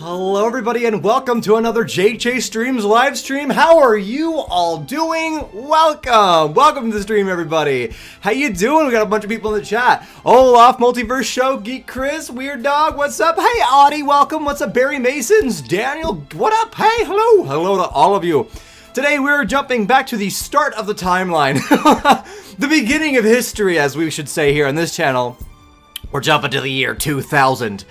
Hello everybody and welcome to another JJ Streams live stream. How are you all doing? Welcome to the stream everybody. How you doing? We got a bunch of people in the chat. Olaf, Multiverse Show, Geek Chris, Weird Dog, what's up? Hey Audie, welcome. What's up Barry Masons? Daniel, what up? Hey, hello. Hello to all of you. Today we're jumping back to the start of the timeline. The beginning of history, as we should say here on this channel. We're jumping to the year 2000.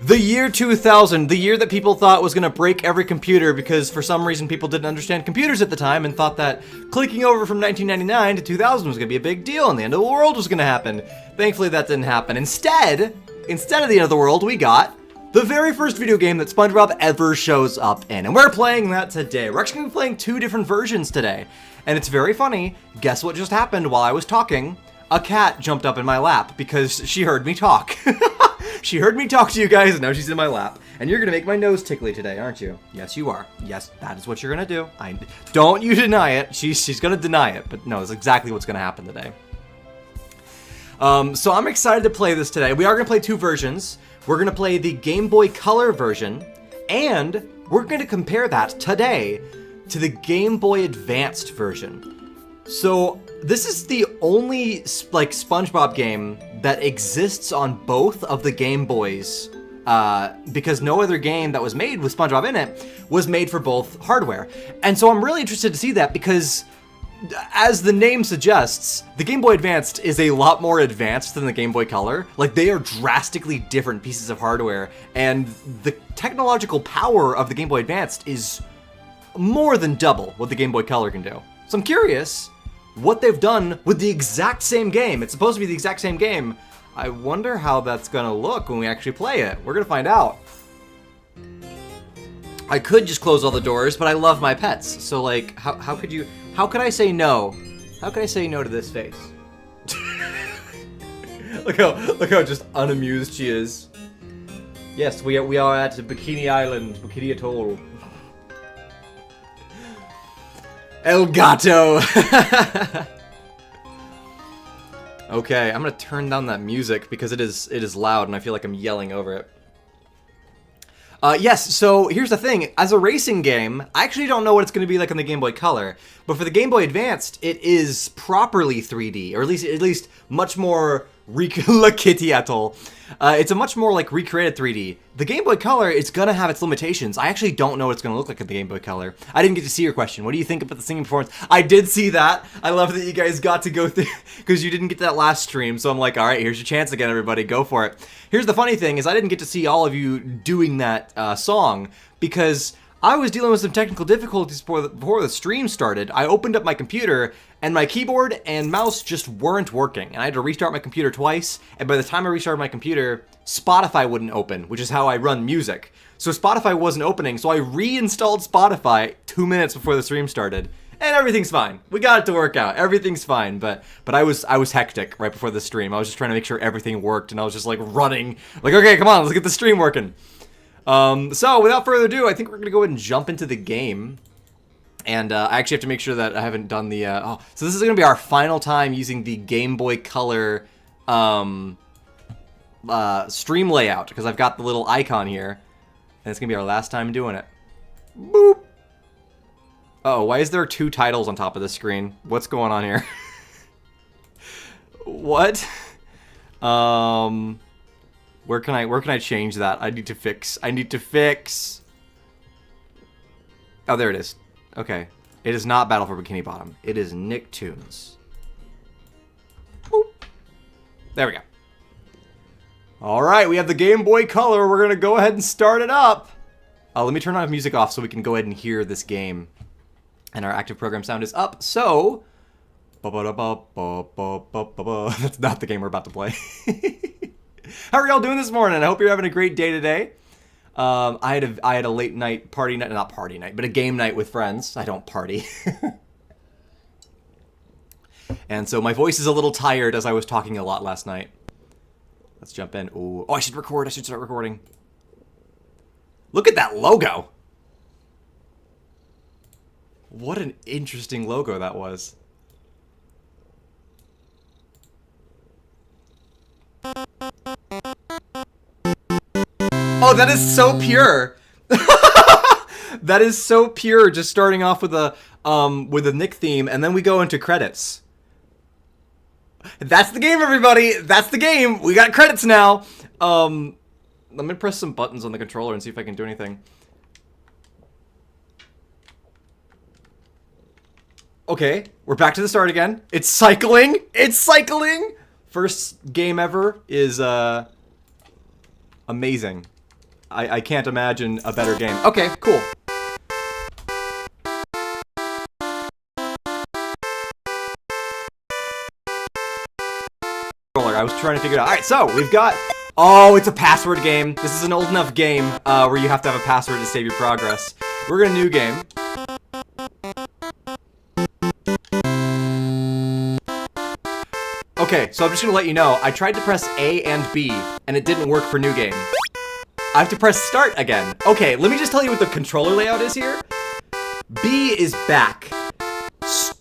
The year 2000, the year that people thought was going to break every computer because for some reason people didn't understand computers at the time and thought that clicking over from 1999 to 2000 was going to be a big deal and the end of the world was going to happen. Thankfully that didn't happen. Instead of the end of the world, we got the very first video game that SpongeBob ever shows up in. And we're playing that today. We're actually going to be playing two different versions today. And it's very funny. Guess what just happened while I was talking? A cat jumped up in my lap because she heard me talk. She heard me talk to you guys, and now she's in my lap. And you're gonna make my nose tickly today, aren't you? Yes, you are. Yes, that is what you're gonna do. Don't you deny it. She's gonna deny it, but no, it's exactly what's gonna happen today. So I'm excited to play this today. We are gonna play two versions. We're gonna play the Game Boy Color version, and we're gonna compare that today to the Game Boy Advanced version. So this is the only SpongeBob game that exists on both of the Game Boys, because no other game that was made with SpongeBob in it was made for both hardware. And so I'm really interested to see that because, as the name suggests, the Game Boy Advanced is a lot more advanced than the Game Boy Color. Like, they are drastically different pieces of hardware, and the technological power of the Game Boy Advanced is more than double what the Game Boy Color can do. So I'm curious what they've done with the exact same game. It's supposed to be the exact same game. I wonder how that's gonna look when we actually play it. We're gonna find out. I could just close all the doors, but I love my pets. So like, how could I say no? How could I say no to this face? look how just unamused she is. Yes, we are at Bikini Island, Bikini Atoll. El Gato! Okay, I'm gonna turn down that music because it is loud and I feel like I'm yelling over it. Yes, so here's the thing. As a racing game, I actually don't know what it's gonna be like on the Game Boy Color, but for the Game Boy Advanced, it is properly 3D, or at least much more Kitty Atoll. It's a much more like recreated 3D. The Game Boy Color is gonna have its limitations. I actually don't know what it's gonna look like at the Game Boy Color. I didn't get to see your question. What do you think about the singing performance? I did see that. I love that you guys got to go through because you didn't get to that last stream. So I'm like, all right, here's your chance again, everybody. Go for it. Here's the funny thing is I didn't get to see all of you doing that song because I was dealing with some technical difficulties before the stream started. I opened up my computer and my keyboard and mouse just weren't working. And I had to restart my computer twice. And by the time I restarted my computer, Spotify wouldn't open, which is how I run music. So Spotify wasn't opening, so I reinstalled Spotify 2 minutes before the stream started. And everything's fine. We got it to work out. Everything's fine. But I was hectic right before the stream. I was just trying to make sure everything worked. And I was just like running. Like, okay, come on, let's get the stream working. So without further ado, I think we're gonna go ahead and jump into the game. And I actually have to make sure that I haven't done the so this is gonna be our final time using the Game Boy Color stream layout because I've got the little icon here, and it's gonna be our last time doing it. Boop. Oh, why is there two titles on top of the screen? What's going on here? What? Where can I change that? I need to fix. Oh, there it is. Okay. It is not Battle for Bikini Bottom. It is Nicktoons. Boop. There we go. Alright, we have the Game Boy Color. We're gonna go ahead and start it up. Let me turn our music off so we can go ahead and hear this game. And our active program sound is up, so... That's not the game we're about to play. How are y'all doing this morning? I hope you're having a great day today. I had a late night party night, not party night, but a game night with friends. I don't party. And so my voice is a little tired as I was talking a lot last night. Let's jump in. Ooh. Oh, I should record. I should start recording. Look at that logo. What an interesting logo that was. Oh, that is so pure. That is so pure, just starting off with a Nick theme, and then we go into credits. That's the game, everybody! That's the game! We got credits now! Let me press some buttons on the controller and see if I can do anything. Okay, we're back to the start again. It's cycling! It's cycling! First game ever is, amazing. I can't imagine a better game. Okay, cool. I was trying to figure it out. Alright, so we've got... Oh, it's a password game. This is an old enough game where you have to have a password to save your progress. We're in a new game. Okay, so I'm just gonna let you know, I tried to press A and B, and it didn't work for new game. I have to press start again. Okay, let me just tell you what the controller layout is here. B is back.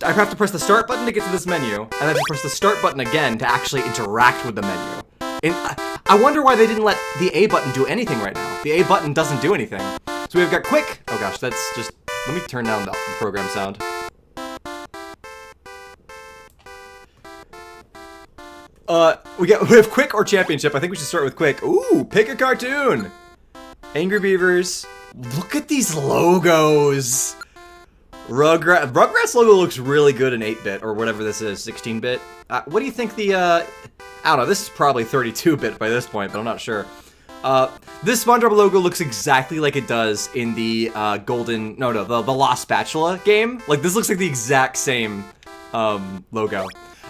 I have to press the start button to get to this menu, and I have to press the start button again to actually interact with the menu. And I wonder why they didn't let the A button do anything right now. The A button doesn't do anything. So we've got quick. Oh gosh, that's just... Let me turn down the program sound. We have quick or championship. I think we should start with quick. Ooh, pick a cartoon. Angry Beavers. Look at these logos. Rugrats logo looks really good in 8-bit, or whatever this is, 16-bit. What do you think the, I don't know, this is probably 32-bit by this point, but I'm not sure. This SpongeBob logo looks exactly like it does in the, the Lost Spatula game. Like, this looks like the exact same, logo.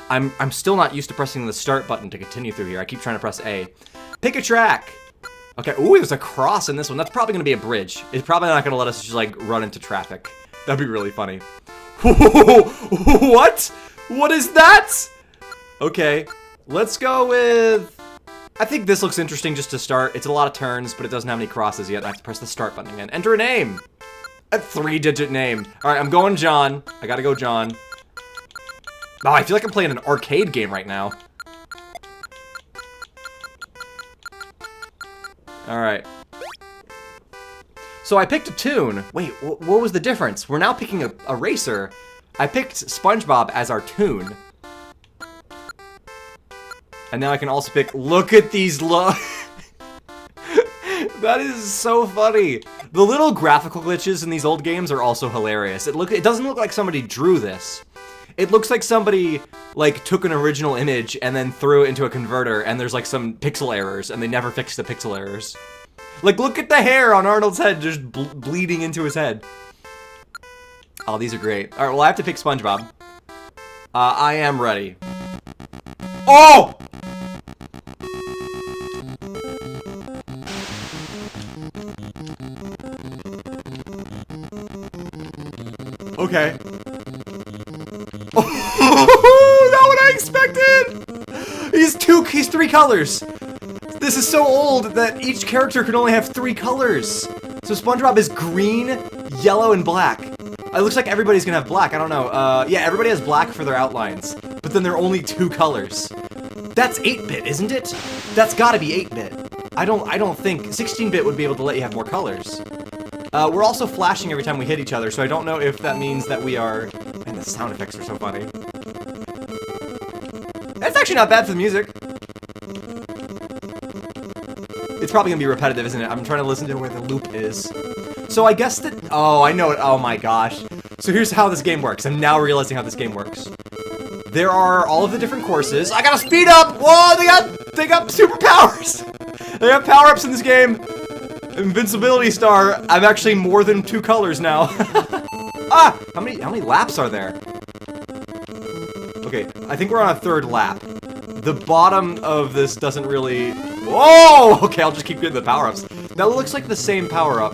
I'm still not used to pressing the start button to continue through here. I keep trying to press A. Pick a track. Okay, ooh, there's a cross in this one. That's probably gonna be a bridge. It's probably not gonna let us just, like, run into traffic. That'd be really funny. What? What is that? Okay, let's go with... I think this looks interesting just to start. It's a lot of turns, but it doesn't have any crosses yet. I have to press the start button again. Enter a name. A 3-digit name. All right, I'm going John. I gotta go John. Oh, I feel like I'm playing an arcade game right now. All right. So I picked a tune. Wait, what was the difference? We're now picking a racer. I picked SpongeBob as our tune. And now I can also pick, look at these That is so funny. The little graphical glitches in these old games are also hilarious. It doesn't look like somebody drew this. It looks like somebody, like, took an original image and then threw it into a converter, and there's, like, some pixel errors, and they never fixed the pixel errors. Like, look at the hair on Arnold's head just bleeding into his head. Oh, these are great. Alright, well, I have to pick SpongeBob. I am ready. Oh! Okay. Oh, not what I expected! He's 3 colors! This is so old that each character can only have 3 colors. So SpongeBob is green, yellow, and black. It looks like everybody's gonna have black, I don't know. Yeah, everybody has black for their outlines. But then there are only 2 colors. That's 8-bit, isn't it? That's gotta be 8-bit. I don't think 16-bit would be able to let you have more colors. We're also flashing every time we hit each other, so I don't know if that means that we are... Man, the sound effects are so funny. That's actually not bad for the music. It's probably gonna be repetitive, isn't it? I'm trying to listen to where the loop is. So I guess that... Oh, I know it. Oh my gosh. So here's how this game works. I'm now realizing how this game works. There are all of the different courses. I gotta speed up! Whoa, they got superpowers! They have power-ups in this game! Invincibility star. I'm actually more than 2 colors now. Ah! How many laps are there? Okay, I think we're on a 3rd lap. The bottom of this doesn't really... Whoa! Okay, I'll just keep getting the power-ups. That looks like the same power-up.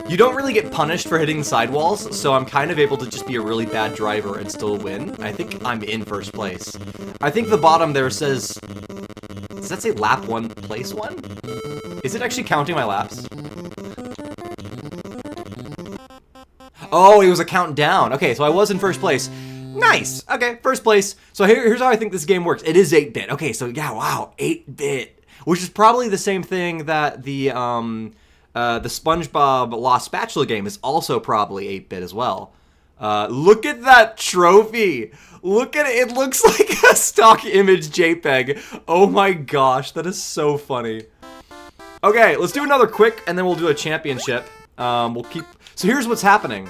You don't really get punished for hitting sidewalls, so I'm kind of able to just be a really bad driver and still win. I think I'm in 1st place. I think the bottom there says... Does that say lap 1, place 1? Is it actually counting my laps? Oh, it was a countdown. Okay, so I was in 1st place. Nice! Okay, 1st place. So here's how I think this game works. It is 8-bit. Okay, so yeah, wow, 8-bit. Which is probably the same thing that the The SpongeBob Lost Spatula game is also probably 8-bit as well. Look at that trophy. Look at it. It looks like a stock image JPEG. Oh my gosh, that is so funny. Okay, let's do another quick, and then we'll do a championship. So here's what's happening.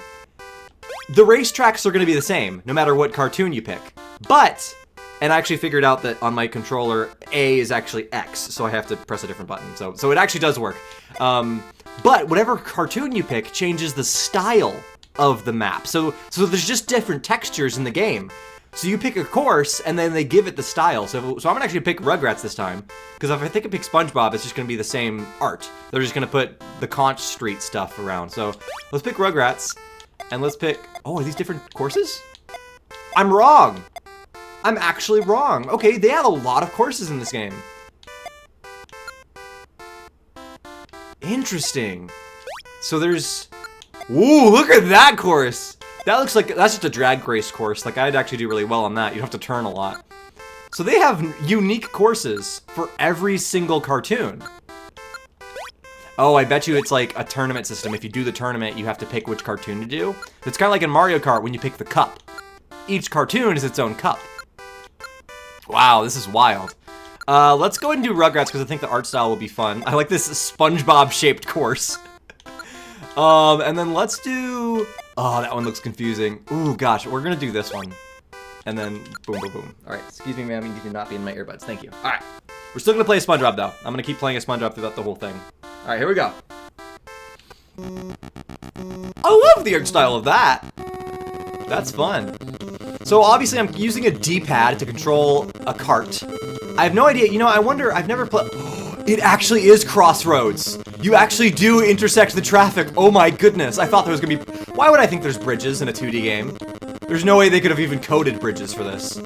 The racetracks are going to be the same, no matter what cartoon you pick. But, and I actually figured out that on my controller, A is actually X, so I have to press a different button. So it actually does work. But whatever cartoon you pick changes the style of the map. So there's just different textures in the game. So you pick a course, and then they give it the style. So I'm gonna actually pick Rugrats this time, because if I think I pick SpongeBob, it's just gonna be the same art. They're just gonna put the Conch Street stuff around. So let's pick Rugrats, and let's pick, oh, are these different courses? I'm wrong. I'm actually wrong. Okay, they have a lot of courses in this game. Interesting. So there's, ooh, look at that course. That looks like, that's just a drag race course. Like, I'd actually do really well on that. You'd have to turn a lot. So they have unique courses for every single cartoon. Oh, I bet you it's like a tournament system. If you do the tournament, you have to pick which cartoon to do. It's kind of like in Mario Kart when you pick the cup. Each cartoon is its own cup. Wow, this is wild. Let's go ahead and do Rugrats because I think the art style will be fun. I like this SpongeBob-shaped course. And then let's do... Oh, that one looks confusing. Ooh, gosh, we're gonna do this one. And then, boom, boom, boom. All right, excuse me, ma'am, you do not be in my earbuds. Thank you. All right, we're still gonna play SpongeBob, though. I'm gonna keep playing a SpongeBob throughout the whole thing. All right, here we go. I love the art style of that. That's fun. So obviously I'm using a D-pad to control a cart. I have no idea, you know, I wonder, I've never played... It actually is crossroads. You actually do intersect the traffic. Oh my goodness. I thought there was gonna be... Why would I think there's bridges in a 2D game? There's no way they could have even coded bridges for this.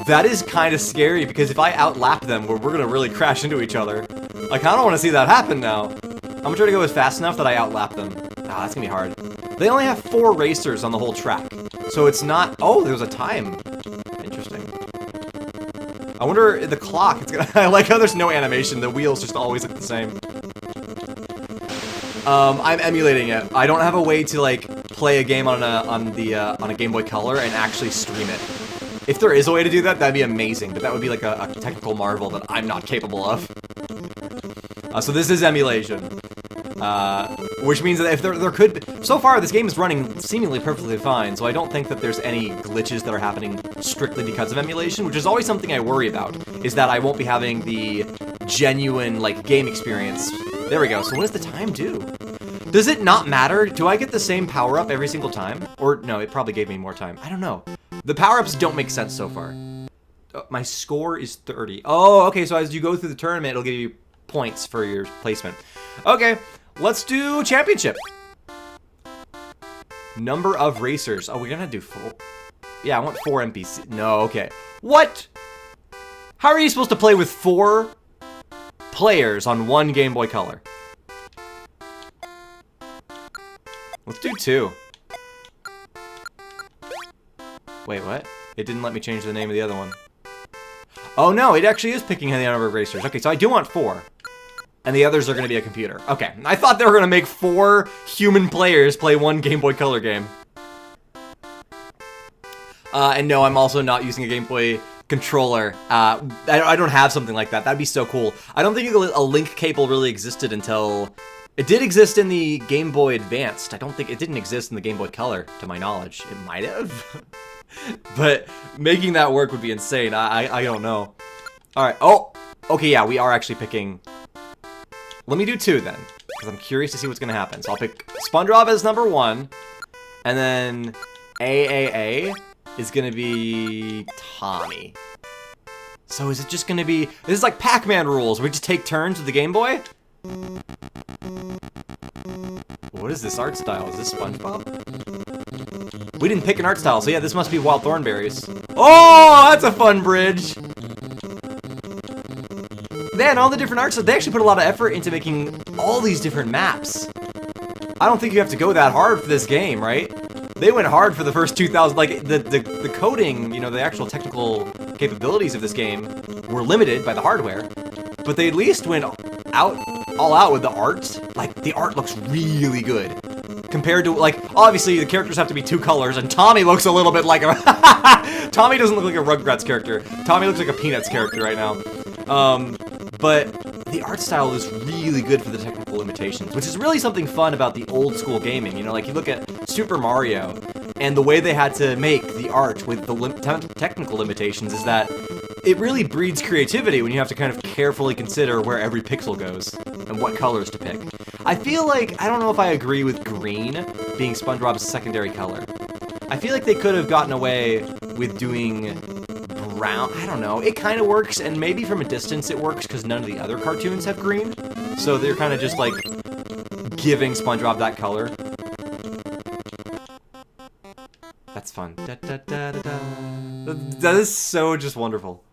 That is kind of scary because if I outlap them, we're gonna really crash into each other. I kinda wanna see that happen now. I'm gonna try to go as fast enough that I outlap them. Ah, that's gonna be hard. They only have 4 racers on the whole track. So it's not... Oh, there's a time. Interesting. I wonder the clock. It's gonna. I like how there's no animation. The wheels just always look the same. I'm emulating it. I don't have a way to like play a game on a Game Boy Color and actually stream it. If there is a way to do that, that'd be amazing. But that would be like a technical marvel that I'm not capable of. So this is emulation. Which means that if there could... So far, this game is running seemingly perfectly fine, so I don't think that there's any glitches that are happening strictly because of emulation, which is always something I worry about, is that I won't be having the genuine, like, game experience. There we go. So what does the time do? Does it not matter? Do I get the same power-up every single time? Or, no, it probably gave me more time. I don't know. The power-ups don't make sense so far. My score is 30. Oh, okay, so as you go through the tournament, it'll give you points for your placement. Okay. Let's do championship. Number of racers. Oh, we're gonna do 4. Yeah, I want 4 NPC. No, okay. What? How are you supposed to play with 4 players on 1 Game Boy Color? Let's do 2. Wait, what? It didn't let me change the name of the other one. Oh no, it actually is picking the number of racers. Okay, so I do want 4. And the others are going to be a computer. Okay, I thought they were going to make 4 human players play 1 Game Boy Color game. And no, I'm also not using a Game Boy controller. I don't have something like that. That'd be so cool. I don't think a link cable really existed until... It did exist in the Game Boy Advanced. I don't think... It didn't exist in the Game Boy Color, to my knowledge. It might have. But making that work would be insane. I don't know. Alright, oh! Okay, yeah, we are actually picking... Let me do 2 then, because I'm curious to see what's going to happen. So I'll pick SpongeBob as number 1, and then AAA is going to be Tommy. So is it just going to be... This is like Pac-Man rules. We just take turns with the Game Boy? What is this art style? Is this SpongeBob? We didn't pick an art style, so yeah, this must be Wild Thornberries. Oh, that's a fun bridge! Man, all the different arts, they actually put a lot of effort into making all these different maps. I don't think you have to go that hard for this game, right? They went hard for the first 2,000, like, the coding, you know, the actual technical capabilities of this game were limited by the hardware, but they at least went out all out with the art. Like, the art looks really good. Compared to, like, obviously the characters have to be 2 colors, and Tommy looks a little bit like a... Tommy doesn't look like a Rugrats character. Tommy looks like a Peanuts character right now. But the art style is really good for the technical limitations, which is really something fun about the old school gaming. You know, like, you look at Super Mario, and the way they had to make the art with the technical limitations is that it really breeds creativity when you have to kind of carefully consider where every pixel goes and what colors to pick. I feel like, I don't know if I agree with green being SpongeBob's secondary color. I feel like they could have gotten away with doing brown. I don't know. It kind of works, and maybe from a distance it works because none of the other cartoons have green. So they're kind of just like giving SpongeBob that color. That's fun. Da, da, da, da, da. That is so just wonderful.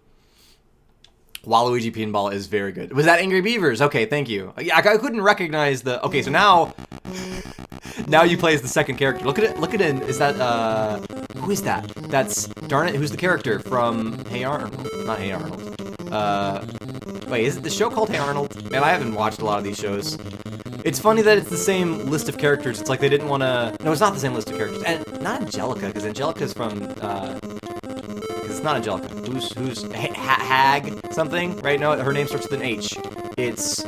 Waluigi Pinball is very good. Was that Angry Beavers? Okay, thank you. Yeah, I couldn't recognize the... Okay, so now you play as the second character. Look at it. Look at it. Is that, who is that? That's, darn it, who's the character from Hey Arnold? Not Hey Arnold. Wait, is it the show called Hey Arnold? Man, I haven't watched a lot of these shows. It's funny that it's the same list of characters. It's like they didn't want to... No, it's not the same list of characters. And not Angelica, because Angelica's from, it's not Angelica. Who's Hag something, right? No, her name starts with an H. It's...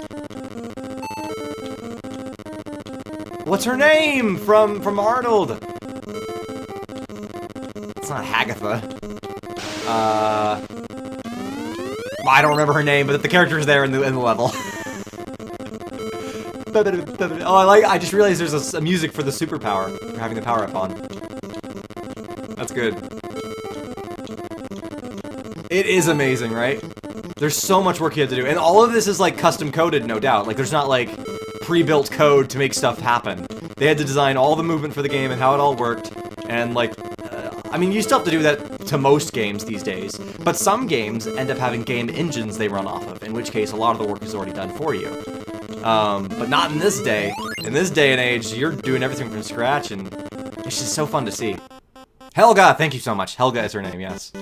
What's her name from Arnold? It's not Hagatha. I don't remember her name, but the character's there in the level. Oh, I just realized there's a music for the superpower, for having the power up on. That's good. It is amazing, right? There's so much work you have to do, and all of this is like custom coded, no doubt. Like, there's not like pre-built code to make stuff happen. They had to design all the movement for the game and how it all worked, and like, I mean, you still have to do that to most games these days, but some games end up having game engines they run off of, in which case a lot of the work is already done for you. But not in this day. In this day and age, you're doing everything from scratch, and it's just so fun to see. Helga, thank you so much. Helga is her name, yes.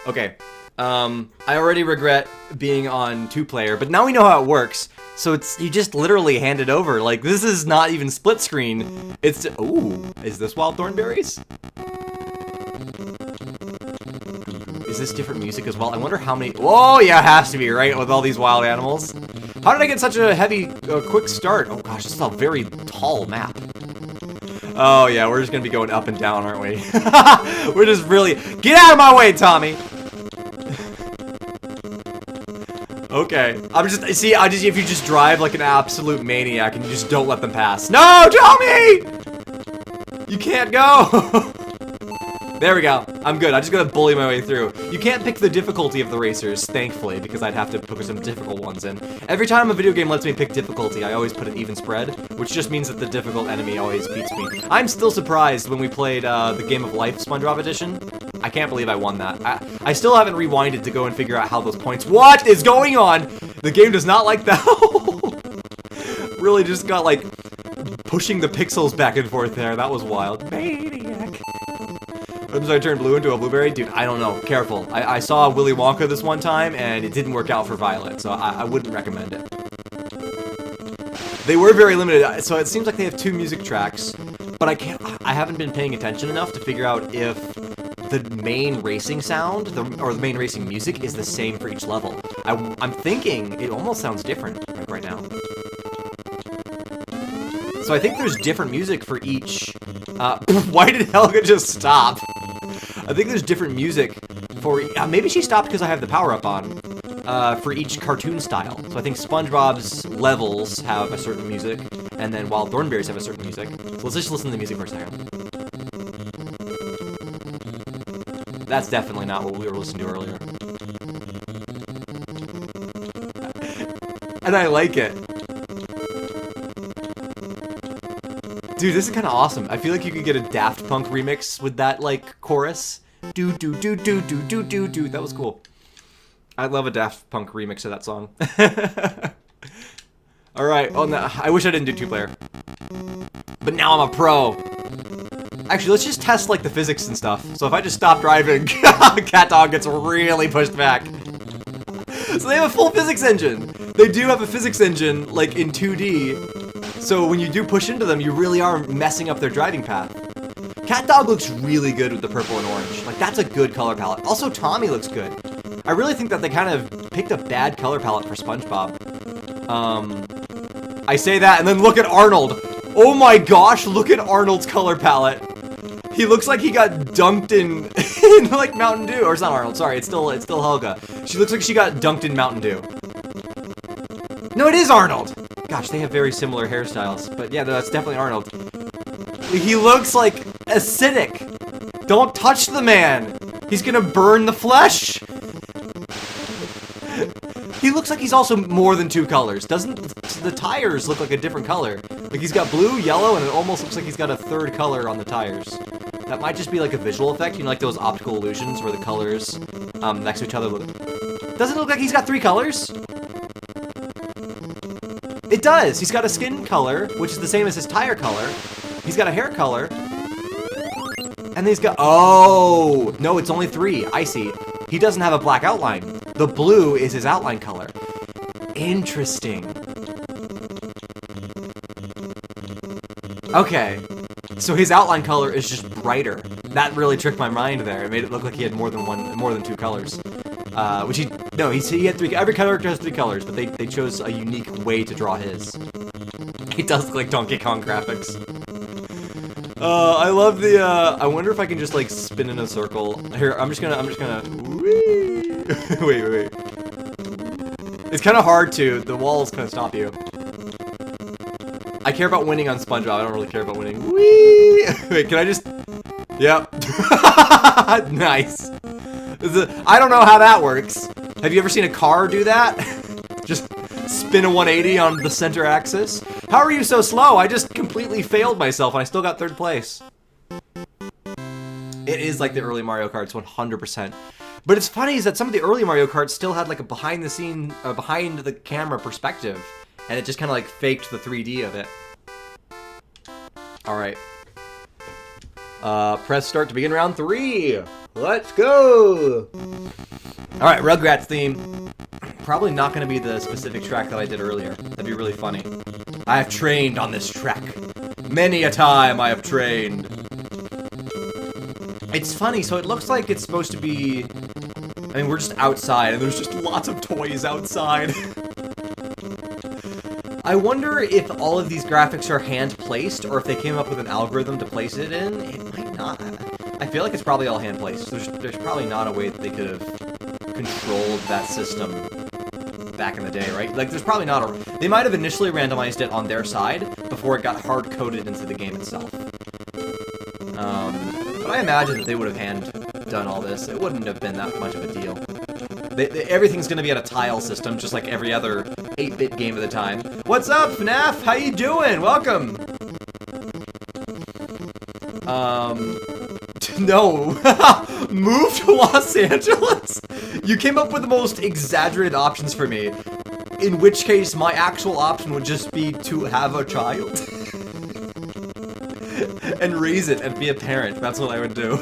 Okay, I already regret being on 2-player, but now we know how it works. So you just literally hand it over. Like, this is not even split screen. It's, ooh, is this Wild Thornberries? Is this different music as well? I wonder how many, oh yeah, it has to be, right? With all these wild animals. How did I get such a heavy, quick start? Oh gosh, this is a very tall map. Oh yeah, we're just gonna be going up and down, aren't we? We're just really, get out of my way, Tommy! Okay, if you just drive like an absolute maniac and you just don't let them pass. No, Tommy! You can't go! There we go. I'm good. I'm just gonna bully my way through. You can't pick the difficulty of the racers, thankfully, because I'd have to put some difficult ones in. Every time a video game lets me pick difficulty, I always put an even spread, which just means that the difficult enemy always beats me. I'm still surprised when we played the Game of Life SpongeBob edition. I can't believe I won that. I still haven't rewinded to go and figure out how those points... What is going on? The game does not like that. Really just got, like, pushing the pixels back and forth there. That was wild. Maniac. What does I turn blue into a blueberry? Dude, I don't know. Careful. I saw Willy Wonka this one time, and it didn't work out for Violet, so I wouldn't recommend it. They were very limited, so it seems like they have 2 music tracks, but I haven't been paying attention enough to figure out if the main racing sound, or the main racing music, is the same for each level. I'm thinking it almost sounds different right now. So I think there's different music for each... why did Helga just stop? I think there's different music for... maybe she stopped because I have the power-up on. For each cartoon style. So I think SpongeBob's levels have a certain music, and then Wild Thornberries have a certain music. So let's just listen to the music for a second. That's definitely not what we were listening to earlier. And I like it. Dude, this is kind of awesome. I feel like you could get a Daft Punk remix with that, like, chorus. Do do do do do do do do. That was cool. I love a Daft Punk remix of that song. Alright, oh no, I wish I didn't do 2-player. But now I'm a pro. Actually, let's just test, like, the physics and stuff. So if I just stop driving, Cat Dog gets really pushed back. So they have a full physics engine. They do have a physics engine, like, in 2D, so when you do push into them, you really are messing up their driving path. Cat Dog looks really good with the purple and orange. Like, that's a good color palette. Also, Tommy looks good. I really think that they kind of picked a bad color palette for SpongeBob. I say that, and then look at Arnold. Oh my gosh, look at Arnold's color palette. He looks like he got dunked in like Mountain Dew. Or it's not Arnold, sorry, it's still Helga. She looks like she got dunked in Mountain Dew. No, it is Arnold! Gosh, they have very similar hairstyles. But yeah, no, that's definitely Arnold. He looks like acidic. Don't touch the man. He's gonna burn the flesh. He looks like he's also more than 2 colors. Doesn't the tires look like a different color? Like he's got blue, yellow, and it almost looks like he's got a 3rd color on the tires. That might just be like a visual effect, you know, like those optical illusions where the colors next to each other look. Doesn't it look like he's got 3 colors? It does! He's got a skin color, which is the same as his tire color. He's got a hair color. And then he's got... Oh! No, it's only 3. I see. He doesn't have a black outline. The blue is his outline color. Interesting. Okay. So his outline color is just brighter. That really tricked my mind there. It made it look like he had more than 2 colors. Which he had 3. Every character has 3 colors, but they chose a unique way to draw his. He does look like Donkey Kong graphics. I love the. I wonder if I can just like spin in a circle. Here, I'm just gonna. Whee! wait. It's kind of hard to. The walls kind of stop you. I care about winning on SpongeBob. I don't really care about winning. Whee! Wait, can I just? Yep. Nice. I don't know how that works. Have you ever seen a car do that? Just spin a 180 on the center axis? How are you so slow? I just completely failed myself and I still got 3rd place. It is like the early Mario Karts, 100%. But it's funny is that some of the early Mario Karts still had like a behind the scene, behind the camera perspective. And it just kind of like faked the 3D of it. Alright. Press start to begin round 3. Let's go! Alright, Rugrats theme. Probably not going to be the specific track that I did earlier. That'd be really funny. I have trained on this track. Many a time I have trained. It's funny, so it looks like it's supposed to be... I mean, we're just outside, and there's just lots of toys outside. I wonder if all of these graphics are hand-placed, or if they came up with an algorithm to place it in. It might not. I feel like it's probably all hand-placed. There's probably not a way that they could have controlled that system back in the day, right? Like, there's probably not a... They might have initially randomized it on their side before it got hard-coded into the game itself. But I imagine that they would have hand-done all this. It wouldn't have been that much of a deal. Everything's gonna be on a tile system, just like every other 8-bit game of the time. What's up, FNAF? How you doing? Welcome! No. Move to Los Angeles? You came up with the most exaggerated options for me. In which case, my actual option would just be to have a child. And raise it and be a parent. That's what I would do.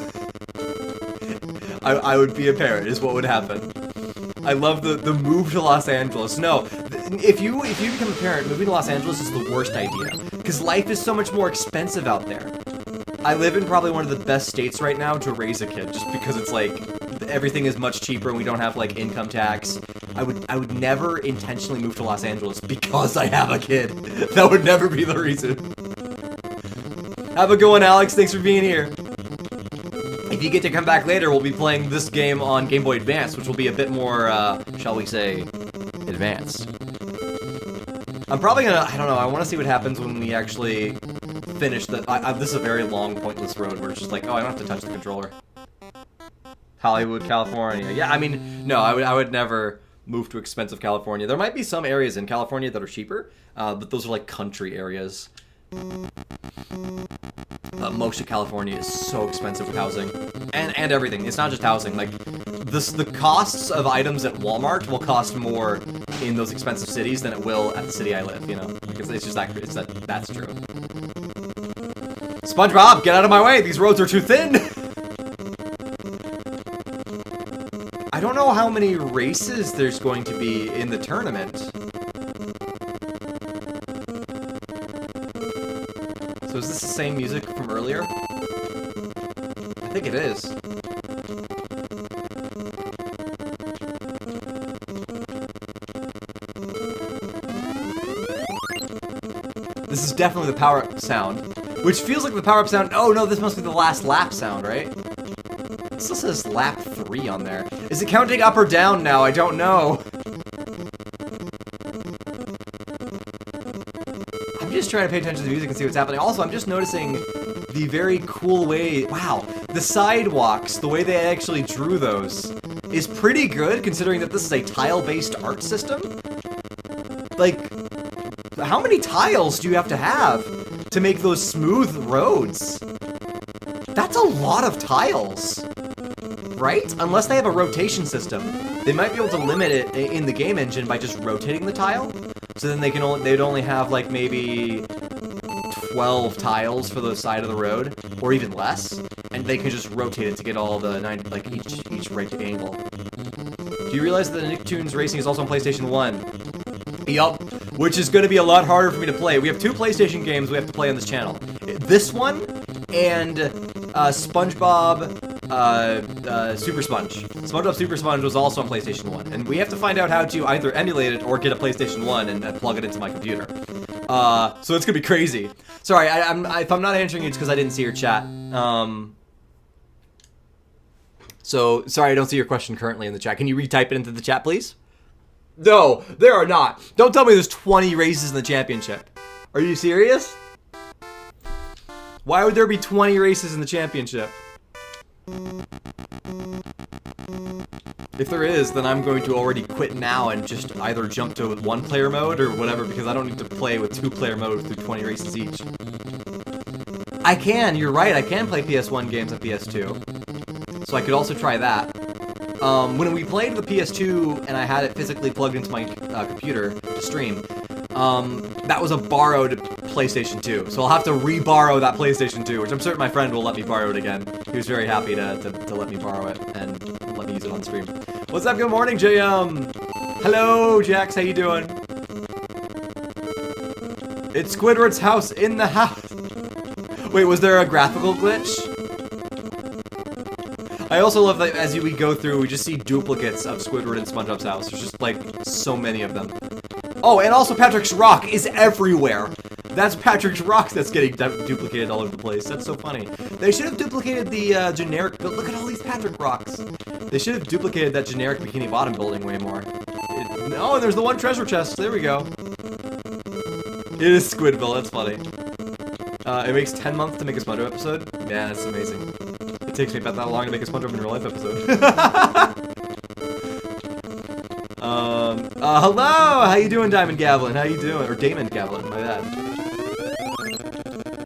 I would be a parent, is what would happen. I love the move to Los Angeles. No, if you become a parent, moving to Los Angeles is the worst idea. Because life is so much more expensive out there. I live in probably one of the best states right now to raise a kid, just because it's like, everything is much cheaper and we don't have like income tax. I would never intentionally move to Los Angeles because I have a kid. That would never be the reason. Have a good one, Alex. Thanks for being here. If you get to come back later, we'll be playing this game on Game Boy Advance, which will be a bit more, shall we say, advanced. I'm probably gonna, I don't know, I want to see what happens when we actually finish the, this is a very long, pointless road where it's just like, oh, I don't have to touch the controller. Hollywood, California. Yeah, I mean, no, I would never move to expensive California. There might be some areas in California that are cheaper, but those are like country areas. Most of California is so expensive with housing and everything. It's not just housing. Like the costs of items at Walmart will cost more in those expensive cities than it will at the city I live. You know, because it's just that's true. SpongeBob, get out of my way! These roads are too thin. I don't know how many races there's going to be in the tournament. same music from earlier? I think it is. This is definitely the power-up sound, which feels like the power-up sound. Oh no, this must be the last lap sound, right? It still says lap 3 on there. Is it counting up or down now? I don't know. I'm just trying to pay attention to the music and see what's happening. Also, I'm just noticing the very cool way. Wow, the sidewalks, the way they actually drew those, is pretty good considering that this is a tile-based art system. Like, how many tiles do you have to make those smooth roads? That's a lot of tiles, right? Unless they have a rotation system. They might be able to limit it in the game engine by just rotating the tile. So then they'd only have like maybe 12 tiles for the side of the road, or even less, and they could just rotate it to get all the each right angle. Do you realize that Nicktoons Racing is also on PlayStation 1? Yup, which is going to be a lot harder for me to play. We have 2 PlayStation games we have to play on this channel. This one and SpongeBob Super Sponge. SpongeBob Super Sponge was also on PlayStation 1, and we have to find out how to either emulate it or get a PlayStation 1 and plug it into my computer. So it's gonna be crazy. Sorry, if I'm not answering you, it's because I didn't see your chat. So sorry, I don't see your question currently in the chat. Can you retype it into the chat, please? No, there are not. Don't tell me there's 20 races in the championship. Are you serious? Why would there be 20 races in the championship? If there is, then I'm going to already quit now and just either jump to 1-player mode or whatever, because I don't need to play with 2-player mode through 20 races each. I can, you're right, I can play PS1 games on PS2. So I could also try that. When we played the PS2 and I had it physically plugged into my computer to stream, that was a borrowed PlayStation 2. So I'll have to re-borrow that PlayStation 2, which I'm certain my friend will let me borrow it again. He was very happy to let me borrow it and let me use it on stream. What's up? Good morning, JM. Hello, Jax. How you doing? It's Squidward's house in the house. Wait, was there a graphical glitch? I also love that as we go through, we just see duplicates of Squidward and SpongeBob's house. There's just, like, so many of them. Oh, and also Patrick's rock is everywhere. That's Patrick's rock that's getting duplicated all over the place. That's so funny. They should have duplicated the generic... But look at all these Patrick rocks. They should have duplicated that generic Bikini Bottom building way more. Oh, and there's the one treasure chest. There we go. It is Squidville. That's funny. It makes 10 months to make a SpongeBob episode. Yeah, that's amazing. It takes me about that long to make a SpongeBob in real life episode. Hello! How you doing, Diamond Gavlin? How you doing? Or Damon Gavlin, my bad.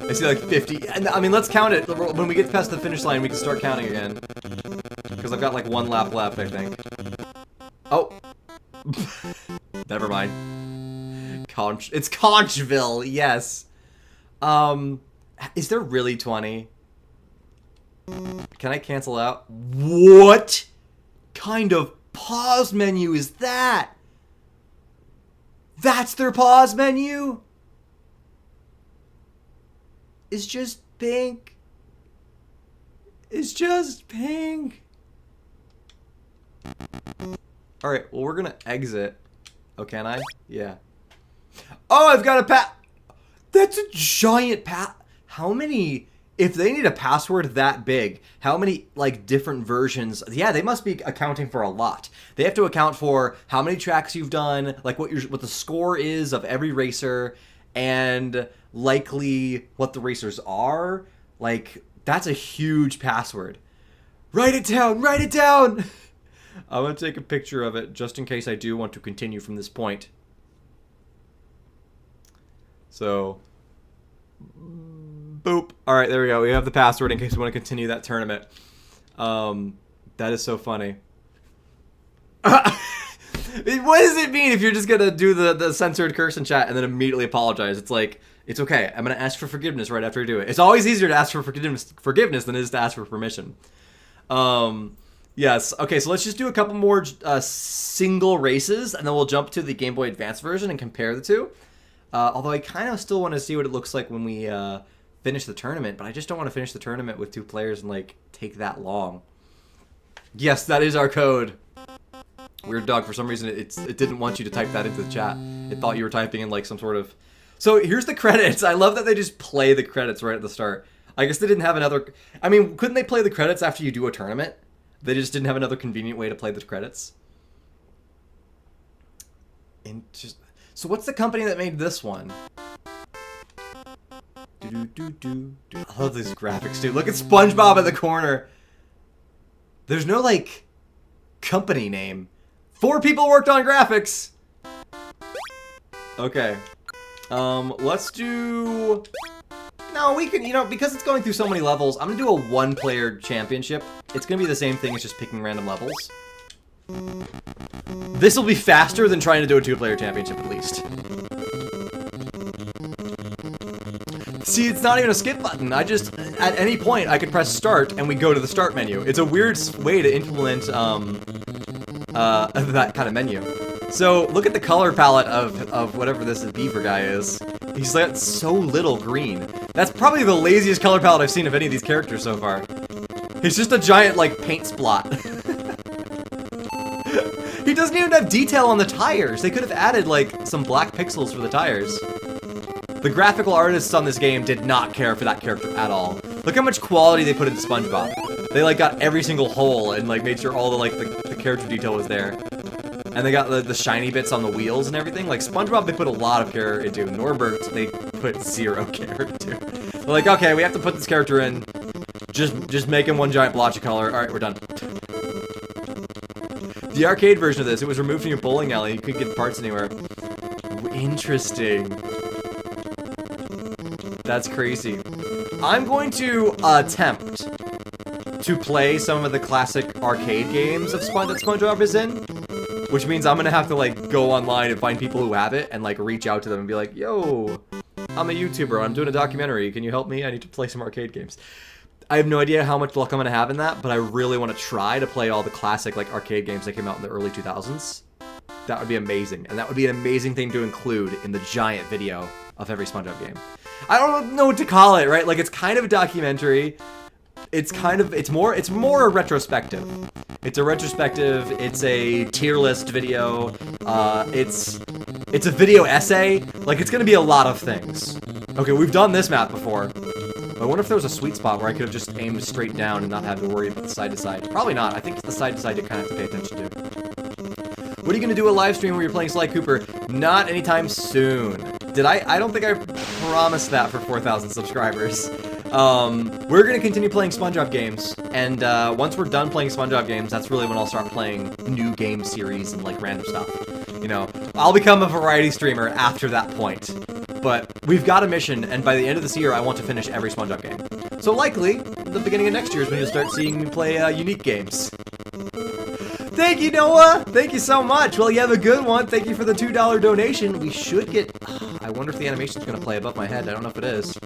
I see like 50. I mean, let's count it. When we get past the finish line, we can start counting again. Because I've got like 1 lap left, I think. Oh. Never mind. It's Conchville, yes. Is there really 20? Can I cancel out? What kind of pause menu is that? That's their pause menu? It's just pink. It's just pink. Alright, well, we're gonna exit. Oh, can I? Yeah. Oh, I've got a That's a giant How many... If they need a password that big, how many, like, different versions... Yeah, they must be accounting for a lot. They have to account for how many tracks you've done, like, what the score is of every racer, and likely what the racers are. Like, that's a huge password. Write it down! Write it down! I'm going to take a picture of it, just in case I do want to continue from this point. So... Boop. Alright, there we go. We have the password in case we want to continue that tournament. That is so funny. What does it mean if you're just gonna do the censored curse in chat and then immediately apologize? It's like, it's okay. I'm gonna ask for forgiveness right after I do it. It's always easier to ask for forgiveness than it is to ask for permission. Yes. Okay, so let's just do a couple more single races, and then we'll jump to the Game Boy Advance version and compare the two. Although I kind of still want to see what it looks like when we finish the tournament, but I just don't want to finish the tournament with 2 players and, like, take that long. Yes, that is our code. Weird Dog, for some reason, it didn't want you to type that into the chat. It thought you were typing in, like, some sort of... So, here's the credits. I love that they just play the credits right at the start. I guess they didn't have another... I mean, couldn't they play the credits after you do a tournament? They just didn't have another convenient way to play the credits? So what's the company that made this one? I love these graphics, dude. Look at SpongeBob in the corner. There's no, like, company name. 4 people worked on graphics. Okay. Let's do... No, we can, you know, because it's going through so many levels, I'm gonna do a 1-player championship. It's gonna be the same thing, it's just picking random levels. This will be faster than trying to do a 2-player championship, at least. See, it's not even a skip button. I just, at any point, I could press start and we go to the start menu. It's a weird way to implement, that kind of menu. So, look at the color palette of whatever this beaver guy is. He's got so little green. That's probably the laziest color palette I've seen of any of these characters so far. He's just a giant, like, paint splot. He doesn't even have detail on the tires. They could have added, like, some black pixels for the tires. The graphical artists on this game did not care for that character at all. Look how much quality they put into SpongeBob. They, like, got every single hole and, like, made sure all the, like, the character detail was there. And they got the shiny bits on the wheels and everything. Like, SpongeBob, they put a lot of care into. Norbert, they put 0 care into. They're like, okay, we have to put this character in. Just make him one giant blotch of color. Alright, we're done. The arcade version of this, it was removed from your bowling alley. You couldn't get parts anywhere. Interesting. That's crazy. I'm going to attempt to play some of the classic arcade games of that SpongeBob is in. Which means I'm gonna have to, like, go online and find people who have it and, like, reach out to them and be like, yo, I'm a YouTuber, I'm doing a documentary, can you help me? I need to play some arcade games. I have no idea how much luck I'm gonna have in that, but I really want to try to play all the classic, like, arcade games that came out in the early 2000s. That would be amazing, and that would be an amazing thing to include in the giant video of every SpongeBob game. I don't know what to call it, right? Like, it's kind of a documentary. It's more a retrospective. It's a retrospective, it's a tier list video, it's a video essay. Like, it's gonna be a lot of things. Okay, we've done this map before. I wonder if there was a sweet spot where I could have just aimed straight down and not have to worry about the side to side. Probably not. I think the side to side you kind of have to pay attention to. What are you gonna do a live stream where you're playing Sly Cooper? Not anytime soon. Did I don't think I promised that for 4,000 subscribers. We're gonna continue playing SpongeBob games, and once we're done playing SpongeBob games, that's really when I'll start playing new game series and, like, random stuff. You know, I'll become a variety streamer after that point. But we've got a mission, and by the end of this year, I want to finish every SpongeBob game. So likely, the beginning of next year is when you'll start seeing me play unique games. Thank you, Noah! Thank you so much! Well, you have a good one. Thank you for the $2 donation. We should get... I wonder if the animation's gonna play above my head. I don't know if it is.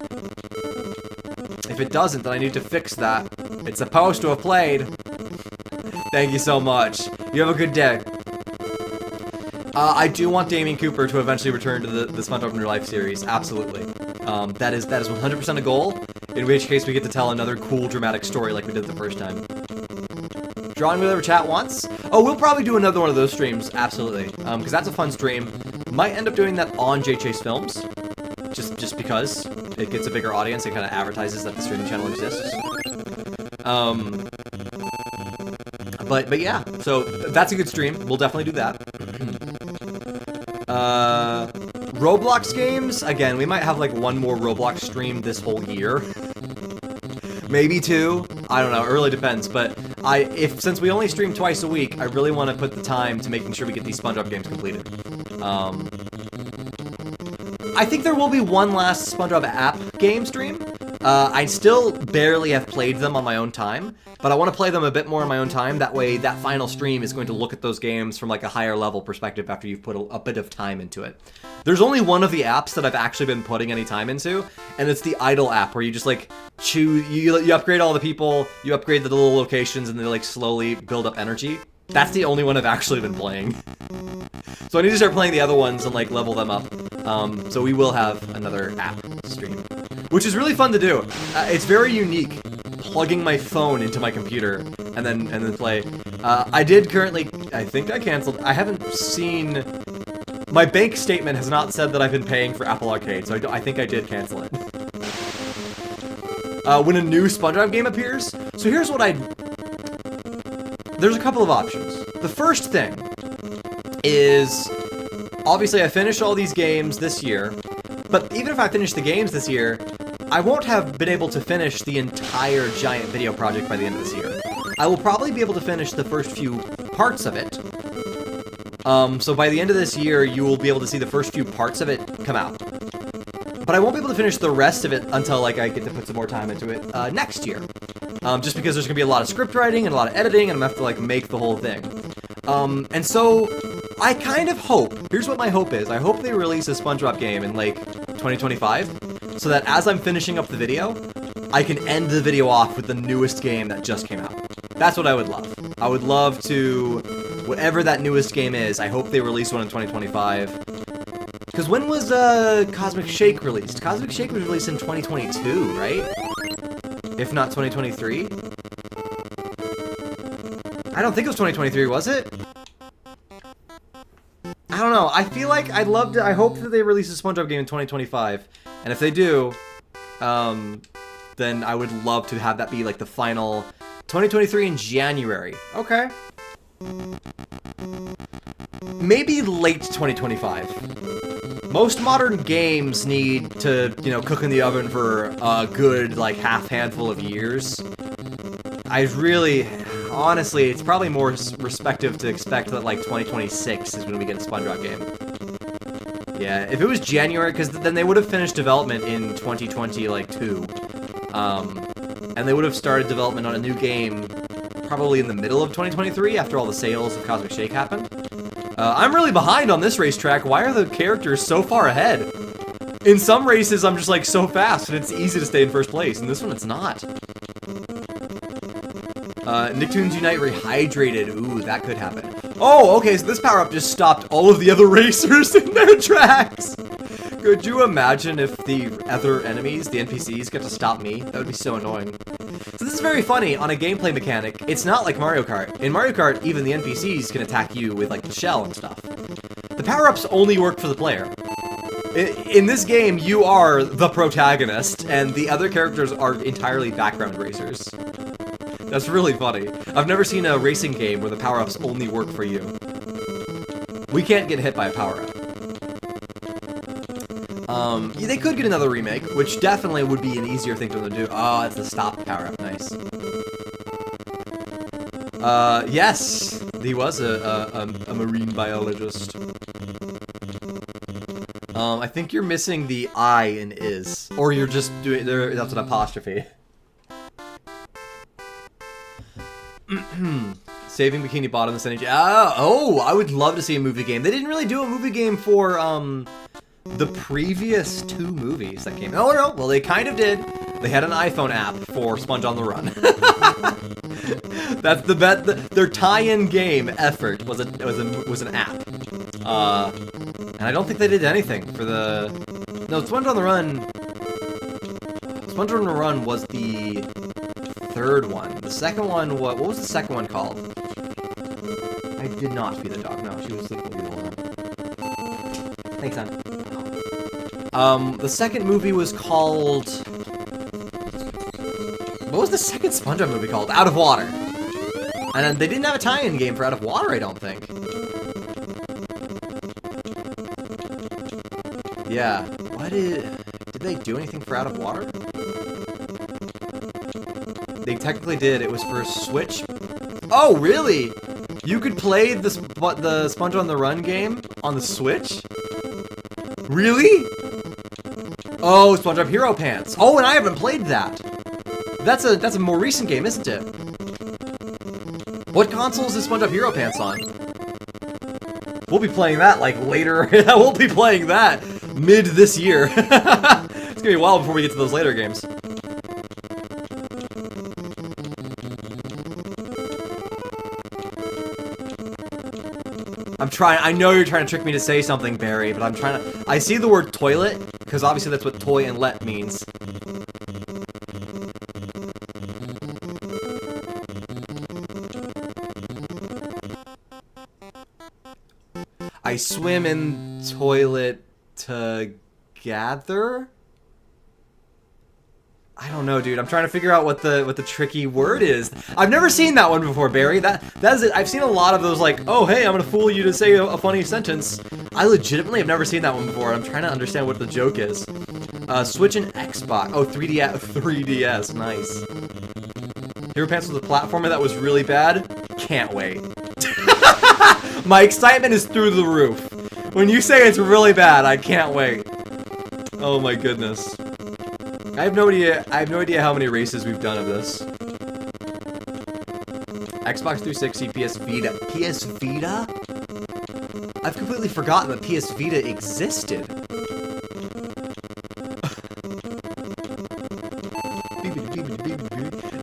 If it doesn't, then I need to fix that. It's supposed to have played. Thank you so much. You have a good day. I do want Damien Cooper to eventually return to the SpongeBob in Real Life series. Absolutely. That is 100% a goal, in which case we get to tell another cool, dramatic story like we did the first time. Drawing whatever chat wants? Oh, we'll probably do another one of those streams, absolutely. Because that's a fun stream. Might end up doing that on J Chase Films. Just because it gets a bigger audience, it kind of advertises that the streaming channel exists. But yeah, so that's a good stream. We'll definitely do that. Roblox games, again, we might have like one more Roblox stream this whole year. Maybe 2. I don't know, it really depends, but since we only stream twice a week, I really want to put the time to making sure we get these SpongeBob games completed. I think there will be one last SpongeBob app game stream. I still barely have played them on my own time, but I want to play them a bit more on my own time. That way, that final stream is going to look at those games from like a higher level perspective after you've put a bit of time into it. There's only one of the apps that I've actually been putting any time into, and it's the Idle app, where you just like choose, you upgrade all the people, you upgrade the little locations, and they like slowly build up energy. That's the only one I've actually been playing. So I need to start playing the other ones and like level them up. So we will have another app stream. which is really fun to do. It's very unique, plugging my phone into my computer and then play. I did currently, I think I canceled. I haven't seen, my bank statement has not said that I've been paying for Apple Arcade, so I think I did cancel it. When a new SpongeBob game appears, so here's what there's a couple of options. The first thing is, obviously I finished all these games this year, but even if I finish the games this year, I won't have been able to finish the entire giant video project by the end of this year. I will probably be able to finish the first few parts of it. So by the end of this year, you will be able to see the first few parts of it come out. But I won't be able to finish the rest of it until, like, I get to put some more time into it next year. Just because there's gonna be a lot of script writing and a lot of editing, and I'm gonna have to, like, make the whole thing. And so, I kind of hope, here's what my hope is, I hope they release a SpongeBob game in, like, 2025, so that as I'm finishing up the video, I can end the video off with the newest game that just came out. That's what I would love. I would love to, whatever that newest game is, I hope they release one in 2025. Because when was Cosmic Shake released? Cosmic Shake was released in 2022, right? If not 2023? I don't think it was 2023, was it? I don't know. I feel like I'd love to, I hope that they release a SpongeBob game in 2025. And if they do, then I would love to have that be like the final 2023 in January. Okay. Maybe late 2025. Most modern games need to, you know, cook in the oven for a good, like, handful of years. I really, honestly, it's probably more respective to expect that, like, 2026 is when we get a SpongeBob game. Yeah, if it was January, because then they would have finished development in 2020, like, 2. And they would have started development on a new game probably in the middle of 2023 after all the sales of Cosmic Shake happened. I'm really behind on this racetrack. Why are the characters so far ahead? In some races, I'm just, like, so fast, and it's easy to stay in first place. In this one, it's not. Nicktoons Unite Rehydrated. Ooh, that could happen. Oh, okay, so this power-up just stopped all of the other racers in their tracks. Could you imagine if the other enemies, the NPCs, get to stop me? That would be so annoying. So this is very funny on a gameplay mechanic. It's not like Mario Kart. In Mario Kart, even the NPCs can attack you with, like, the shell and stuff. The power-ups only work for the player. In this game, you are the protagonist, and the other characters are entirely background racers. That's really funny. I've never seen a racing game where the power-ups only work for you. We can't get hit by a power-up. They could get another remake, which definitely would be an easier thing to do. Oh, it's the stop power-up. Nice. Yes, he was a marine biologist. I think you're missing the I in is, or you're just doing that's an apostrophe. Saving Bikini Bottom and Sunny. Oh, I would love to see a movie game. They didn't really do a movie game for the previous 2 movies that came. Oh no, well they kind of did. They had an iPhone app for Sponge on the Run. That's the bet. Their tie-in game effort was an app. And I don't think they did anything for the. No, Sponge on the Run. Sponge on the Run was the 3rd one. The second one, what was the second one called? I did not feed the dog. No, she was sleeping with the one. Thanks, son. The second movie was called. What was the second SpongeBob movie called? Out of Water. And they didn't have a tie-in game for Out of Water, I don't think. Yeah. Did they do anything for Out of Water? They technically did. It was for Switch. Oh, really? You could play the Sponge on the Run game on the Switch? Really? Oh, SpongeBob Hero Pants. Oh, and I haven't played that. That's a more recent game, isn't it? What consoles is SpongeBob Hero Pants on? We'll be playing that, like, later. We'll be playing that mid this year. It's gonna be a while before we get to those later games. I'm trying. I know you're trying to trick me to say something, Barry, but I'm trying to. I see the word toilet, because obviously that's what toy and let means. I swim in toilet together? I don't know, dude. I'm trying to figure out what the tricky word is. I've never seen that one before, Barry. That is it. I've seen a lot of those like, oh, hey, I'm gonna fool you to say a funny sentence. I legitimately have never seen that one before. I'm trying to understand what the joke is. Switch and Xbox. Oh, 3DS. Nice. Hero Pants was a platformer that was really bad. Can't wait. My excitement is through the roof. When you say it's really bad, I can't wait. Oh my goodness. I have no idea how many races we've done of this. Xbox 360, PS Vita. PS Vita? I've completely forgotten that PS Vita existed.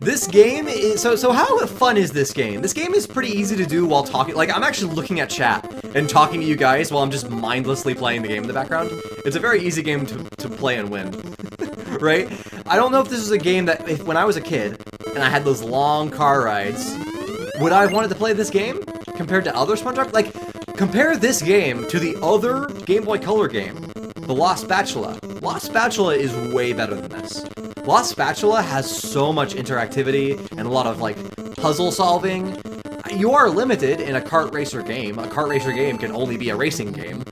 This game is so how fun is this game? This game is pretty easy to do while talking. Like, I'm actually looking at chat and talking to you guys while I'm just mindlessly playing the game in the background. It's a very easy game to play and win. Right? I don't know if this is a game that, when I was a kid and I had those long car rides, would I have wanted to play this game compared to other SpongeBob? Like, compare this game to the other Game Boy Color game, The Lost Spatula. Lost Spatula is way better than this. Lost Spatula has so much interactivity and a lot of, like, puzzle solving. You are limited in a kart racer game. A kart racer game can only be a racing game.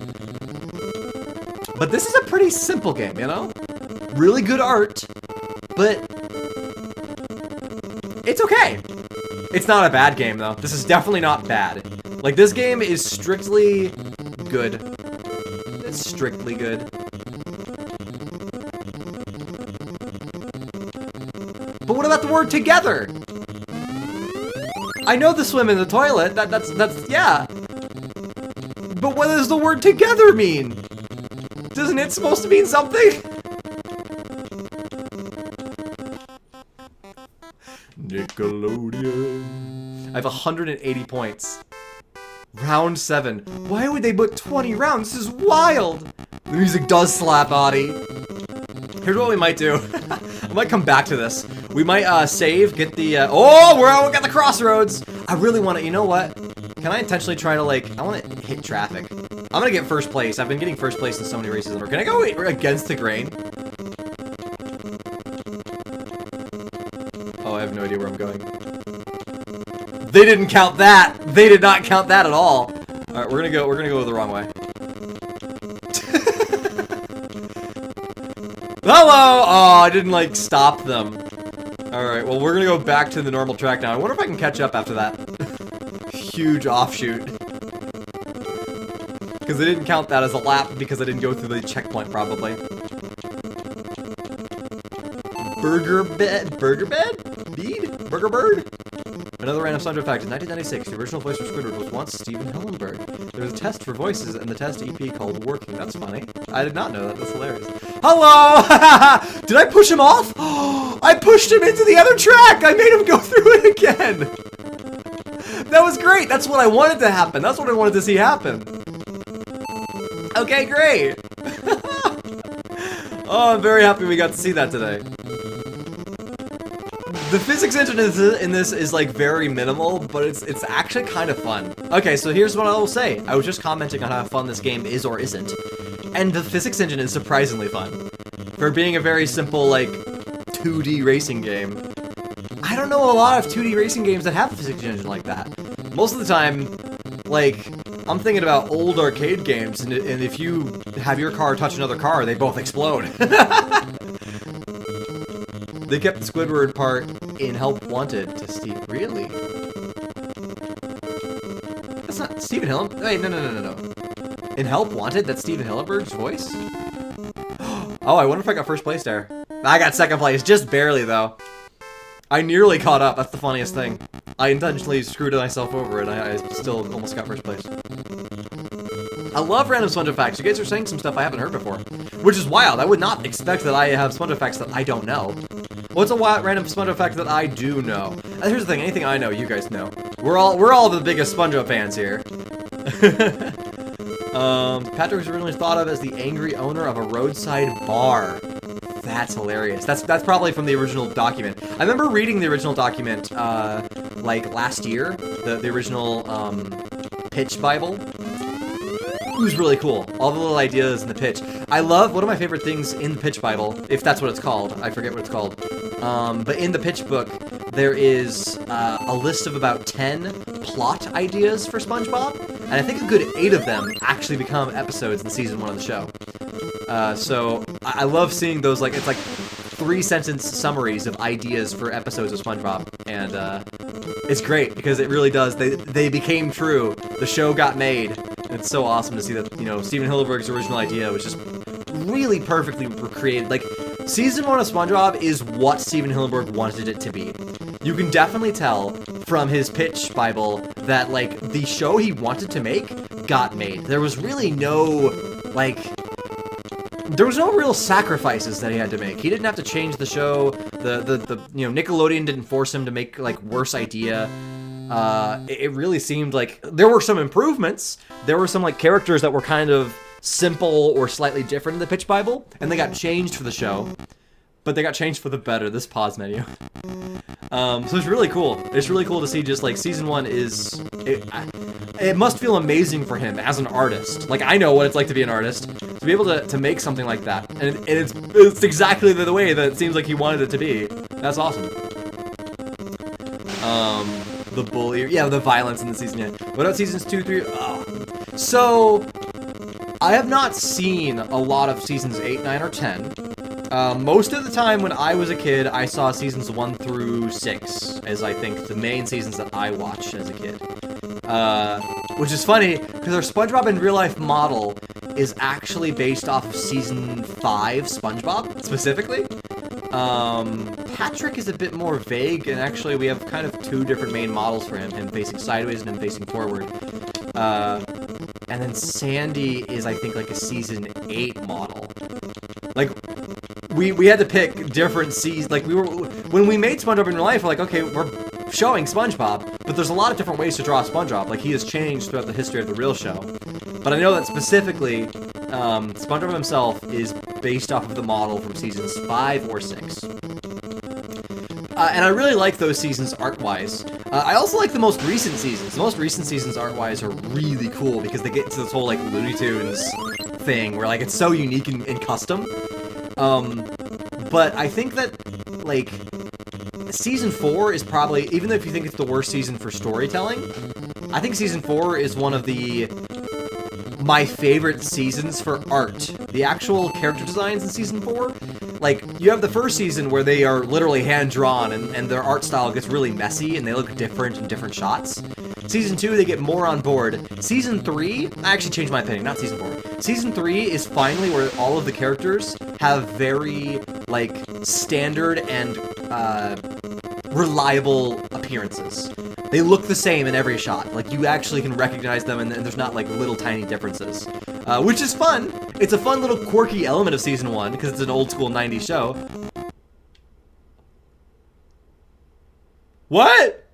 But this is a pretty simple game, you know? Really good art, but it's okay. It's not a bad game, though. This is definitely not bad. Like, this game is strictly good. It's strictly good. But what about the word together? I know the swim in the toilet. That's yeah. But what does the word together mean? Isn't it supposed to mean something? Nickelodeon. I have 180 points. Round 7. Why would they put 20 rounds? This is wild. The music does slap, Audie. Here's what we might do. I might come back to this. We might save, get the oh, we got the crossroads. I really want to, you know what? Can I intentionally try to, like, I want to hit traffic. I'm gonna get first place. I've been getting first place in so many races. Can I go against the grain? Oh, I have no idea where I'm going. They didn't count that. They did not count that at all. All right, we're gonna go the wrong way. Hello! Oh, I didn't, like, stop them. All right, well, we're gonna go back to the normal track now. I wonder if I can catch up after that. Huge offshoot. Because they didn't count that as a lap because I didn't go through the checkpoint, probably. Burger bed? Bead? Burger bird? Another random sound effect. In 1996, the original voice for Squidward was once Stephen Hillenburg. There was a test for voices in the test EP called Working. That's funny. I did not know that. That's hilarious. Hello! Did I push him off? I pushed him into the other track! I made him go through it again! That was great! That's what I wanted to happen. That's what I wanted to see happen. Okay, great! Oh, I'm very happy we got to see that today. The physics engine in this is, like, very minimal, but it's actually kind of fun. Okay, so here's what I will say. I was just commenting on how fun this game is or isn't. And the physics engine is surprisingly fun. For being a very simple, like, 2D racing game. I don't know a lot of 2D racing games that have a physics engine like that. Most of the time, like, I'm thinking about old arcade games, and if you have your car touch another car, they both explode. They kept the Squidward part in Help Wanted to Steve. Really? That's not Stephen Hillenburg. Wait, no. In Help Wanted, that's Stephen Hillenburg's voice? Oh, I wonder if I got first place there. I got second place, just barely though. I nearly caught up. That's the funniest thing. I intentionally screwed myself over and I still almost got first place. I love random SpongeBob facts. You guys are saying some stuff I haven't heard before, which is wild. I would not expect that I have SpongeBob facts that I don't know. What's a random SpongeBob fact that I do know? Here's the thing. Anything I know, you guys know. We're all the biggest SpongeBob fans here. Patrick was originally thought of as the angry owner of a roadside bar. That's hilarious. That's probably from the original document. I remember reading the original document, like last year, the original pitch Bible. It was really cool. All the little ideas in the pitch. I love, one of my favorite things in the pitch Bible, if that's what it's called. I forget what it's called. But in the pitch book, there is a list of about 10 plot ideas for SpongeBob. And I think a good 8 of them actually become episodes in season 1 of the show. So I love seeing those, like, it's like 3-sentence summaries of ideas for episodes of SpongeBob. And it's great because it really does. They became true. The show got made. And it's so awesome to see that, you know, Steven Hillenburg's original idea was just really perfectly recreated. Like, season 1 of SpongeBob is what Steven Hillenburg wanted it to be. You can definitely tell from his pitch Bible that, like, the show he wanted to make got made. There was really no, like, there was no real sacrifices that he had to make. He didn't have to change the show. The you know, Nickelodeon didn't force him to make, like, worse idea. It really seemed like there were some improvements. There were some, like, characters that were kind of simple or slightly different in the pitch Bible, and they got changed for the show. But they got changed for the better, this pause menu. So it's really cool. It's really cool to see just, like, season 1 is... It must feel amazing for him as an artist. Like, I know what it's like to be an artist. To be able to make something like that. And it's exactly the way that it seems like he wanted it to be. That's awesome. The bully... Yeah, the violence in the season, yeah. What about seasons 2, 3... Oh. So... I have not seen a lot of seasons 8, 9, or 10. Most of the time when I was a kid, I saw seasons 1 through 6 as, I think, the main seasons that I watched as a kid. Which is funny, because our SpongeBob in Real Life model is actually based off of season 5 SpongeBob, specifically. Patrick is a bit more vague, and actually we have kind of 2 different main models for him facing sideways and him facing forward. And then Sandy is, I think, like a season 8 model. Like, we had to pick different seasons. Like, when we made SpongeBob in Real Life, we're like, okay, we're showing SpongeBob, but there's a lot of different ways to draw SpongeBob. Like, he has changed throughout the history of the real show. But I know that specifically, SpongeBob himself is based off of the model from seasons 5 or 6. And I really like those seasons art-wise. I also like the most recent seasons. The most recent seasons art-wise are really cool because they get into this whole, like, Looney Tunes thing where, like, it's so unique and custom. But I think that, like, season 4 is probably, even though if you think it's the worst season for storytelling, I think season 4 is one of my favorite seasons for art. The actual character designs in season 4, like, you have the first season where they are literally hand-drawn and their art style gets really messy and they look different in different shots. Season 2, they get more on board. Season 3, I actually changed my opinion, not season 4. Season 3 is finally where all of the characters have very, like, standard and, reliable appearances. They look the same in every shot. Like, you actually can recognize them and there's not, like, little tiny differences. Which is fun. It's a fun little quirky element of season 1 because it's an old school 90s show. What?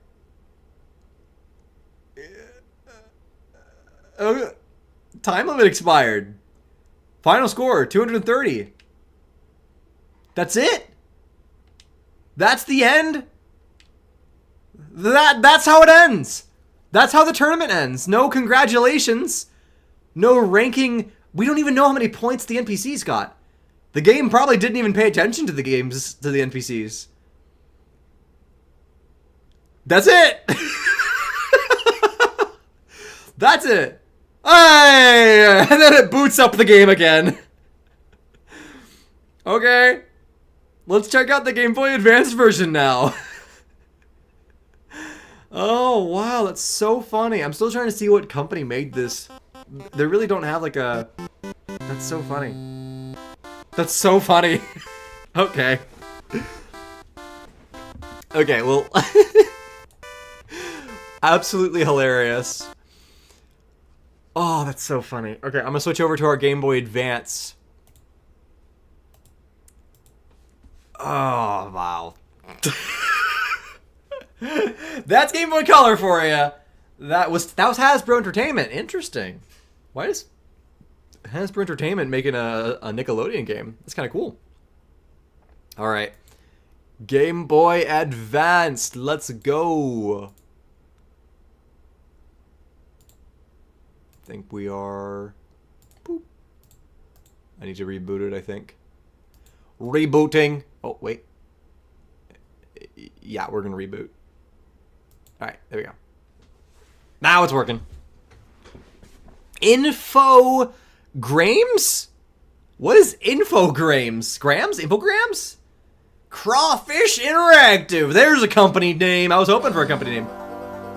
Oh, time limit expired. Final score, 230. That's it? That's the end? That's how it ends. That's how the tournament ends. No congratulations. No ranking. We don't even know how many points the NPCs got. The game probably didn't even pay attention to the NPCs. That's it. That's it. Hey! And then it boots up the game again. Okay. Let's check out the Game Boy Advanced version now. Oh, wow, that's so funny. I'm still trying to see what company made this. They really don't have, like, a... That's so funny. That's so funny. Okay. Okay, well... Absolutely hilarious. Oh, that's so funny. Okay, I'm gonna switch over to our Game Boy Advance. Oh, wow. That's Game Boy Color for you. That was Hasbro Entertainment. Interesting. Why is Hasbro Entertainment making a Nickelodeon game? That's kind of cool. All right. Game Boy Advanced. Let's go. I think we are I need to reboot it, I think. Rebooting. Oh, wait. Yeah, we're going to reboot. All right, there we go. Now it's working. Infogrames? What is Infogrames? Grams? Infograms? Crawfish Interactive. There's a company name. I was hoping for a company name.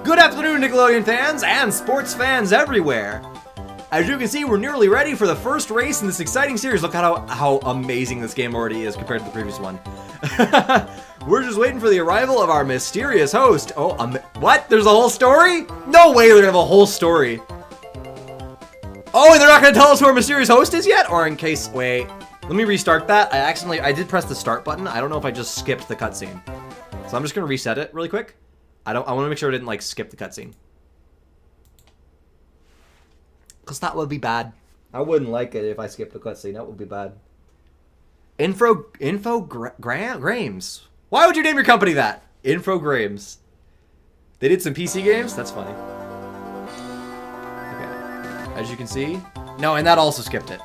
Good afternoon, Nickelodeon fans and sports fans everywhere. As you can see, we're nearly ready for the first race in this exciting series. Look at how amazing this game already is compared to the previous one. We're just waiting for the arrival of our mysterious host. Oh, what? There's a whole story? No way they're gonna have a whole story. Oh, and they're not gonna tell us who our mysterious host is yet? Or in case, wait, let me restart that. I did press the start button. I don't know if I just skipped the cutscene. So I'm just gonna reset it really quick. I wanna make sure I didn't like skip the cutscene. Because that would be bad. I wouldn't like it if I skipped the cutscene. That would be bad. Infogrames. Why would you name your company that? Infogrames. They did some PC games? That's funny. Okay. As you can see. No, and that also skipped it.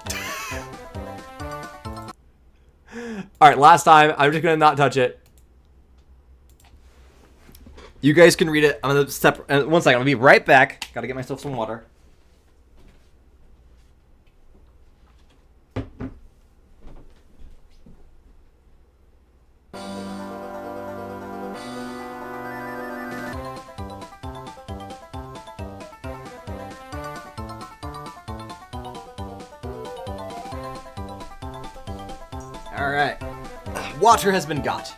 Alright, last time. I'm just going to not touch it. You guys can read it. I'm going to step... 1 second. I'll be right back. Got to get myself some water. Alright. Water has been got.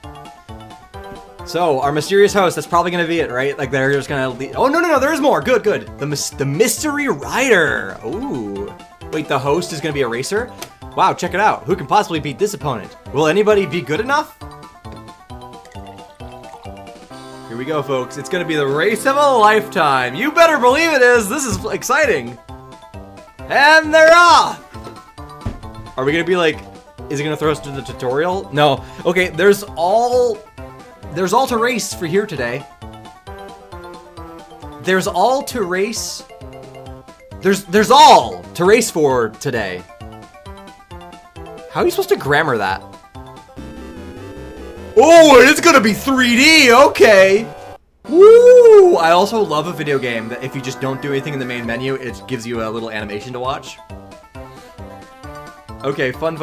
So, our mysterious host, that's probably going to be it, right? Like, they're just going to... Oh, no, there is more. Good. The mystery rider. Ooh. Wait, the host is going to be a racer? Wow, check it out. Who can possibly beat this opponent? Will anybody be good enough? Here we go, folks. It's going to be the race of a lifetime. You better believe it is. This is exciting. And they're off. Are we going to be like... Is it going to throw us to the tutorial? No. Okay, there's all to race for here today. There's all to race. There's all to race for today. How are you supposed to grammar that? Oh, it's going to be 3D. Okay. Woo! I also love a video game that if you just don't do anything in the main menu, it gives you a little animation to watch. Okay, fun.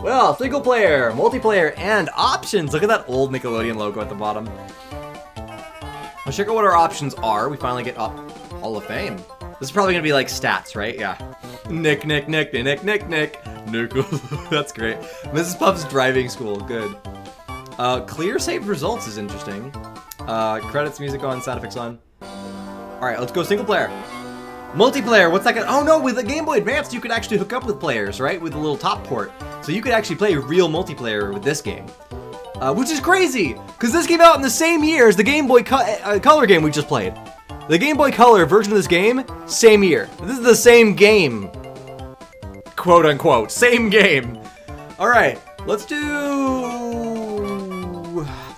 Well, single player, multiplayer, and options. Look at that old Nickelodeon logo at the bottom. Let's check out what our options are. We finally get Hall of Fame. This is probably gonna be like stats, right? Yeah. Nick. That's great. Mrs. Puff's driving school. Good. Clear saved results is interesting. Credits, music on, sound effects on. All right, let's go single player. Multiplayer, what's that gonna... Oh no, with the Gameboy Advanced, you could actually hook up with players, right? With a little top port. So you could actually play real multiplayer with this game. Which is crazy, because this came out in the same year as the Game Boy Color game we just played. The Game Boy Color version of this game, same year. This is the same game. Quote unquote, same game. All right, let's do...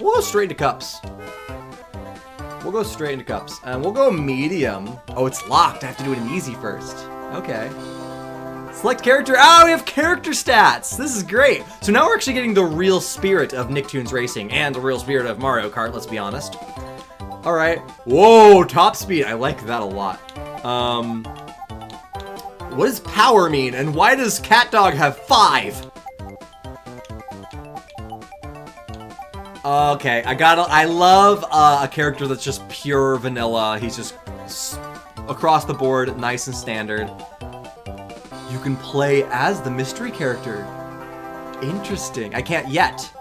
We'll go straight into cups. We'll go straight into cups. And we'll go medium. Oh, it's locked. I have to do it in easy first. Okay. Select character. Oh, we have character stats. This is great. So now we're actually getting the real spirit of Nicktoons Racing and the real spirit of Mario Kart, let's be honest. All right. Whoa, top speed. I like that a lot. What does power mean? And why does CatDog have 5? Okay, I love a character that's just pure vanilla. He's just across the board, nice and standard. You can play as the mystery character. Interesting. I can't yet.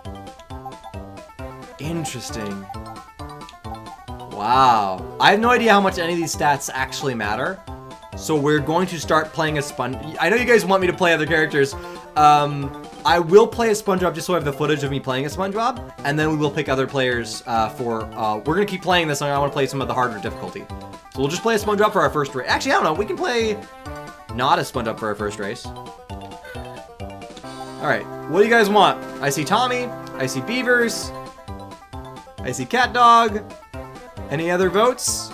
Interesting. Wow. I have no idea how much any of these stats actually matter. So we're going to start playing as SpongeBob. I know you guys want me to play other characters. I will play as SpongeBob just so I have the footage of me playing as SpongeBob, and then we will pick other players we're gonna keep playing this, and I want to play some of the harder difficulty. So we'll just play as SpongeBob for our first race. Actually, I don't know, we can play not as SpongeBob for our first race. Alright, what do you guys want? I see Tommy, I see Beavers, I see CatDog. Any other votes?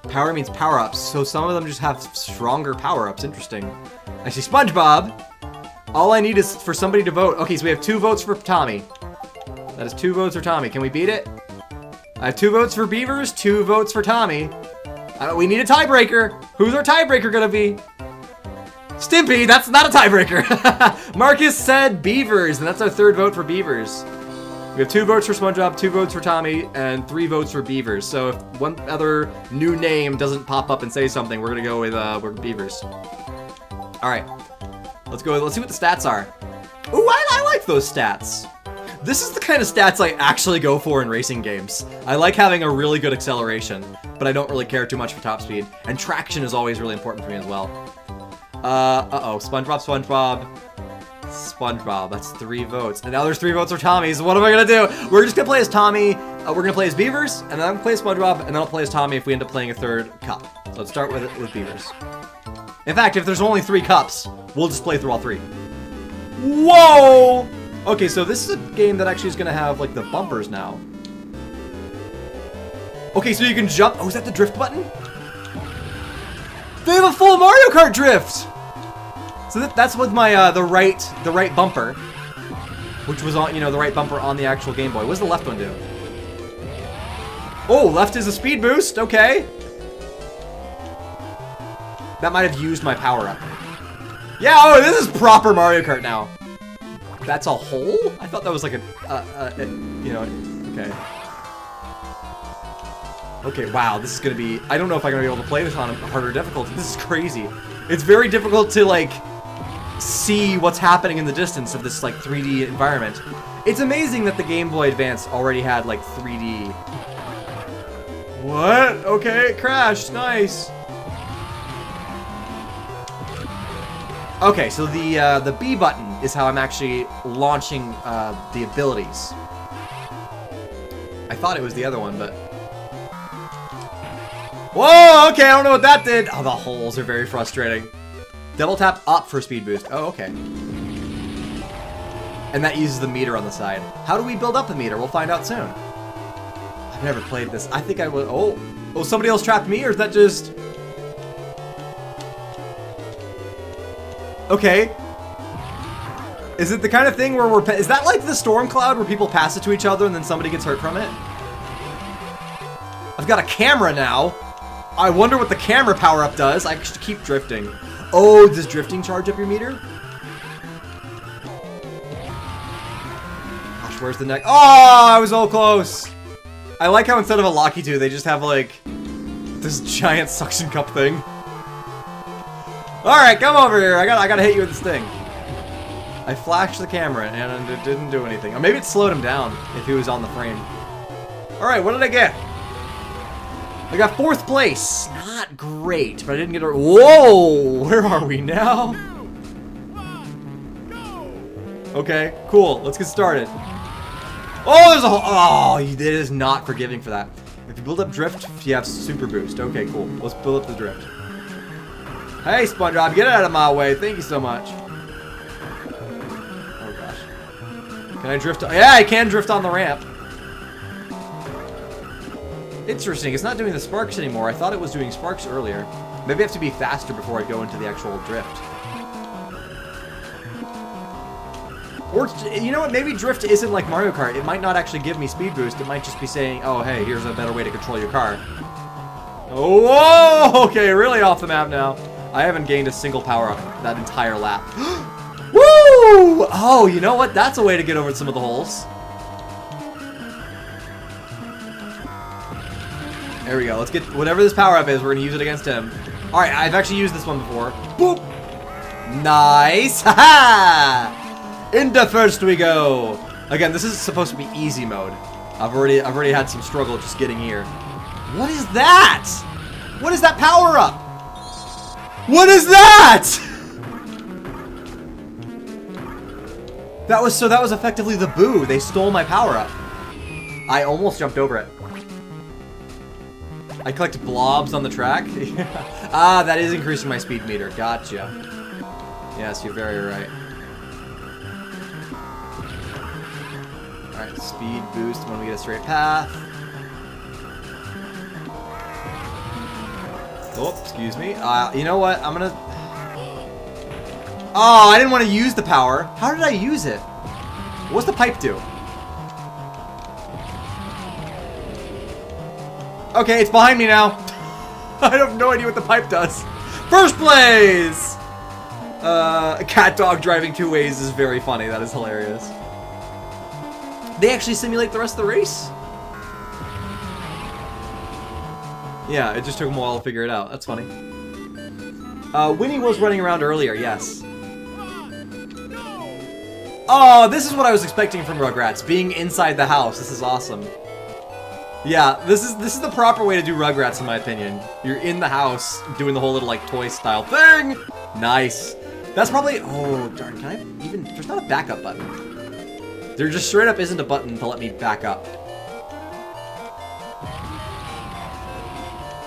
Power means power-ups, so some of them just have stronger power-ups. Interesting. I see SpongeBob. All I need is for somebody to vote. Okay, so we have 2 votes for Tommy. That is 2 votes for Tommy. Can we beat it? I have 2 votes for Beavers, 2 votes for Tommy. We need a tiebreaker. Who's our tiebreaker gonna be? Stimpy, that's not a tiebreaker. Marcus said Beavers, and that's our 3rd vote for Beavers. We have 2 votes for SpongeBob, 2 votes for Tommy, and 3 votes for Beavers. So if one other new name doesn't pop up and say something, we're gonna go with Beavers. All right, let's go. Let's see what the stats are. Ooh, I like those stats. This is the kind of stats I actually go for in racing games. I like having a really good acceleration, but I don't really care too much for top speed. And traction is always really important for me as well. Uh-oh, SpongeBob. That's 3 votes. And now there's 3 votes for Tommy, so what am I gonna do? We're just gonna play as Tommy, we're gonna play as Beavers, and then I'm gonna play as SpongeBob, and then I'll play as Tommy if we end up playing a 3rd cup. So let's start with Beavers. In fact, if there's only 3 cups, we'll just play through all 3. Whoa! Okay, so this is a game that actually is gonna have, like, the bumpers now. Okay, so you can jump. Oh, is that the drift button? They have a full Mario Kart drift! So that's with my, the right bumper. Which was on, the right bumper on the actual Game Boy. What does the left one do? Oh, left is a speed boost, okay. That might have used my power-up. Yeah, oh, this is proper Mario Kart now. That's a hole? I thought that was like okay. Okay, wow, this is gonna be... I don't know if I'm gonna be able to play this on a harder difficulty. This is crazy. It's very difficult to, like, see what's happening in the distance of this, like, 3D environment. It's amazing that the Game Boy Advance already had, like, 3D. What? Okay, it crashed. Nice. Okay, so the B button is how I'm actually launching the abilities. I thought it was the other one, but... Whoa, okay, I don't know what that did. Oh, the holes are very frustrating. Double tap up for speed boost. Oh, okay. And that uses the meter on the side. How do we build up the meter? We'll find out soon. I've never played this. I think I would... Oh, somebody else trapped me, or is that just... Okay. Is it the kind of thing where we're... Is that like the storm cloud where people pass it to each other and then somebody gets hurt from it? I've got a camera now. I wonder what the camera power-up does. I should keep drifting. Oh, does drifting charge up your meter? Gosh, where's the next... Oh, I was all close. I like how instead of a Locky 2, they just have, like, this giant suction cup thing. Alright, come over here. I gotta hit you with this thing. I flashed the camera and it didn't do anything. Or maybe it slowed him down if he was on the frame. Alright, what did I get? I got 4th place. Not great, but I didn't get a... Whoa! Where are we now? Okay, cool. Let's get started. Oh, there's a hole. Oh, it is not forgiving for that. If you build up drift, you have super boost. Okay, cool. Let's build up the drift. Hey, SpongeBob, get out of my way. Thank you so much. Oh, gosh. Can I drift? Yeah, I can drift on the ramp. Interesting. It's not doing the sparks anymore. I thought it was doing sparks earlier. Maybe I have to be faster before I go into the actual drift. Or, you know what? Maybe drift isn't like Mario Kart. It might not actually give me speed boost. It might just be saying, oh, hey, here's a better way to control your car. Oh, whoa! Okay, really off the map now. I haven't gained a single power-up that entire lap. Woo! Oh, you know what? That's a way to get over some of the holes. There we go. Let's get whatever this power-up is. We're going to use it against him. All right, I've actually used this one before. Boop! Nice! Ha-ha! Into first we go. Again, this is supposed to be easy mode. I've already had some struggle just getting here. What is that? What is that power-up? What is that? That was effectively the boo. They stole my power-up. I almost jumped over it. I collect blobs on the track. Ah, that is increasing my speed meter. Gotcha. Yes, you're very right. Alright, speed boost when we get a straight path. Oh, excuse me. You know what? I'm gonna... Oh, I didn't want to use the power. How did I use it? What's the pipe do? Okay, it's behind me now. I have no idea what the pipe does. First place! A cat dog driving 2 ways is very funny. That is hilarious. They actually simulate the rest of the race? Yeah, it just took them a while to figure it out. That's funny. Winnie was running around earlier, yes. Oh, this is what I was expecting from Rugrats. Being inside the house. This is awesome. Yeah, this is the proper way to do Rugrats in my opinion. You're in the house doing the whole little like toy style thing. Nice. That's probably, oh darn, can I even, there's not a backup button. There just straight up isn't a button to let me back up.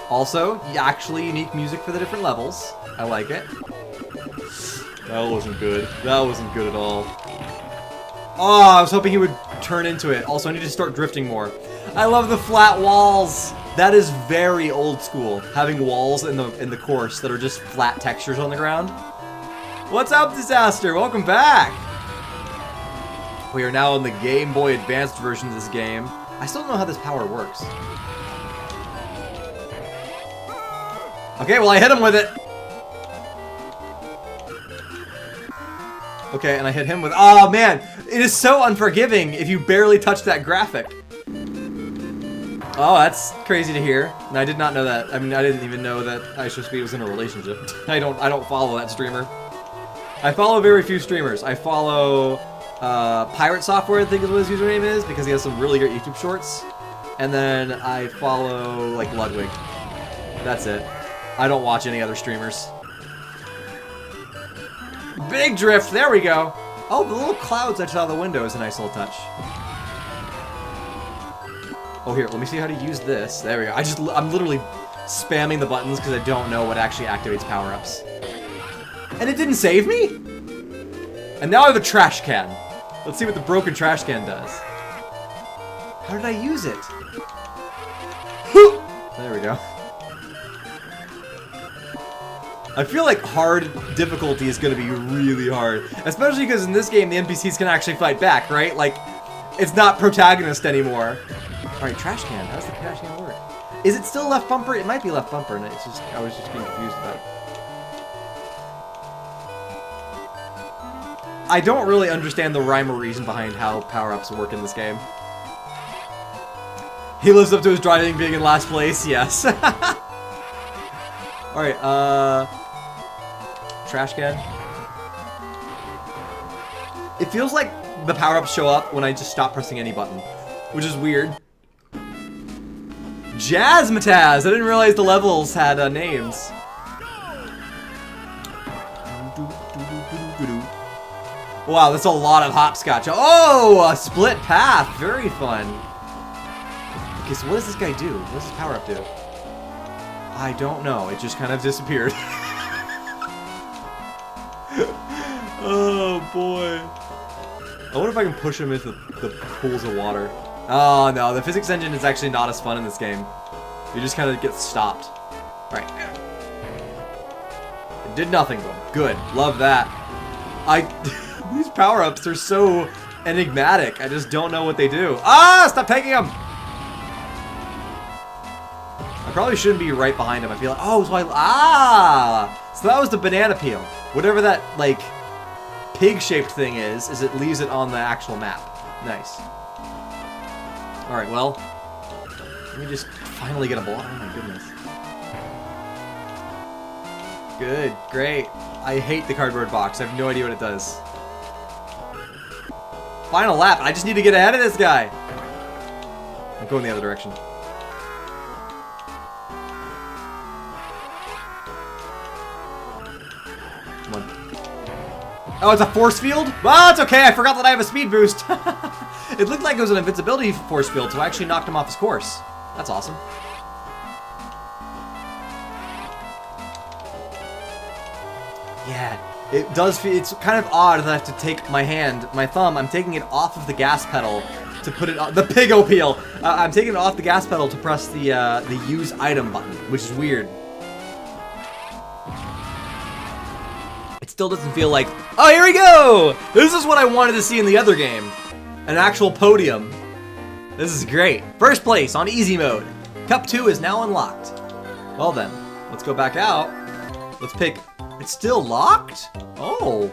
Also, actually unique music for the different levels. I like it. That wasn't good. That wasn't good at all. Oh, I was hoping he would turn into it. Also, I need to start drifting more. I love the flat walls. That is very old school. Having walls in the course that are just flat textures on the ground. What's up, Disaster? Welcome back. We are now in the Game Boy Advanced version of this game. I still don't know how this power works. Okay, well I hit him with it. Okay, and I hit him with, oh man, it is so unforgiving if you barely touch that graphic. Oh, that's crazy to hear. And I did not know that. I mean, I didn't even know that IShowSpeed was in a relationship. I don't follow that streamer. I follow very few streamers. I follow Pirate Software, I think is what his username is, because he has some really great YouTube shorts. And then I follow like Ludwig. That's it. I don't watch any other streamers. Big drift, there we go. Oh, the little clouds I saw out the window is a nice little touch. Oh, here, let me see how to use this. There we go. I'm literally spamming the buttons because I don't know what actually activates power-ups. And it didn't save me? And now I have a trash can. Let's see what the broken trash can does. How did I use it? There we go. I feel like hard difficulty is going to be really hard. Especially because in this game, the NPCs can actually fight back, right? Like, it's not protagonist anymore. Alright, trash can. How does the trash can work? Is it still left bumper? It might be left bumper, and it's just, I was just being confused about it. I don't really understand the rhyme or reason behind how power-ups work in this game. He lives up to his driving being in last place, yes. Alright, trash can. It feels like the power-ups show up when I just stop pressing any button, which is weird. Jazzmatazz! I didn't realize the levels had names. Wow, that's a lot of hopscotch. Oh, a split path. Very fun. Okay, so what does this guy do? What does his power-up do? I don't know. It just kind of disappeared. Oh, boy. I wonder if I can push him into the pools of water. Oh, no. The physics engine is actually not as fun in this game. You just kind of get stopped. Right. It did nothing, though. Good. Love that. These power-ups are so enigmatic. I just don't know what they do. Ah! Stop taking them! I probably shouldn't be right behind him. I feel like, oh, so so that was the banana peel. Whatever that, like, pig-shaped thing is it leaves it on the actual map. Nice. Alright, well, let me just finally get a block. Oh my goodness. Good, great. I hate the cardboard box. I have no idea what it does. Final lap. I just need to get ahead of this guy. I'm going the other direction. Come on. Oh, it's a force field? Well, it's okay. I forgot that I have a speed boost. It looked like it was an invincibility force field, so I actually knocked him off his course. That's awesome. Yeah, it does feel, it's kind of odd that I have to take my thumb, I'm taking it off of the gas pedal to put it on, the pig-o peel! I'm taking it off the gas pedal to press the use item button, which is weird. It's still doesn't feel like... Oh, here we go! This is what I wanted to see in the other game. An actual podium. This is great. First place on easy mode. Cup 2 is now unlocked. Well then, let's go back out. Let's pick... It's still locked? Oh.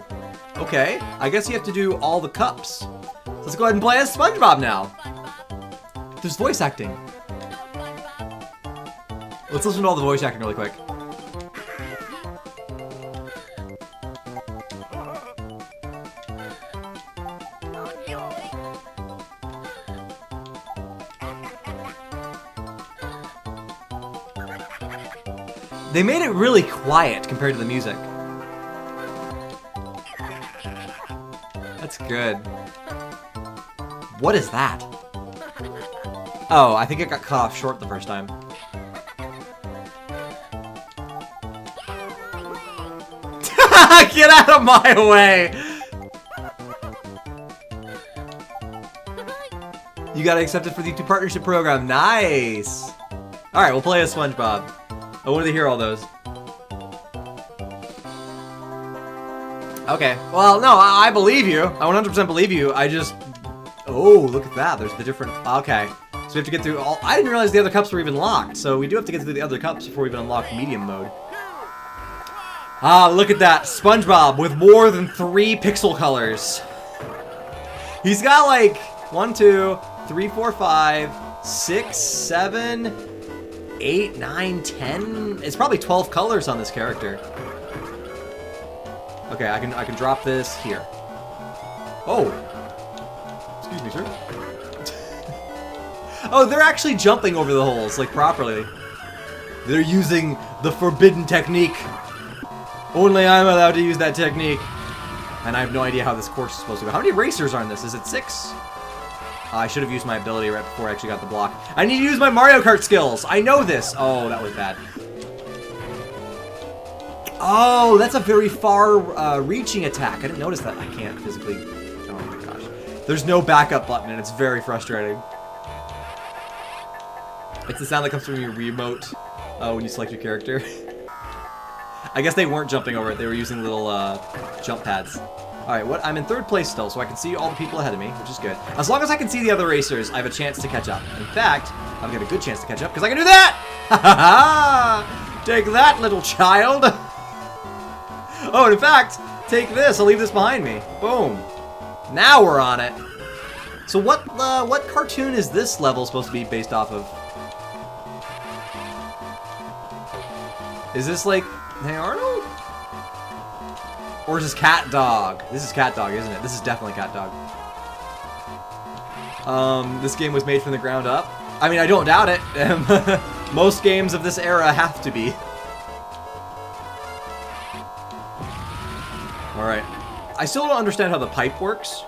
Okay. I guess you have to do all the cups. Let's go ahead and play as SpongeBob now. There's voice acting. Let's listen to all the voice acting really quick. They made it really quiet compared to the music. That's good. What is that? Oh, I think it got cut off short the first time. Get out of my way! You got accepted for the YouTube partnership program. Nice! Alright, we'll play as SpongeBob. I wanted to hear all those. Okay. Well, no, I believe you. I 100% believe you. I just... Oh, look at that. There's the different... Okay. So we have to get through all... I didn't realize the other cups were even locked. So we do have to get through the other cups before we even unlock medium mode. Ah, look at that. SpongeBob with more than 3 pixel colors. He's got like 1, 2, 3, 4, 5, 6, 7, 8, 9, 10. It's probably 12 colors on this character. Okay, I can drop this here. Oh. Excuse me, sir. Oh, they're actually jumping over the holes, like, properly. They're using the forbidden technique. Only I'm allowed to use that technique. And I have no idea how this course is supposed to go. How many racers are in this? Is it 6? I should have used my ability right before I actually got the block. I need to use my Mario Kart skills. I know this. Oh, that was bad. Oh, that's a very far-reaching attack. I didn't notice that. I can't physically... Oh my gosh. There's no backup button, and it's very frustrating. It's the sound that comes from your remote when you select your character. I guess they weren't jumping over it. They were using little jump pads. Alright, I'm in 3rd place still, so I can see all the people ahead of me, which is good. As long as I can see the other racers, I have a chance to catch up. In fact, I've got a good chance to catch up, because I can do that! Ha ha ha! Take that, little child! Oh, and in fact, take this. I'll leave this behind me. Boom. Now we're on it. So what cartoon is this level supposed to be based off of? Is this like Hey Arnold? Or is this Cat Dog? This is Cat Dog, isn't it? This is definitely Cat Dog. This game was made from the ground up. I mean, I don't doubt it. Most games of this era have to be. Alright. I still don't understand how the pipe works.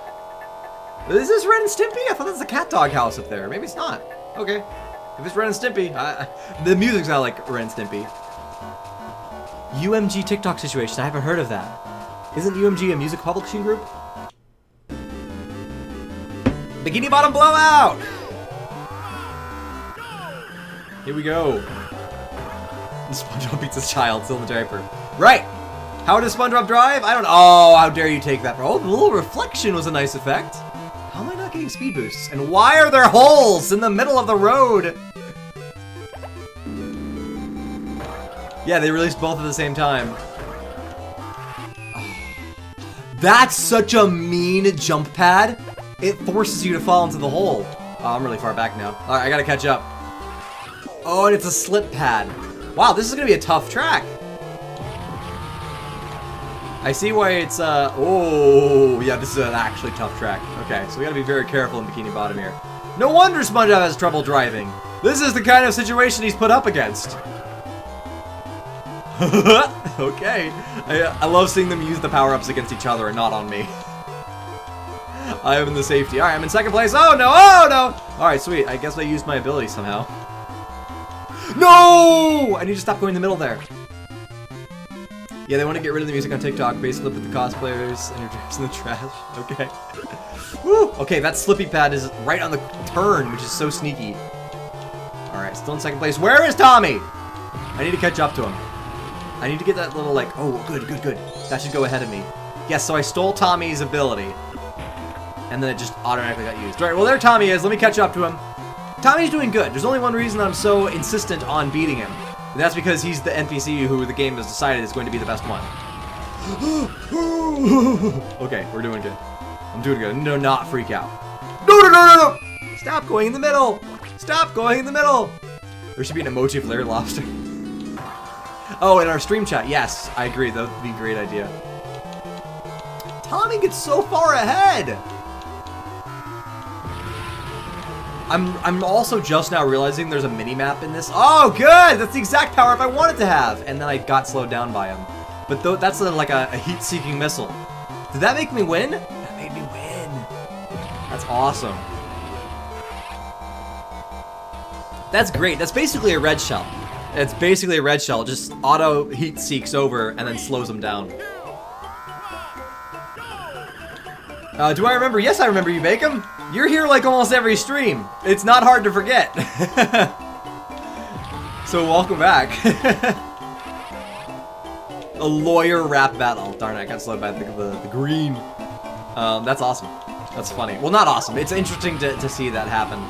Is this Ren and Stimpy? I thought that's the Cat Dog house up there. Maybe it's not. Okay. If it's Ren and Stimpy, the music's not like Ren and Stimpy. UMG TikTok situation. I haven't heard of that. Isn't UMG a music publishing group? Bikini Bottom Blowout! Here we go. SpongeBob beats his child, still in the diaper. Right! How does SpongeBob drive? I don't know. Oh, how dare you take that. Oh, the little reflection was a nice effect. How am I not getting speed boosts? And why are there holes in the middle of the road? Yeah, they released both at the same time. Oh, that's such a mean jump pad. It forces you to fall into the hole. Oh, I'm really far back now. All right, I gotta catch up. Oh, and it's a slip pad. Wow, this is gonna be a tough track. I see why it's, oh, yeah, this is an actually tough track. Okay, so we gotta be very careful in Bikini Bottom here. No wonder SpongeBob has trouble driving. This is the kind of situation he's put up against. Okay. I love seeing them use the power-ups against each other and not on me. I am in the safety. Alright, I'm in 2nd place. Oh, no! Oh, no! Alright, sweet. I guess I used my ability somehow. No! I need to stop going in the middle there. Yeah, they want to get rid of the music on TikTok. Basically, put the cosplayers and your drips in the trash. Okay. Woo! Okay, that slippy pad is right on the turn, which is so sneaky. Alright, still in 2nd place. Where is Tommy? I need to catch up to him. I need to get that little, like, oh, good. That should go ahead of me. Yes, so I stole Tommy's ability. And then it just automatically got used. All right, well, there Tommy is. Let me catch up to him. Tommy's doing good. There's only one reason I'm so insistent on beating him. And that's because he's the NPC who the game has decided is going to be the best one. Okay, we're doing good. I'm doing good. No, not freak out. No. Stop going in the middle. Stop going in the middle. There should be an emoji flare lobster. Oh, in our stream chat. Yes, I agree. That would be a great idea. Tommy gets so far ahead. I'm also just now realizing there's a mini-map in this. Oh, good! That's the exact power-up I wanted to have! And then I got slowed down by him. But that's like a heat-seeking missile. Did that make me win? That made me win. That's awesome. That's great. That's basically a red shell. It's basically a red shell. Just auto heat-seeks over and then slows him down. Do I remember? Yes, I remember you, Bacon. You're here like almost every stream. It's not hard to forget. So welcome back. A lawyer rap battle. Darn it, I got slowed by the green. That's awesome. That's funny. Well, not awesome. It's interesting to see that happen.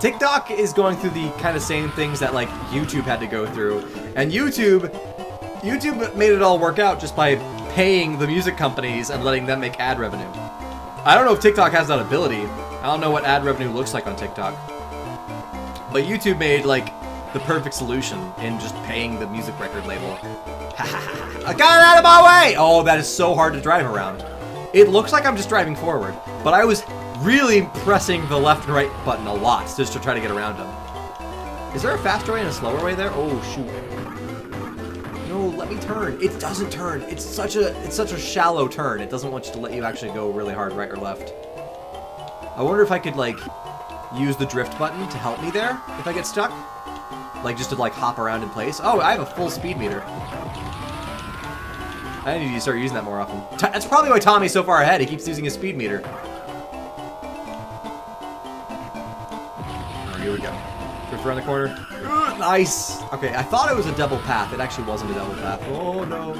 TikTok is going through the kind of same things that like YouTube had to go through. And YouTube made it all work out just by paying the music companies and letting them make ad revenue. I don't know if TikTok has that ability. I don't know what ad revenue looks like on TikTok. But YouTube made, like, the perfect solution in just paying the music record label. I got out of my way! Oh, that is so hard to drive around. It looks like I'm just driving forward, but I was really pressing the left and right button a lot just to try to get around him. Is there a faster way and a slower way there? Oh, shoot. No, let me turn. It doesn't turn. It's such a shallow turn. It doesn't want you to let you actually go really hard right or left. I wonder if I could like use the drift button to help me there if I get stuck. Like just to like hop around in place. Oh, I have a full speed meter. I need to start using that more often. That's probably why Tommy's so far ahead. He keeps using his speed meter. Oh, here we go. Drift around the corner. Nice. Okay, I thought it was a double path. It actually wasn't a double path. Oh, no.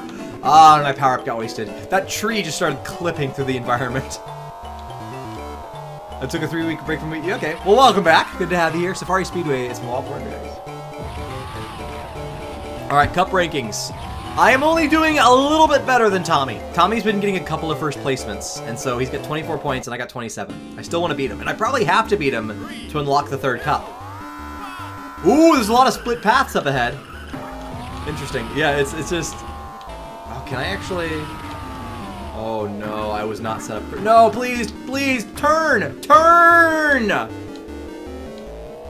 Ah, my power-up got wasted. That tree just started clipping through the environment. I took a 3-week break from me. Okay, well, welcome back. Good to have you here. Safari Speedway is from Wallport, guys. All right, cup rankings. I am only doing a little bit better than Tommy. Tommy's been getting a couple of first placements, and so he's got 24 points, and I got 27. I still want to beat him, and I probably have to beat him to unlock the 3rd cup. Ooh, there's a lot of split paths up ahead. Interesting. Yeah, it's just... Oh, can I actually... Oh, no, I was not set up for... No, please, turn! Turn! I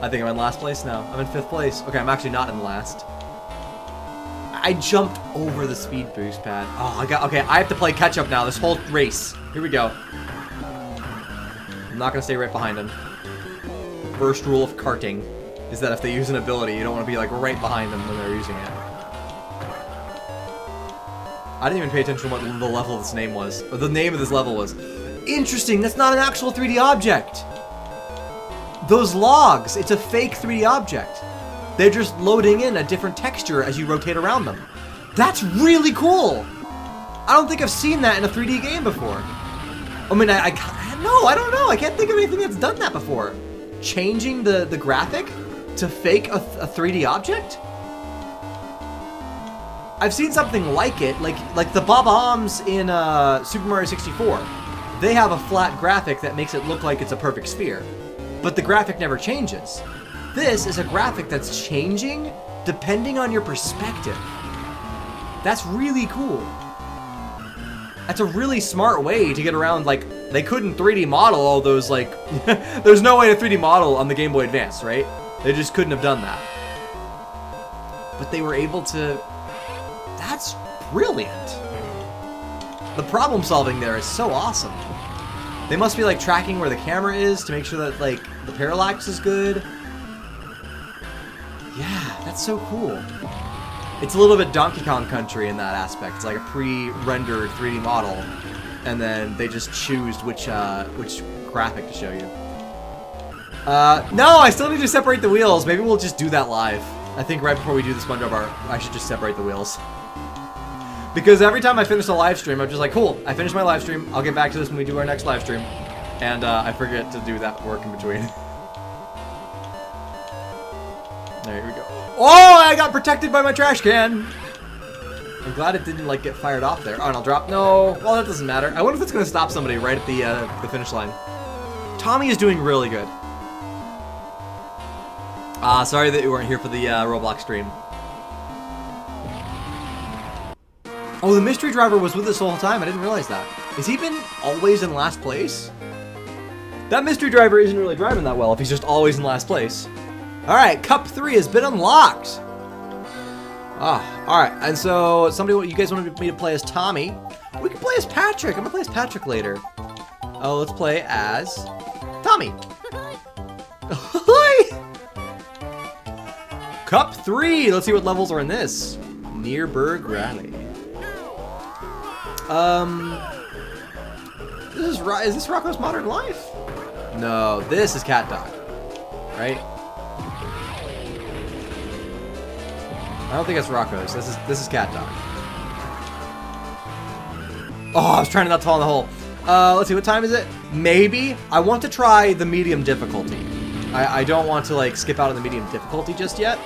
think I'm in last place now. I'm in 5th place. Okay, I'm actually not in last. I jumped over the speed boost pad. Oh, okay, I have to play catch up now, this whole race. Here we go. I'm not gonna stay right behind him. First rule of karting is that if they use an ability, you don't want to be like right behind them when they're using it. I didn't even pay attention to what the level of this name was, or the name of this level was. Interesting, that's not an actual 3D object. Those logs, it's a fake 3D object. They're just loading in a different texture as you rotate around them. That's really cool. I don't think I've seen that in a 3D game before. I mean, I don't know. I can't think of anything that's done that before. Changing the graphic to fake a 3D object? I've seen something like it, like the Bob-ombs in Super Mario 64. They have a flat graphic that makes it look like it's a perfect sphere, but the graphic never changes. This is a graphic that's changing depending on your perspective. That's really cool. That's a really smart way to get around, like, they couldn't 3D model all those, like, there's no way to 3D model on the Game Boy Advance, right? They just couldn't have done that. But they were able to... That's brilliant. The problem solving there is so awesome. They must be, like, tracking where the camera is to make sure that, like, the parallax is good. Yeah, that's so cool. It's a little bit Donkey Kong Country in that aspect. It's like a pre-rendered 3D model, and then they just choose which graphic to show you. No, I still need to separate the wheels. Maybe we'll just do that live. I think right before we do the SpongeBob art, I should just separate the wheels. Because every time I finish a live stream, I'm just like, cool, I finished my live stream. I'll get back to this when we do our next live stream. And I forget to do that work in between. There we go. Oh, I got protected by my trash can. I'm glad it didn't like get fired off there. Oh, and I'll drop. No, well, that doesn't matter. I wonder if it's going to stop somebody right at the finish line. Tommy is doing really good. Sorry that you weren't here for the Roblox stream. Oh, the mystery driver was with us the whole time. I didn't realize that. Has he been always in last place? That mystery driver isn't really driving that well if he's just always in last place. All right, Cup 3 has been unlocked. All right, and so you guys wanted me to play as Tommy. We can play as Patrick. I'm gonna play as Patrick later. Oh, let's play as Tommy. Cup 3. Let's see what levels are in this. Nürburg Rally. Is this Rocco's Modern Life? No, this is Cat Dog, right? I don't think it's Rocco's. This is Cat Dog. Oh, I was trying not to fall in the hole. Let's see, what time is it? Maybe. I want to try the medium difficulty. I don't want to like skip out on the medium difficulty just yet.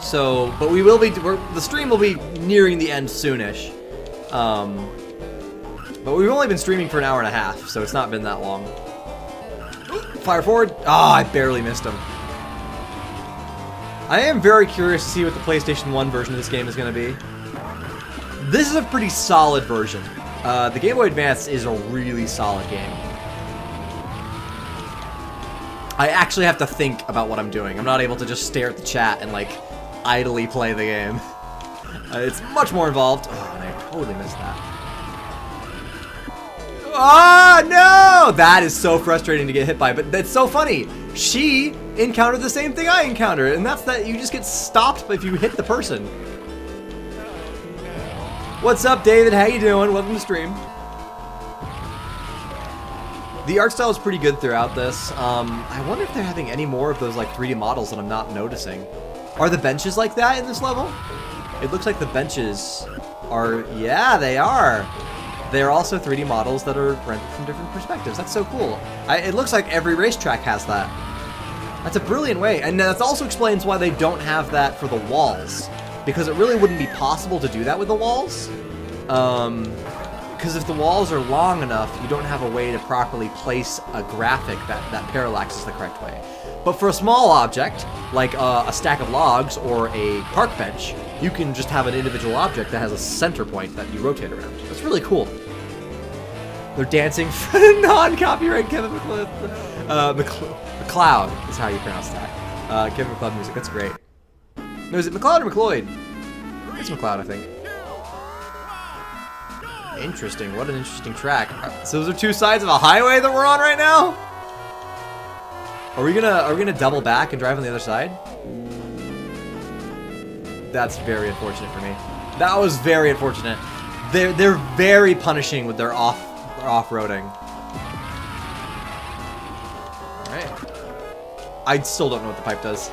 So, but we will be. The stream will be nearing the end soonish. But we've only been streaming for an hour and a half, so it's not been that long. Fire forward. Ah, I barely missed him. I am very curious to see what the PlayStation 1 version of this game is going to be. This is a pretty solid version. The Gameboy Advanced is a really solid game. I actually have to think about what I'm doing. I'm not able to just stare at the chat and, like, idly play the game. It's much more involved. Oh, and I totally missed that. Oh, no! That is so frustrating to get hit by, but that's so funny. She encountered the same thing I encountered, and that's that you just get stopped if you hit the person. What's up, David? How you doing? Welcome to stream. The art style is pretty good throughout this. I wonder if they're having any more of those like 3D models that I'm not noticing. Are the benches like that in this level? It looks like the benches are, yeah, they are. They're also 3D models that are rendered from different perspectives. That's so cool. It looks like every racetrack has that. That's a brilliant way. And that also explains why they don't have that for the walls. Because it really wouldn't be possible to do that with the walls. Because if the walls are long enough, you don't have a way to properly place a graphic that parallaxes the correct way. But for a small object, like a stack of logs or a park bench, you can just have an individual object that has a center point that you rotate around. That's really cool. They're dancing for non-copyright Kevin McLeod. McLeod is how you pronounce that. Kevin McLeod music, that's great. No, is it McLeod or McLeod? It's McLeod, I think. Interesting, what an interesting track. So those are two sides of a highway that we're on right now? Are we gonna double back and drive on the other side? That's very unfortunate for me. That was very unfortunate. They're very punishing with their off-roading. Alright. I still don't know what the pipe does.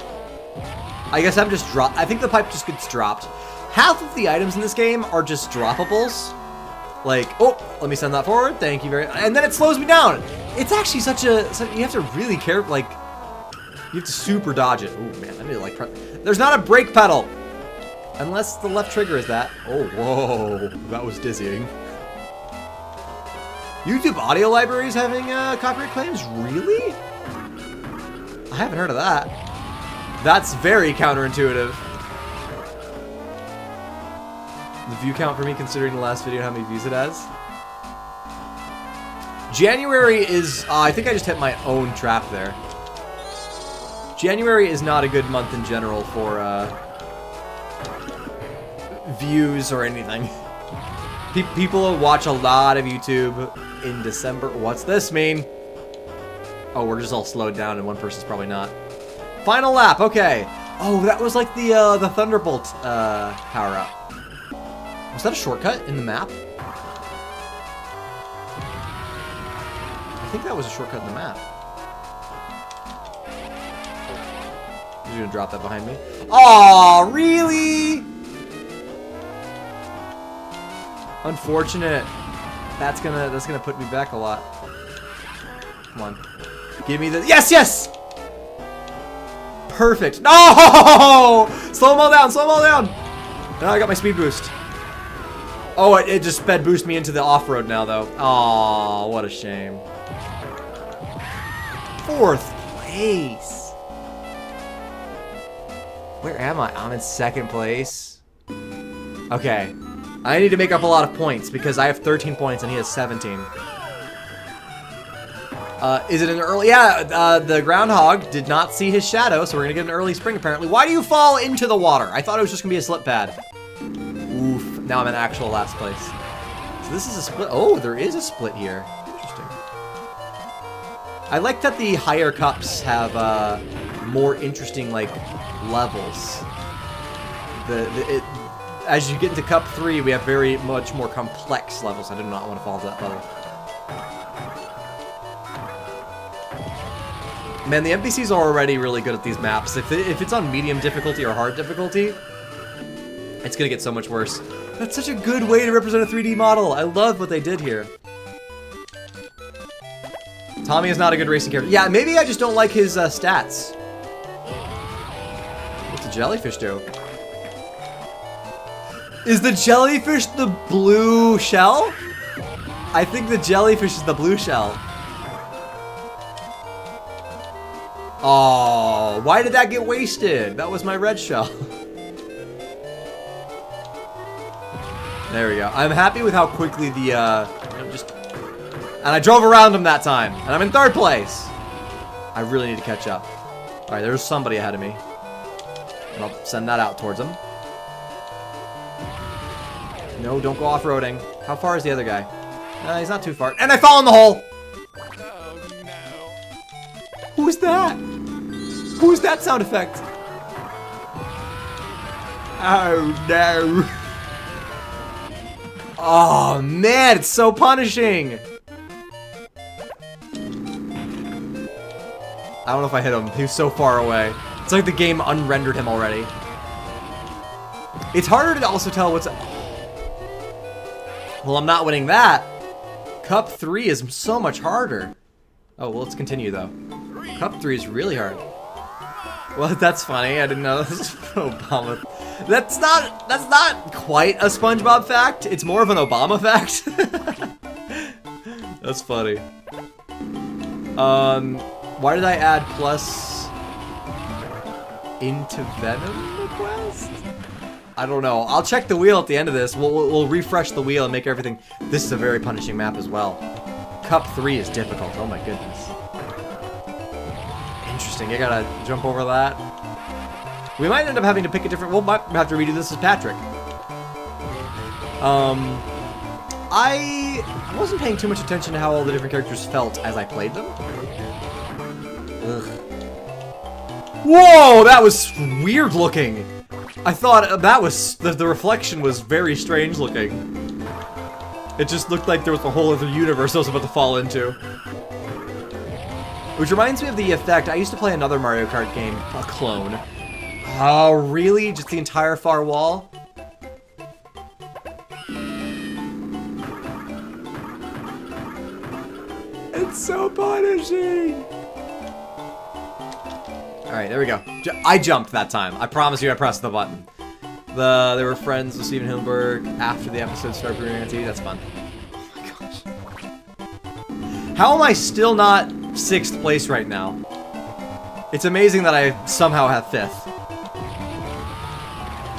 I guess I'm just I think the pipe just gets dropped. Half of the items in this game are just droppables. Like, oh, let me send that forward. Thank you very much. And then it slows me down. It's actually you have to really care, like, you have to super dodge it. Oh man, I need to like, there's not a brake pedal. Unless the left trigger is that. Oh, whoa, that was dizzying. YouTube audio libraries having copyright claims? Really? I haven't heard of that. That's very counterintuitive. The view count for me, considering the last video, how many views it has. January is, I think I just hit my own trap there. January is not a good month in general for views or anything. People watch a lot of YouTube in December. What's this mean? Oh, we're just all slowed down and one person's probably not. Final lap, okay. Oh, that was like the Thunderbolt power-up. Was that a shortcut in the map? I think that was a shortcut in the map. You're gonna drop that behind me? Aw, really? Unfortunate. That's gonna put me back a lot. Come on. Give me the yes! Perfect. No! Slow them all down, slow them all down! Now I got my speed boost. Oh, it just sped boost me into the off-road now, though. Aw, what a shame. 4th place. Where am I? I'm in 2nd place. Okay. I need to make up a lot of points because I have 13 points and he has 17. Is it an early? Yeah, the groundhog did not see his shadow, so we're gonna get an early spring apparently. Why do you fall into the water? I thought it was just gonna be a slip pad. Oof, now I'm in actual last place. So this is a split. Oh, there is a split here. Interesting. I like that the higher cups have more interesting like levels. As you get into cup 3, we have very much more complex levels. I do not want to fall to that level. Man, the NPCs are already really good at these maps. If it's on medium difficulty or hard difficulty, it's gonna get so much worse. That's such a good way to represent a 3D model. I love what they did here. Tommy is not a good racing character. Yeah, maybe I just don't like his stats. What's the jellyfish do? Is the jellyfish the blue shell? I think the jellyfish is the blue shell. Oh, why did that get wasted? That was my red shell. There we go. I'm happy with how quickly the, and I drove around him that time. And I'm in 3rd place. I really need to catch up. All right, there's somebody ahead of me. And I'll send that out towards him. No, don't go off-roading. How far is the other guy? He's not too far. And I fell in the hole! Oh, no. Who's that? Who's that sound effect? Oh, no. Oh, man, it's so punishing. I don't know if I hit him. He was so far away. It's like the game unrendered him already. It's harder to also tell what's... Well, I'm not winning that. Cup 3 is so much harder. Oh, well, let's continue, though. Cup 3 is really hard. Well, that's funny. I didn't know this was Obama. That's not quite a SpongeBob fact. It's more of an Obama fact. That's funny. Why did I add plus into Venom request? I don't know. I'll check the wheel at the end of this. We'll refresh the wheel and make everything. This is a very punishing map as well. Cup 3 is difficult. Oh my goodness. Interesting. You gotta jump over that. We might end up having to pick a different... We'll might have to redo this as Patrick. I wasn't paying too much attention to how all the different characters felt as I played them. Ugh. Whoa! That was weird looking. I thought that was... The reflection was very strange looking. It just looked like there was a whole other universe I was about to fall into. Which reminds me of the effect. I used to play another Mario Kart game, a clone. Oh, really? Just the entire far wall? It's so punishing! Alright, there we go. I jumped that time. I promise you I pressed the button. They were friends with Steven Hillenburg after the episode started premiering on TV. That's fun. Oh my gosh. How am I still not 6th place right now? It's amazing that I somehow have 5th.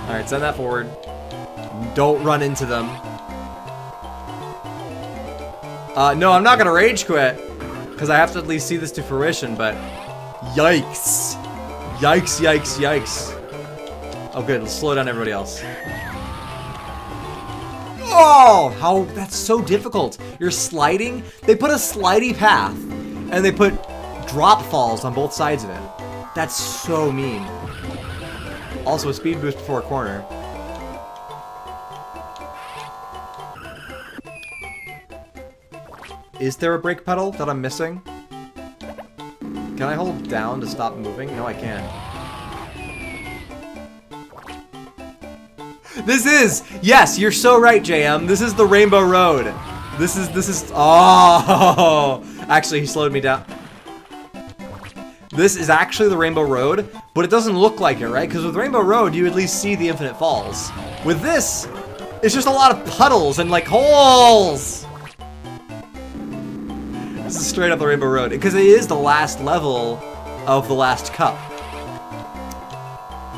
Alright, send that forward. Don't run into them. No, I'm not gonna rage quit. Because I have to at least see this to fruition, but... Yikes. Yikes, yikes, yikes. Oh good, let's slow down everybody else. Oh! How... That's so difficult. You're sliding. They put a slidey path. And they put drop falls on both sides of it. That's so mean. Also a speed boost before a corner. Is there a brake pedal that I'm missing? Can I hold down to stop moving? No, I can't. This is, yes, you're so right, JM. This is the Rainbow Road. This is, oh, actually, he slowed me down. This is actually the Rainbow Road, but it doesn't look like it, right? Because with Rainbow Road, you at least see the Infinite Falls. With this, it's just a lot of puddles and like holes. This is straight up the Rainbow Road, because it is the last level of the last cup.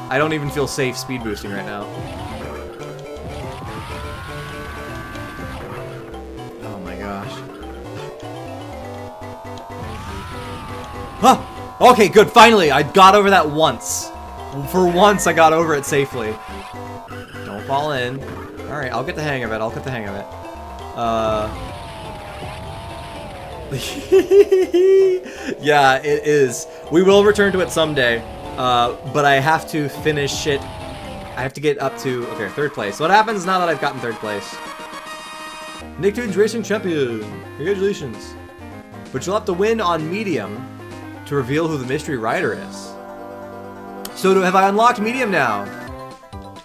I don't even feel safe speed boosting right now. Oh my gosh. Huh! Okay, good, finally! I got over that once. For once, I got over it safely. Don't fall in. Alright, I'll get the hang of it, I'll get the hang of it. Yeah, it is. We will return to it someday, but I have to finish it. I have to get up to, okay, 3rd place. What happens now that I've gotten 3rd place? Nicktoons Racing Champion. Congratulations. But you'll have to win on medium to reveal who the mystery rider is. So have I unlocked medium now?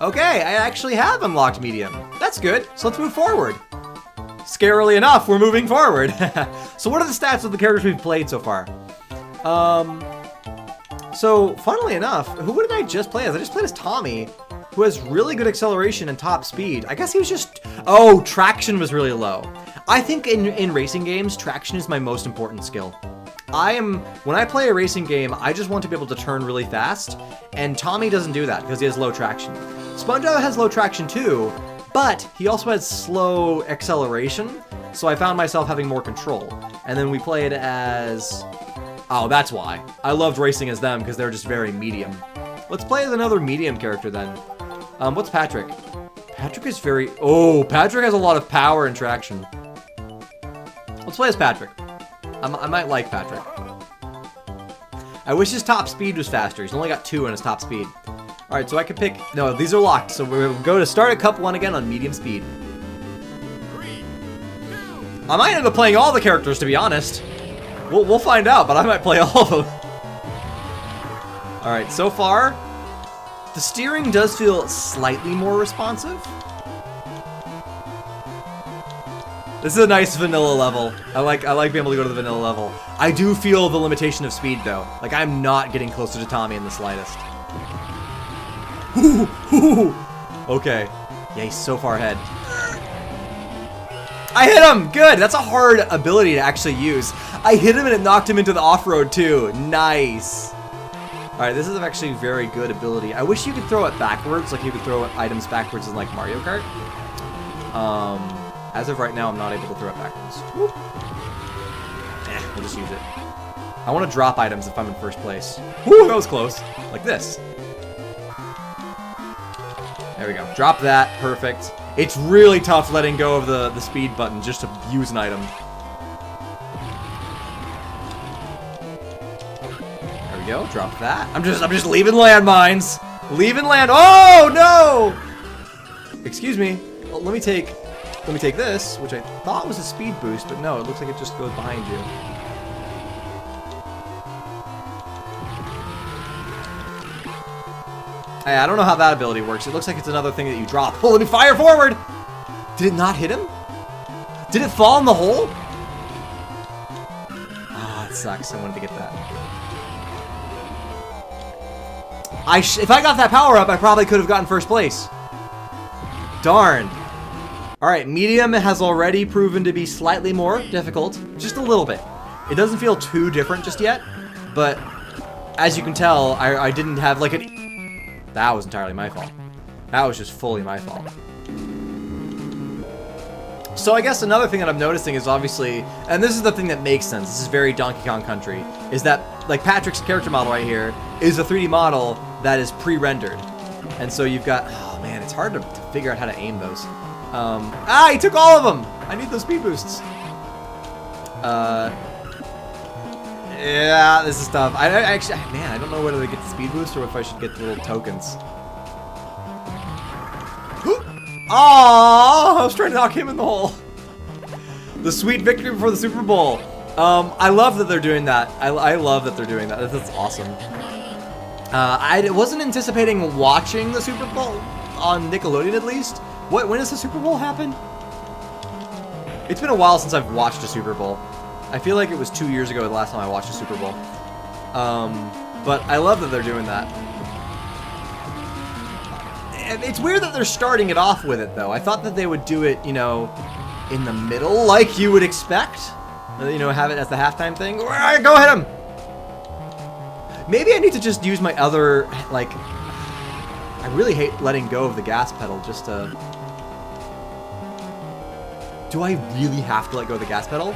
Okay, I actually have unlocked medium. That's good. So let's move forward. Scarily enough, we're moving forward. So what are the stats of the characters we've played so far? So funnily enough, who did I just play as? I just played as Tommy, who has really good acceleration and top speed. I guess he was just, oh, traction was really low. I think in racing games, traction is my most important skill. When I play a racing game, I just want to be able to turn really fast, and Tommy doesn't do that because he has low traction. SpongeBob has low traction too, but he also has slow acceleration, so I found myself having more control. And then we played as... Oh, that's why. I loved racing as them because they're just very medium. Let's play as another medium character then. What's Patrick? Patrick is very... Oh, Patrick has a lot of power and traction. Let's play as Patrick. I might like Patrick. I wish his top speed was faster. He's only got 2 on his top speed. Alright, so I can pick... No, these are locked. So we're going to go to start at Cup 1 again on medium speed. I might end up playing all the characters, to be honest. We'll find out, but I might play all of them. Alright, so far, the steering does feel slightly more responsive. This is a nice vanilla level. I like being able to go to the vanilla level. I do feel the limitation of speed, though. Like, I'm not getting closer to Tommy in the slightest. Okay. Yeah, he's so far ahead. I hit him! Good! That's a hard ability to actually use. I hit him and it knocked him into the off-road, too. Nice. Alright, this is actually a very good ability. I wish you could throw it backwards, like you could throw items backwards in, like, Mario Kart. As of right now, I'm not able to throw it backwards. Whoop. We'll just use it. I want to drop items if I'm in 1st place. Woo, that was close. Like this. There we go. Drop that. Perfect. It's really tough letting go of the speed button just to use an item. There we go. Drop that. I'm just leaving landmines. Leaving land. Oh no! Excuse me. Well, let me take this, which I thought was a speed boost, but no, it looks like it just goes behind you. Hey, I don't know how that ability works. It looks like it's another thing that you drop. Oh, let me fire forward! Did it not hit him? Did it fall in the hole? Ah, it sucks. I wanted to get that. If I got that power up, I probably could have gotten 1st place. Darn. Alright, medium has already proven to be slightly more difficult. Just a little bit. It doesn't feel too different just yet, but as you can tell, I didn't have like an... That was entirely my fault. That was just fully my fault. So I guess another thing that I'm noticing is obviously, and this is the thing that makes sense, this is very Donkey Kong Country, is that like Patrick's character model right here is a 3D model that is pre-rendered. And so you've got, oh man, it's hard to figure out how to aim those. He took all of them! I need those speed boosts. Yeah, this is tough. I actually, man, I don't know whether to get the speed boost or if I should get the little tokens. Oh, I was trying to knock him in the hole. The sweet victory before the Super Bowl. I love that they're doing that. I love that they're doing that. That's awesome. I wasn't anticipating watching the Super Bowl. on Nickelodeon at least. When does the Super Bowl happen? It's been a while since I've watched a Super Bowl. I feel like it was 2 years ago the last time I watched a Super Bowl. But I love that they're doing that. It's weird that they're starting it off with it, though. I thought that they would do it, you know, in the middle, like you would expect. You know, have it as the halftime thing. Go hit him! Maybe I need to just use my other, like... I really hate letting go of the gas pedal just to... Do I really have to let go of the gas pedal?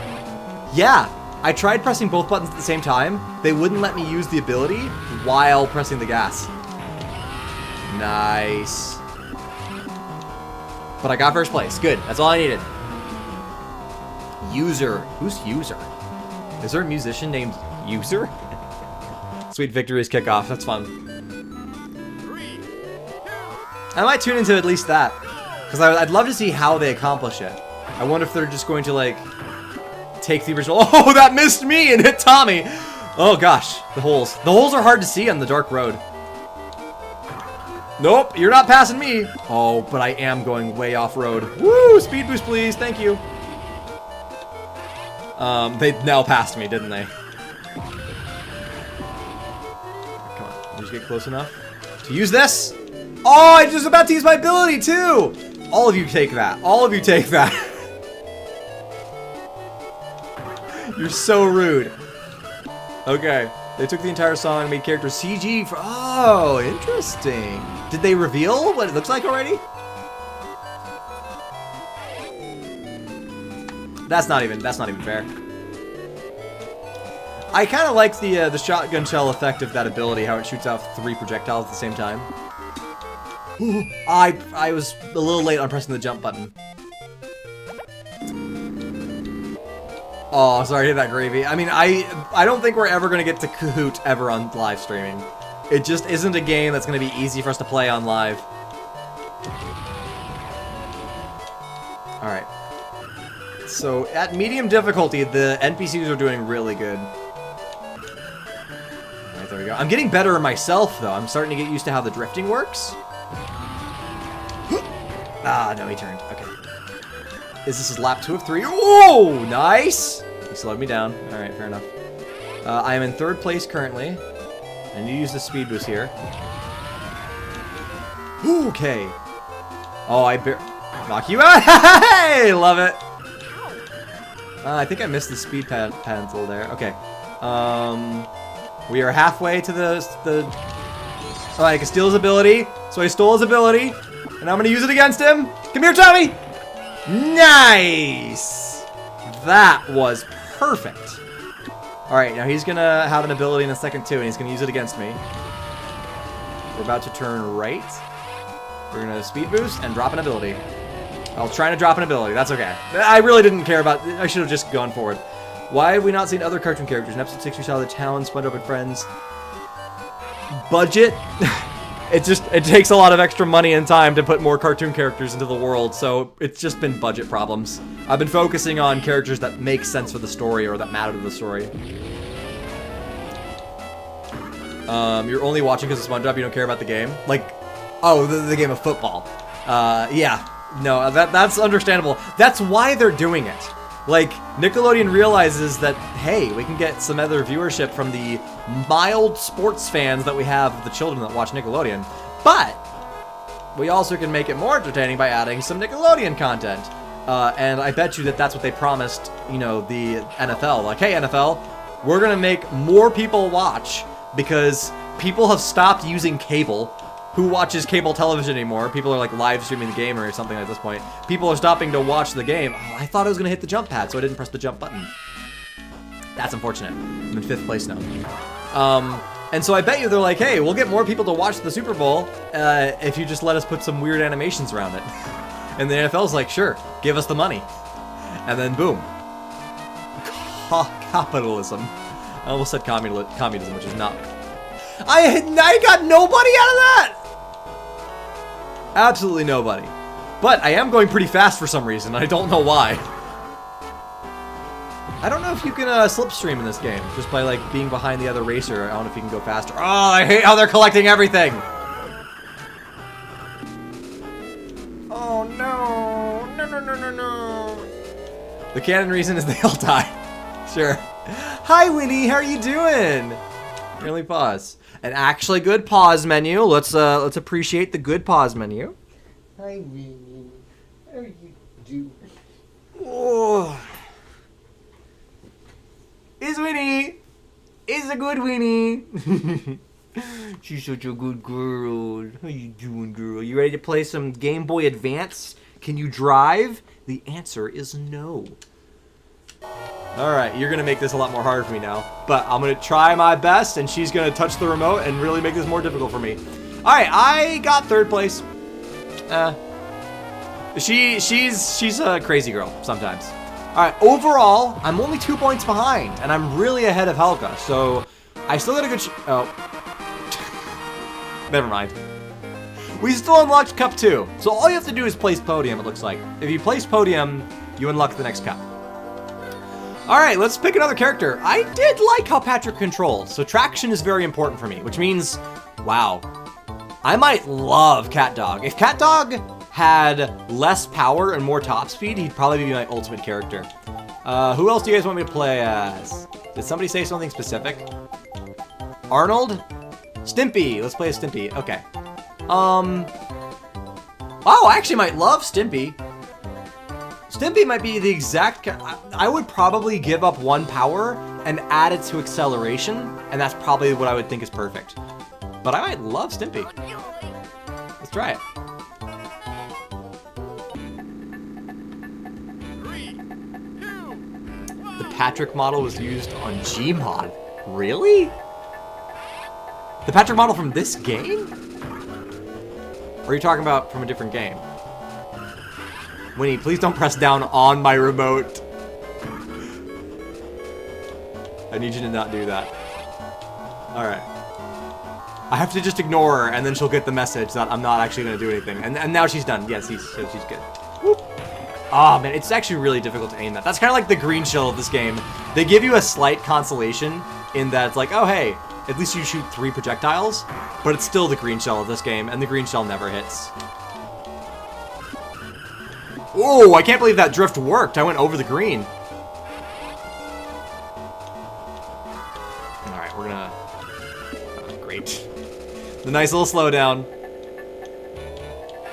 Yeah! I tried pressing both buttons at the same time. They wouldn't let me use the ability while pressing the gas. Nice. But I got first place. Good. That's all I needed. User. Who's User? Is there a musician named User? Sweet victories kickoff. That's fun. I might tune into at least that. Because I'd love to see how they accomplish it. I wonder if they're just going to, like, take the original... Oh, that missed me and hit Tommy! Oh, gosh. The holes. The holes are hard to see on the dark road. Nope, you're not passing me. Oh, but I am going way off-road. Woo! Speed boost, please. Thank you. They now passed me, didn't they? Come on. Did you get close enough to use this? Oh, I was about to use my ability, too! All of you take that. All of you take that. You're so rude. Okay. They took the entire song and made characters CG for... Oh, interesting. Did they reveal what it looks like already? That's not even fair. I kind of like the shotgun shell effect of that ability, how it shoots out 3 projectiles at the same time. Ooh, I was a little late on pressing the jump button. Oh, sorry to hear that, Gravy. I mean, I don't think we're ever going to get to Kahoot ever on live streaming. It just isn't a game that's going to be easy for us to play on live. Alright. So, at medium difficulty, the NPCs are doing really good. Alright, there we go. I'm getting better myself, though. I'm starting to get used to how the drifting works. Ah, no, he turned. Okay. This is lap 2 of 3. Oh, nice! He slowed me down. Alright, fair enough. I am in 3rd place currently. I need to use the speed boost here. Okay. Oh, knock you out! Hey! Love it! I think I missed the speed pencil there. Okay. We are halfway to the... Oh, I can steal his ability. So I stole his ability. And I'm going to use it against him. Come here, Tommy! Nice! That was perfect. Alright, now he's gonna have an ability in a second too, and he's gonna use it against me. We're about to turn right. We're gonna speed boost and drop an ability. I was trying to drop an ability, that's okay. I really didn't care about... I should have just gone forward. Why have we not seen other cartoon characters? In episode 6 we saw the Town, SpongeBob and Friends. Budget? It takes a lot of extra money and time to put more cartoon characters into the world, so it's just been budget problems. I've been focusing on characters that make sense for the story or that matter to the story. You're only watching because of SpongeBob, you don't care about the game? Like, oh, the game of football. Yeah. No, that's understandable. That's why they're doing it. Like, Nickelodeon realizes that, hey, we can get some other viewership from the mild sports fans that we have of the children that watch Nickelodeon. But we also can make it more entertaining by adding some Nickelodeon content. And I bet you that that's what they promised, you know, the NFL. Like, hey, NFL, we're going to make more people watch because people have stopped using cable. Who watches cable television anymore? People are like live streaming the game or something at this point. People are stopping to watch the game. Oh, I thought I was going to hit the jump pad, so I didn't press the jump button. That's unfortunate. I'm in 5th place now. And so I bet you they're like, hey, we'll get more people to watch the Super Bowl if you just let us put some weird animations around it. And the NFL's like, sure, give us the money. And then boom. Capitalism. I almost said communism, which is not. I got nobody out of that! Absolutely nobody. But I am going pretty fast for some reason. I don't know why. I don't know if you can slipstream in this game. Just by like being behind the other racer. I don't know if you can go faster. Oh, I hate how they're collecting everything! Oh no. No, no, no, no, no. The canon reason is they all die. Sure. Hi, Winnie. How are you doing? Really pause. An actually good pause menu. Let's appreciate the good pause menu. Hi, Winnie. How are you doing? Oh. Is Winnie. Is a good Winnie. She's such a good girl. How you doing, girl? You ready to play some Game Boy Advance? Can you drive? The answer is no. Alright, you're gonna make this a lot more hard for me now. But I'm gonna try my best, and she's gonna touch the remote and really make this more difficult for me. Alright, I got third place. She's a crazy girl sometimes. Alright, overall, I'm only 2 points behind, and I'm really ahead of Helga, so I still got a good oh. Never mind. We still unlocked Cup 2, so all you have to do is place Podium, it looks like. If you place Podium, you unlock the next Cup. Alright, let's pick another character. I did like how Patrick controls, so traction is very important for me, which means, wow, I might love CatDog. If CatDog had less power and more top speed, he'd probably be my ultimate character. Who else do you guys want me to play as? Did somebody say something specific? Arnold? Stimpy. Let's play as Stimpy. Okay. Oh, I actually might love Stimpy. Stimpy might be the exact... I would probably give up 1 power and add it to acceleration, and that's probably what I would think is perfect. But I might love Stimpy. Let's try it. The Patrick model was used on Gmod. Really? The Patrick model from this game? Or are you talking about from a different game? Winnie, please don't press down on my remote. I need you to not do that. Alright. I have to just ignore her, and then she'll get the message that I'm not actually going to do anything. And now she's done. Yes, she's good. Whoop. Oh, man, it's actually really difficult to aim that. That's kind of like the green shell of this game. They give you a slight consolation in that it's like, oh, hey, at least you shoot 3 projectiles, but it's still the green shell of this game, and the green shell never hits. Whoa, I can't believe that drift worked. I went over the green. Alright, we're gonna... great. The nice little slowdown.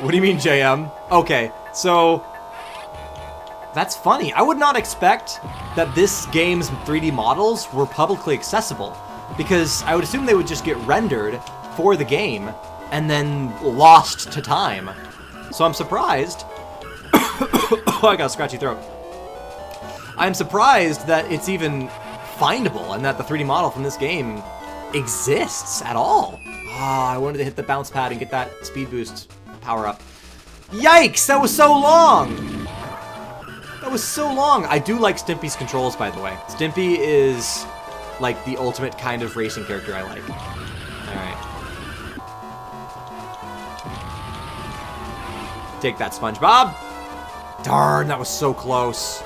What do you mean, JM? Okay, so... that's funny. I would not expect that this game's 3D models were publicly accessible, because I would assume they would just get rendered for the game and then lost to time. So I'm surprised. Oh, I got a scratchy throat. I'm surprised that it's even findable and that the 3D model from this game exists at all. Ah, I wanted to hit the bounce pad and get that speed boost power up. Yikes, that was so long! That was so long. I do like Stimpy's controls, by the way. Stimpy is like the ultimate kind of racing character I like. Alright. Take that, SpongeBob. Darn, that was so close.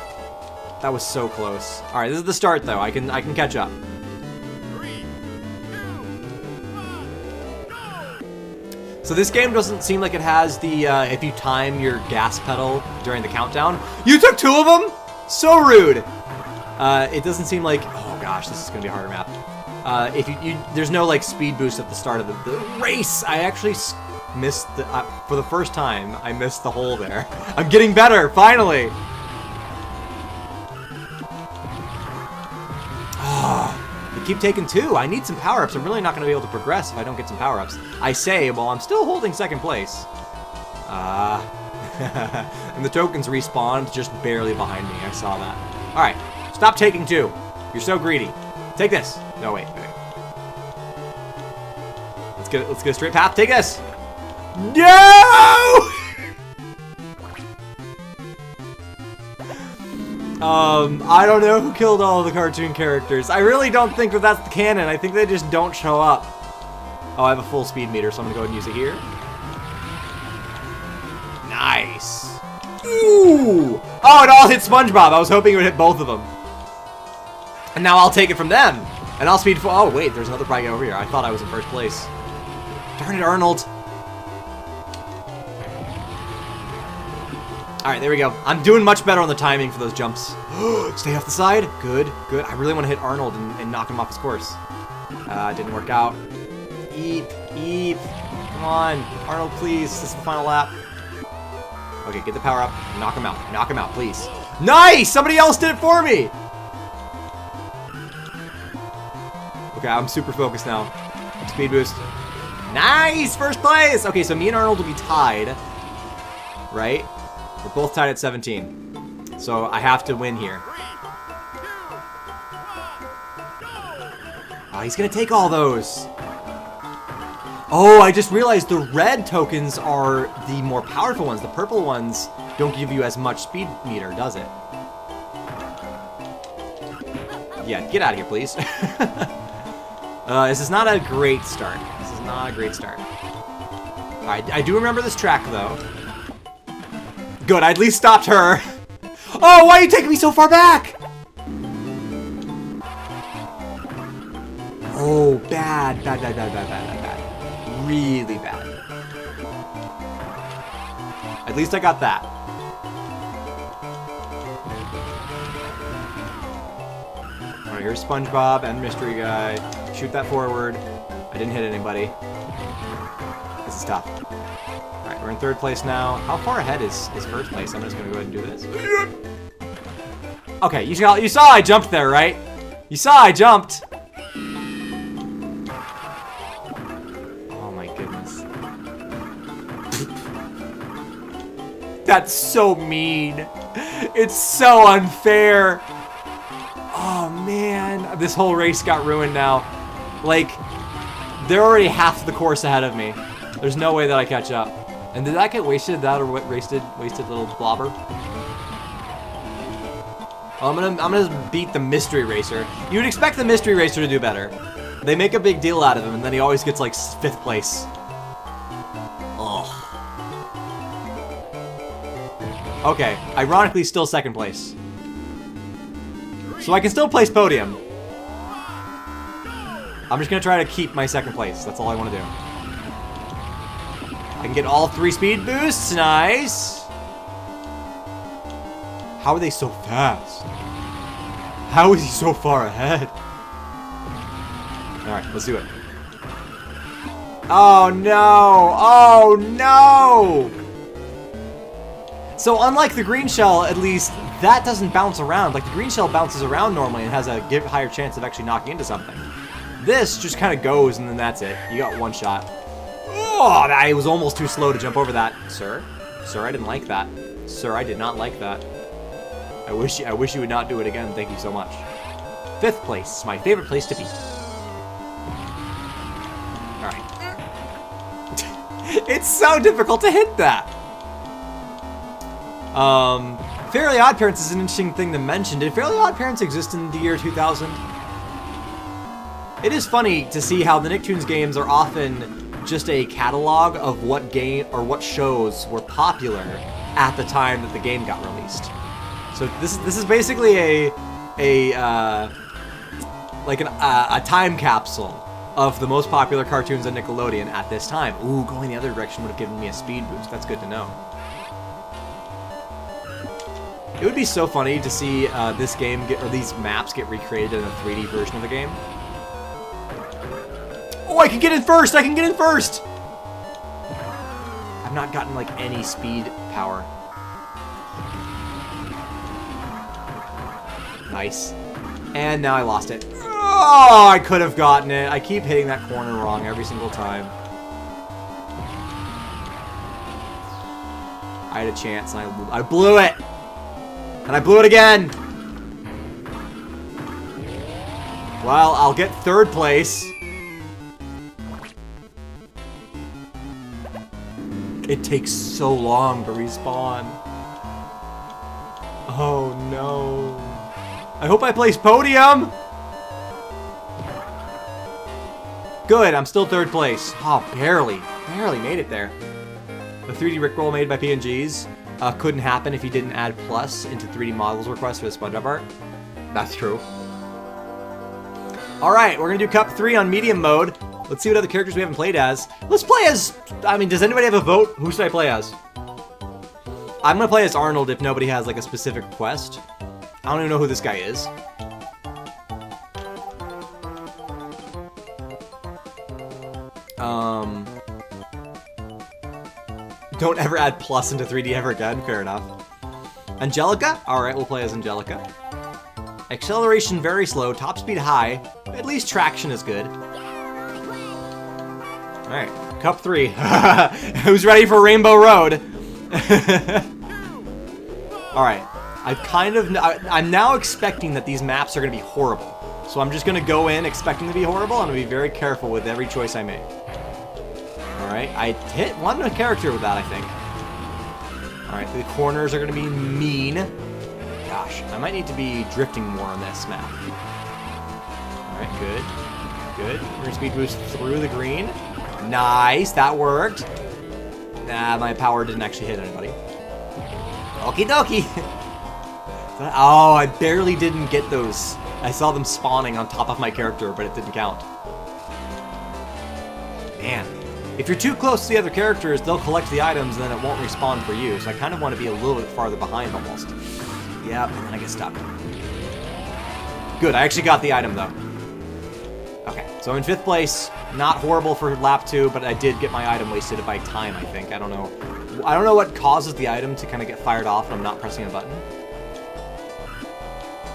That was so close. Alright, this is the start though. I can catch up. 3, 2, 1, go! So this game doesn't seem like it has the if you time your gas pedal during the countdown. You took 2 of them? So rude. It doesn't seem like, oh gosh, this is gonna be a harder map. If there's no like speed boost at the start of the race. I actually missed the, for the first time. I missed the hole there. I'm getting better, finally. They keep taking 2. I need some power-ups. I'm really not going to be able to progress if I don't get some power-ups. I say, while I'm still holding 2nd place. And the tokens respawned just barely behind me. I saw that. Alright, stop taking 2. You're so greedy. Take this. No, wait. Let's get a straight path. Take this. No! I don't know who killed all of the cartoon characters. I really don't think that that's the canon. I think they just don't show up. Oh, I have a full speed meter, so I'm gonna go ahead and use it here. Nice. Ooh! Oh, it all hit SpongeBob. I was hoping it would hit both of them. And now I'll take it from them. And I'll speed for. Oh, wait, there's another guy over here. I thought I was in first place. Darn it, Arnold. Alright, there we go. I'm doing much better on the timing for those jumps. Stay off the side. Good, good. I really want to hit Arnold and knock him off his course. Didn't work out. Eep, eep. Come on. Arnold, please. This is the final lap. Okay, get the power up. Knock him out. Knock him out, please. Nice! Somebody else did it for me! Okay, I'm super focused now. Speed boost. Nice! First place! Okay, so me and Arnold will be tied. Right? We're both tied at 17. So I have to win here. Oh, he's gonna take all those. Oh, I just realized the red tokens are the more powerful ones. The purple ones don't give you as much speed meter, does it? Yeah, get out of here, please. This is not a great start. This is not a great start. Alright, I do remember this track, though. Good, I at least stopped her. Oh, why are you taking me so far back? Oh, bad, bad, bad, bad, bad, bad, bad, bad. Really bad. At least I got that. Alright, here's SpongeBob and Mystery Guy. Shoot that forward. I didn't hit anybody. This is tough. Alright, we're in third place now. How far ahead is first place? I'm just gonna go ahead and do this. Okay, you saw I jumped there, right? You saw I jumped. Oh my goodness. That's so mean. It's so unfair. Oh man, this whole race got ruined now. Like, they're already half the course ahead of me. There's no way that I catch up. And did that get wasted? That or what wasted little blobber? Well, I'm gonna beat the mystery racer. You would expect the mystery racer to do better. They make a big deal out of him, and then he always gets like 5th place. Ugh. Okay, ironically, still 2nd place. So I can still place podium. I'm just gonna try to keep my 2nd place. That's all I want to do. I can get all 3 speed boosts. Nice. How are they so fast? How is he so far ahead? Alright, let's do it. Oh no! Oh no! So unlike the green shell, at least, that doesn't bounce around. Like the green shell bounces around normally and has a higher chance of actually knocking into something. This just kind of goes and then that's it. You got 1 shot. Oh, I was almost too slow to jump over that. Sir? Sir, I didn't like that. Sir, I did not like that. I wish you would not do it again. Thank you so much. 5th place, my favorite place to be. Alright. It's so difficult to hit that. Fairly Odd Parents is an interesting thing to mention. Did Fairly Odd Parents exist in the year 2000? It is funny to see how the Nicktoons games are often just a catalog of what game or what shows were popular at the time that the game got released. So this is basically a time capsule of the most popular cartoons on Nickelodeon at this time. Ooh, going the other direction would have given me a speed boost. That's good to know. It would be so funny to see this game or these maps get recreated in a 3D version of the game. Oh, I can get in first! I can get in first! I've not gotten, like, any speed power. Nice. And now I lost it. Oh, I could have gotten it. I keep hitting that corner wrong every single time. I had a chance, and I blew it! And I blew it again! Well, I'll get 3rd place. It takes so long to respawn. Oh no. I hope I place podium! Good, I'm still 3rd place. Oh, barely made it there. The 3D Rickroll made by PNGs couldn't happen if you didn't add plus into 3D models request for the SpongeBob art. That's true. Alright, we're gonna do Cup 3 on medium mode. Let's see what other characters we haven't played as. Let's play as... I mean, does anybody have a vote? Who should I play as? I'm gonna play as Arnold if nobody has like a specific request. I don't even know who this guy is. Don't ever add plus into 3D ever again. Fair enough. Angelica? Alright, we'll play as Angelica. Acceleration very slow, top speed high. At least traction is good. Alright, Cup 3. Who's ready for Rainbow Road? Alright, I'm now expecting that these maps are going to be horrible. So I'm just going to go in expecting to be horrible. I'm going to be very careful with every choice I make. Alright, I hit one character with that, I think. Alright, the corners are going to be mean. Gosh, I might need to be drifting more on this map. Alright, good. Good. We're going to speed boost through the green. Nice, that worked. Nah, my power didn't actually hit anybody. Okie dokie. Oh, I barely didn't get those. I saw them spawning on top of my character, but it didn't count. Man. If you're too close to the other characters, they'll collect the items and then it won't respawn for you. So I kind of want to be a little bit farther behind almost. Yep, and then I get stuck. Good, I actually got the item though. Okay, so in 5th place. Not horrible for lap 2, but I did get my item wasted by time, I think. I don't know what causes the item to kind of get fired off when I'm not pressing a button.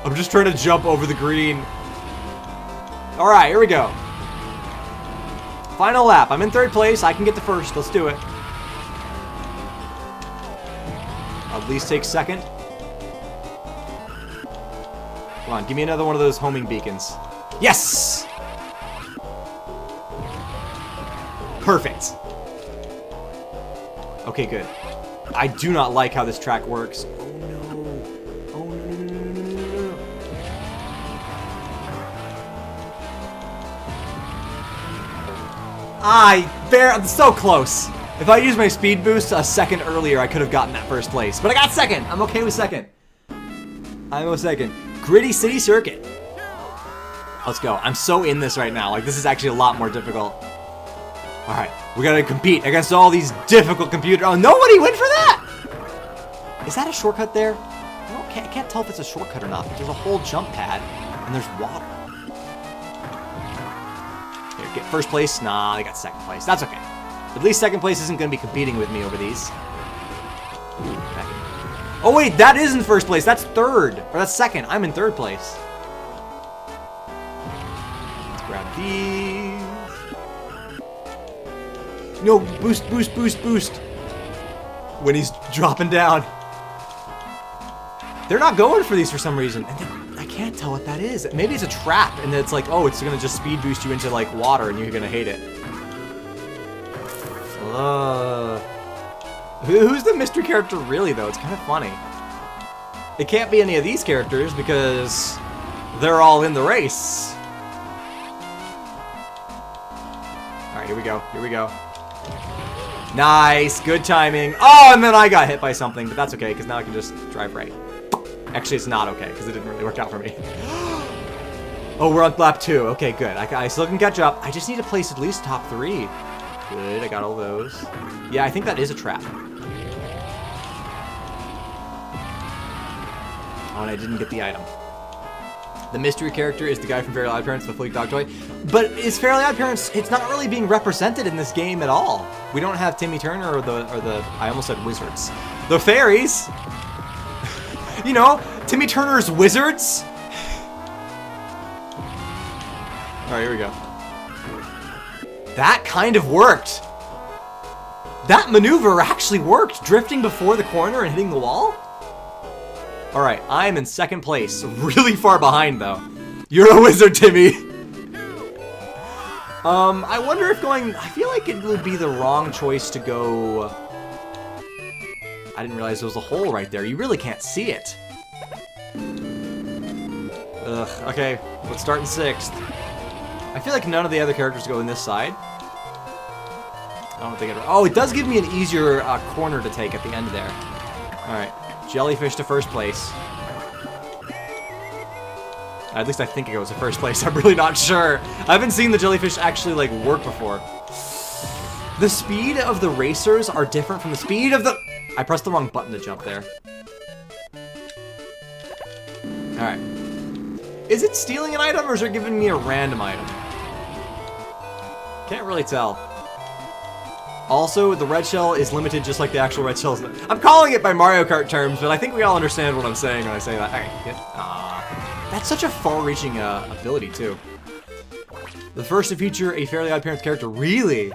I'm just trying to jump over the green. Alright, here we go. Final lap. I'm in 3rd place. I can get to 1st. Let's do it. I'll at least take 2nd. Come on, give me another one of those homing beacons. Yes! Perfect. Okay, good. I do not like how this track works. Oh no. Oh no. I'm so close. If I used my speed boost a second earlier, I could have gotten that 1st place. But I got 2nd. I'm okay with 2nd. I'm a 2nd. Gritty City Circuit. Let's go. I'm so in this right now. Like, this is actually a lot more difficult. Alright, we gotta compete against all these difficult computers. Oh, nobody went for that! Is that a shortcut there? I can't tell if it's a shortcut or not, but there's a whole jump pad, and there's water. Here, get 1st place. Nah, they got 2nd place. That's okay. At least 2nd place isn't gonna be competing with me over these. Ooh, oh wait, that isn't 1st place. That's 3rd. Or that's 2nd. I'm in 3rd place. Let's grab these. No, boost, boost, boost, boost. When he's dropping down. They're not going for these for some reason. And then, I can't tell what that is. Maybe it's a trap, and it's like, oh, it's gonna just speed boost you into like water, and you're gonna hate it. Who's the mystery character really, though? It's kind of funny. It can't be any of these characters because they're all in the race. All right, here we go. Here we go. Nice, good timing. Oh, and then I got hit by something, but that's okay, because now I can just drive right. Actually, it's not okay, because it didn't really work out for me. Oh, we're on lap 2. Okay, good. I still can catch up. I just need to place at least top 3. Good, I got all those. Yeah, I think that is a trap. Oh, and I didn't get the item. The mystery character is the guy from Fairly Odd Parents, the Fleek Dog Toy. But is Fairly Odd Parents, it's not really being represented in this game at all. We don't have Timmy Turner or the I almost said wizards. The fairies! You know, Timmy Turner's wizards! Alright, here we go. That kind of worked! That maneuver actually worked! Drifting before the corner and hitting the wall? Alright, I am in 2nd place. Really far behind, though. You're a wizard, Timmy! I wonder if going... I feel like it would be the wrong choice to go... I didn't realize there was a hole right there. You really can't see it. Ugh, okay. Let's start in 6th. I feel like none of the other characters go in this side. I don't think it... Oh, it does give me an easier corner to take at the end there. Alright. Jellyfish to 1st place. At least I think it goes to 1st place. I'm really not sure. I haven't seen the jellyfish actually, like, work before. The speed of the racers are different from the speed of the... I pressed the wrong button to jump there. Alright. Is it stealing an item, or is it giving me a random item? Can't really tell. Also, the red shell is limited just like the actual red shells. I'm calling it by Mario Kart terms, but I think we all understand what I'm saying when I say that. Alright, that's such a far-reaching ability, too. The first to feature a Fairly Odd Parents character. Really?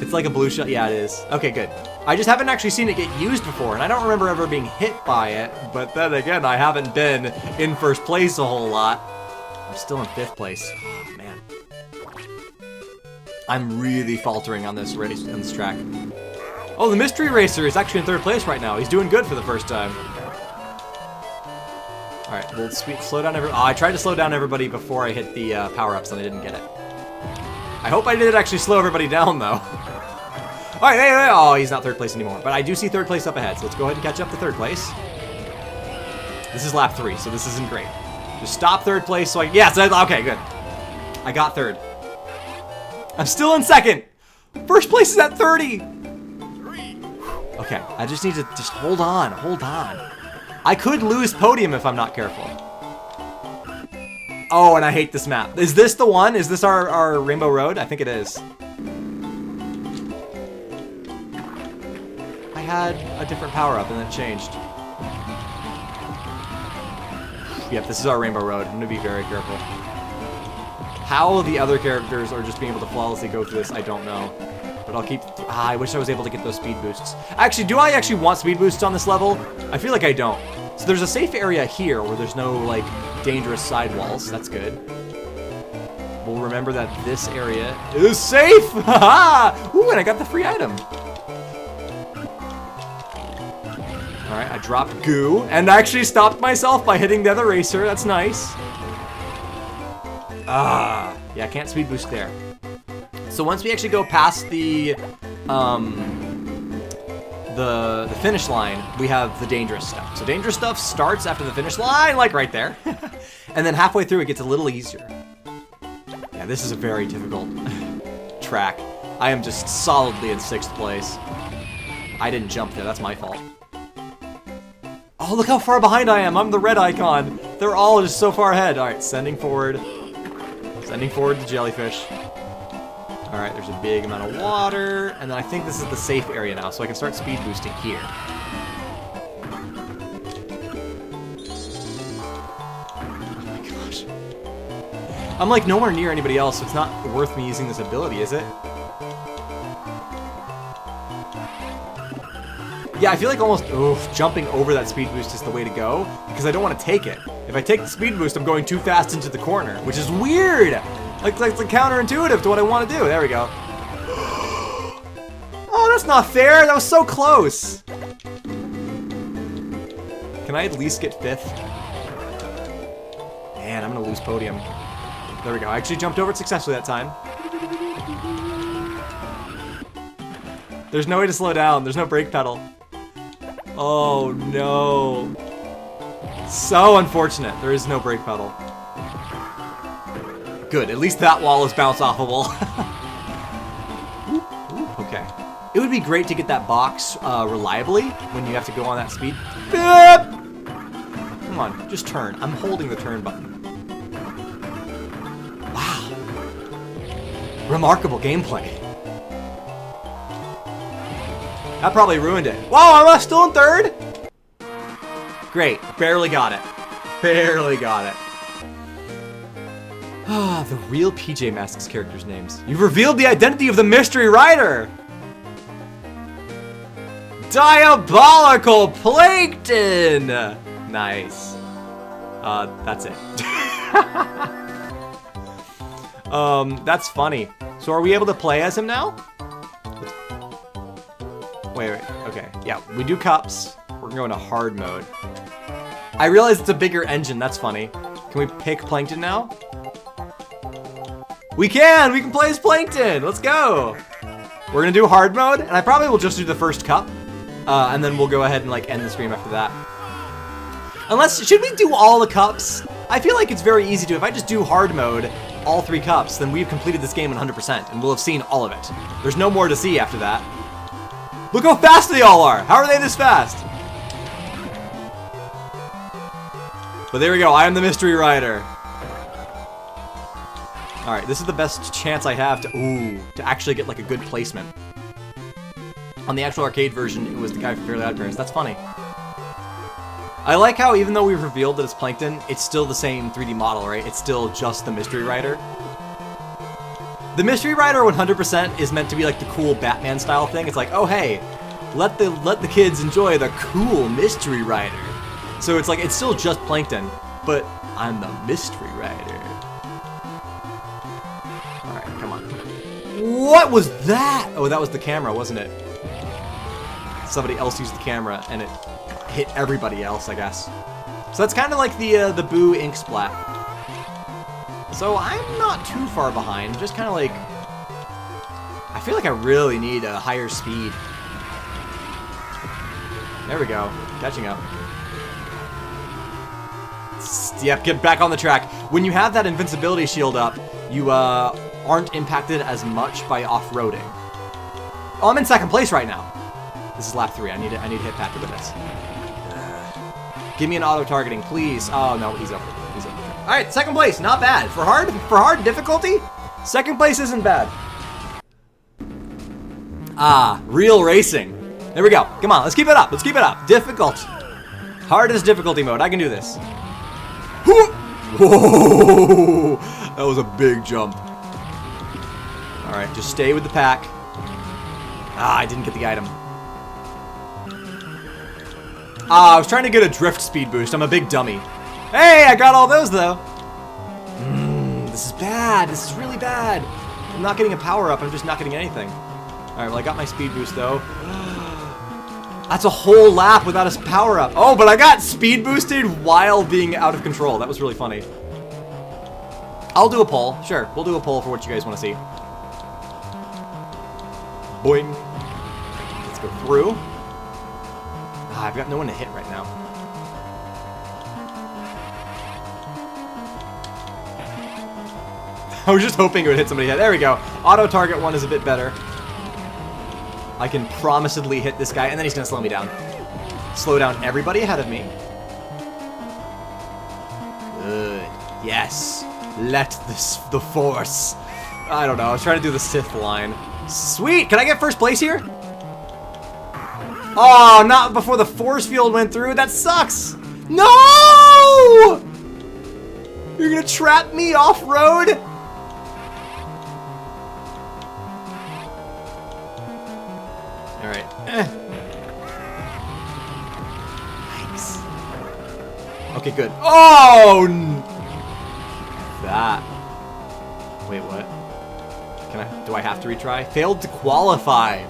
It's like a blue shell? Yeah, it is. Okay, good. I just haven't actually seen it get used before, and I don't remember ever being hit by it, but then again, I haven't been in first place a whole lot. I'm still in 5th place. Oh, man. I'm really faltering on this race, on this track. Oh, the Mystery Racer is actually in 3rd place right now. He's doing good for the first time. Alright, we'll slow down everybody. Oh, I tried to slow down everybody before I hit the power-ups, and I didn't get it. I hope I did actually slow everybody down, though. Alright, hey, oh, he's not 3rd place anymore. But I do see 3rd place up ahead, so let's go ahead and catch up to 3rd place. This is lap 3, so this isn't great. Just stop 3rd place so I... Yes, okay, good. I got 3rd. I'm still in 2nd. 1st place is at 30. Okay, I just need to just hold on, hold on. I could lose podium if I'm not careful. Oh, and I hate this map. Is this the one? Is this our Rainbow Road? I think it is. I had a different power-up and then it changed. Yep, this is our Rainbow Road. I'm gonna be very careful. How the other characters are just being able to flawlessly go through this, I don't know. But I'll keep... I wish I was able to get those speed boosts. Actually, do I actually want speed boosts on this level? I feel like I don't. So there's a safe area here where there's no, like, dangerous sidewalls. That's good. We'll remember that this area is safe! Haha! Ooh, and I got the free item. Alright, I dropped goo, and actually stopped myself by hitting the other racer. That's nice. Ah, yeah, I can't speed boost there. So once we actually go past the finish line, we have the dangerous stuff. So dangerous stuff starts after the finish line, like right there. And then halfway through, it gets a little easier. Yeah, this is a very difficult track. I am just solidly in 6th place. I didn't jump there, that's my fault. Oh, look how far behind I am. I'm the red icon. They're all just so far ahead. All right, sending forward. Sending forward the jellyfish. All right, there's a big amount of water. And then I think this is the safe area now, so I can start speed boosting here. Oh my gosh. I'm like nowhere near anybody else, so it's not worth me using this ability, is it? Yeah, I feel like almost jumping over that speed boost is the way to go, because I don't want to take it. If I take the speed boost, I'm going too fast into the corner, which is weird! Like counterintuitive to what I want to do. There we go. Oh, that's not fair! That was so close! Can I at least get 5th? Man, I'm gonna lose podium. There we go. I actually jumped over it successfully that time. There's no way to slow down. There's no brake pedal. Oh no. So unfortunate. There is no brake pedal. Good. At least that wall is bounce offable. Okay. It would be great to get that box reliably when you have to go on that speed. Beep! Come on, just turn. I'm holding the turn button. Wow. Remarkable gameplay. That probably ruined it. Wow, am I still in 3rd? Great. Barely got it. Barely got it. Ah, the real PJ Masks characters' names. You've revealed the identity of the mystery rider! Diabolical Plankton! Nice. That's it. That's funny. So are we able to play as him now? Wait, okay. Yeah, we do cups. We're going to hard mode. I realize it's a bigger engine. That's funny. Can we pick Plankton now? We can play as Plankton! Let's go! We're gonna do hard mode, and I probably will just do the first cup. And then we'll go ahead and like end the stream after that. Unless, should we do all the cups? I feel like it's very easy to. If I just do hard mode, all 3 cups, then we've completed this game 100%, and we'll have seen all of it. There's no more to see after that. Look how fast they all are. How are they this fast? But there we go. I am the mystery rider. All right, this is the best chance I have to actually get like a good placement. On the actual arcade version, it was the guy from Fairly Odd Parents. That's funny. I like how even though we've revealed that it's Plankton, it's still the same 3D model, right? It's still just the mystery rider. The mystery rider 100% is meant to be like the cool Batman style thing. It's like, oh hey, let the kids enjoy the cool mystery rider. So it's like it's still just Plankton, but I'm the mystery rider. All right, come on. What was that? Oh, that was the camera, wasn't it? Somebody else used the camera and it hit everybody else, I guess. So that's kind of like the Boo ink splat. So I'm not too far behind, just kind of like, I feel like I really need a higher speed. There we go, catching up. Yep, get back on the track. When you have that invincibility shield up, you aren't impacted as much by off-roading. Oh, I'm in second place right now. This is lap 3. I need to hit Patrick with this. Give me an auto-targeting, please. Oh no, he's over. He's over. All right, second place, not bad. For hard difficulty, second place isn't bad. Ah, real racing. There we go. Come on, let's keep it up. Let's keep it up. Difficult. Hardest difficulty mode. I can do this. Whoa! That was a big jump. All right, just stay with the pack. Ah, I didn't get the item. Ah, I was trying to get a drift speed boost. I'm a big dummy. Hey, I got all those though. This is bad. This is really bad. I'm not getting a power up. I'm just not getting anything. All right, well I got my speed boost though. That's a whole lap without a power up. Oh, but I got speed boosted while being out of control. That was really funny. I'll do a poll. Sure, we'll do a poll for what you guys want to see. Boing. Let's go through. Ah, I've got no one to hit right now. I was just hoping it would hit somebody. There we go. Auto target one is a bit better. I can promisedly hit this guy, and then he's gonna slow me down. Slow down everybody ahead of me. Good. Yes. Let the force. I don't know. I was trying to do the Sith line. Sweet. Can I get first place here? Oh, not before the force field went through. That sucks. No! You're gonna trap me off-road? Alright. Nice. Okay, good. Oh! That. Wait, what? Do I have to retry? Failed to qualify.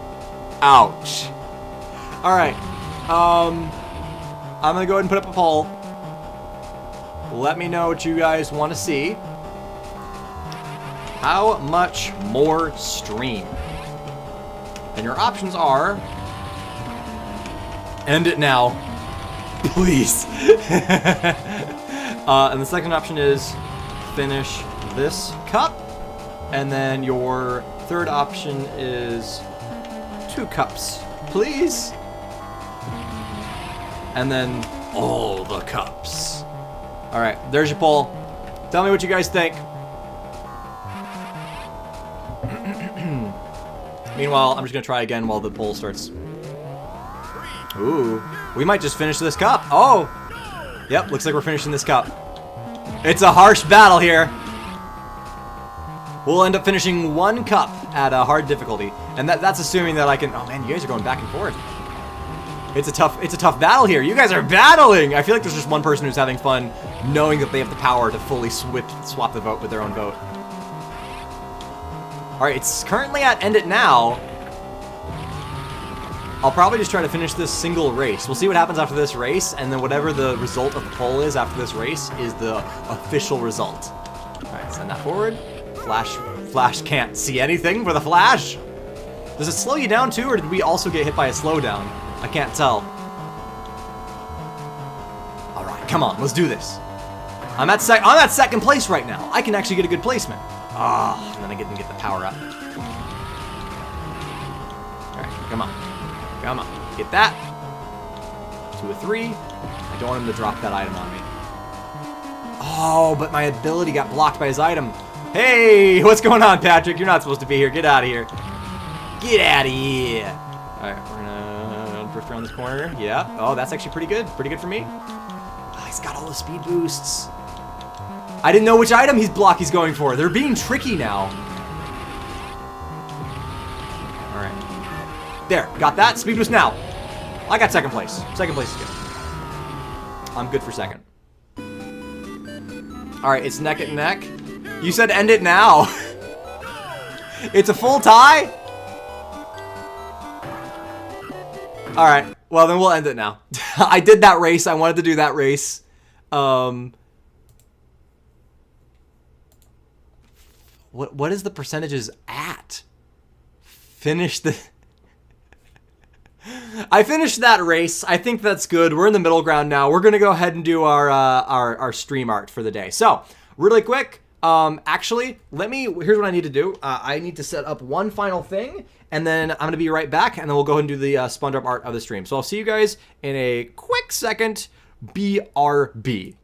Ouch. Alright. I'm gonna go ahead and put up a poll. Let me know what you guys want to see. How much more stream? And your options are... End it now. Please. And the second option is finish this cup. And then your third option is 2 cups. Please. And then all the cups. Alright, there's your poll. Tell me what you guys think. Meanwhile, I'm just gonna try again while the poll starts. Ooh, we might just finish this cup. Oh! Yep, looks like we're finishing this cup. It's a harsh battle here. We'll end up finishing 1 cup at a hard difficulty. And that's assuming that I can... Oh man, you guys are going back and forth. It's a tough battle here. You guys are battling! I feel like there's just one person who's having fun knowing that they have the power to fully swap the vote with their own vote. Alright, it's currently at End It Now. I'll probably just try to finish this single race. We'll see what happens after this race, and then whatever the result of the poll is after this race is the official result. Alright, send that forward. Flash can't see anything for the Flash. Does it slow you down too, or did we also get hit by a slowdown? I can't tell. Alright, come on, let's do this. I'm at second place right now. I can actually get a good placement. And then I get the power up. Alright, come on. Come on. Get that. 2 of 3. I don't want him to drop that item on me. Oh, but my ability got blocked by his item. Hey, what's going on, Patrick? You're not supposed to be here. Get out of here. Get out of here. All right, we're gonna drift around this corner. Yeah. Oh, that's actually pretty good. Pretty good for me. Oh, he's got all the speed boosts. I didn't know which item he's going for. They're being tricky now. All right. There, got that. Speed boost now. I got second place. Second place is good. I'm good for second. All right, it's neck and neck. You said end it now. It's a full tie? All right, well then we'll end it now. I did that race. I wanted to do that race. What is the percentages at? Finish the... I finished that race. I think that's good. We're in the middle ground now. We're gonna go ahead and do our stream art for the day. So, really quick, actually, here's what I need to do. I need to set up one final thing, and then I'm gonna be right back, and then we'll go ahead and do the SpongeBob art of the stream. So I'll see you guys in a quick second. BRB.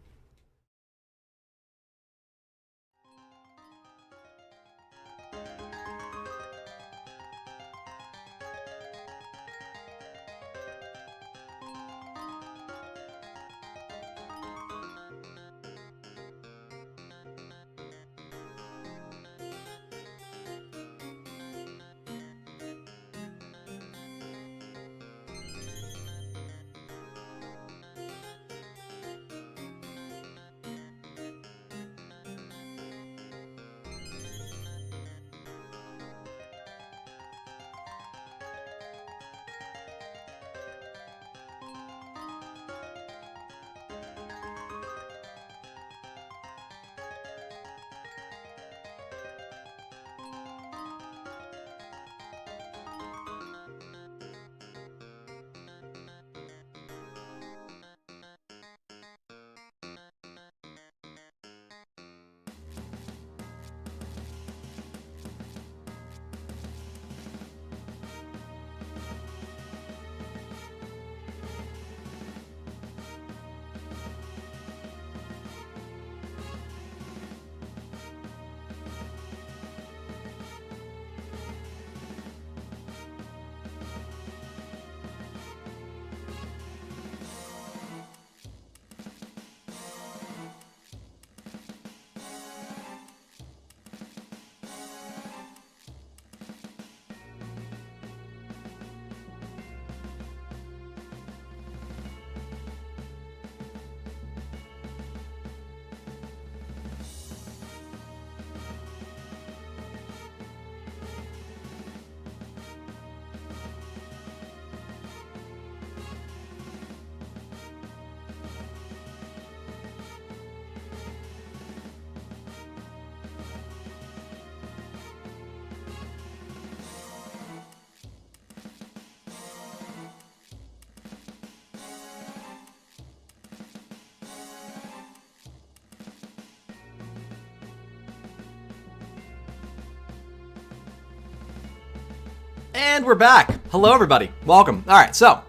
And we're back. Hello, everybody. Welcome. All right, so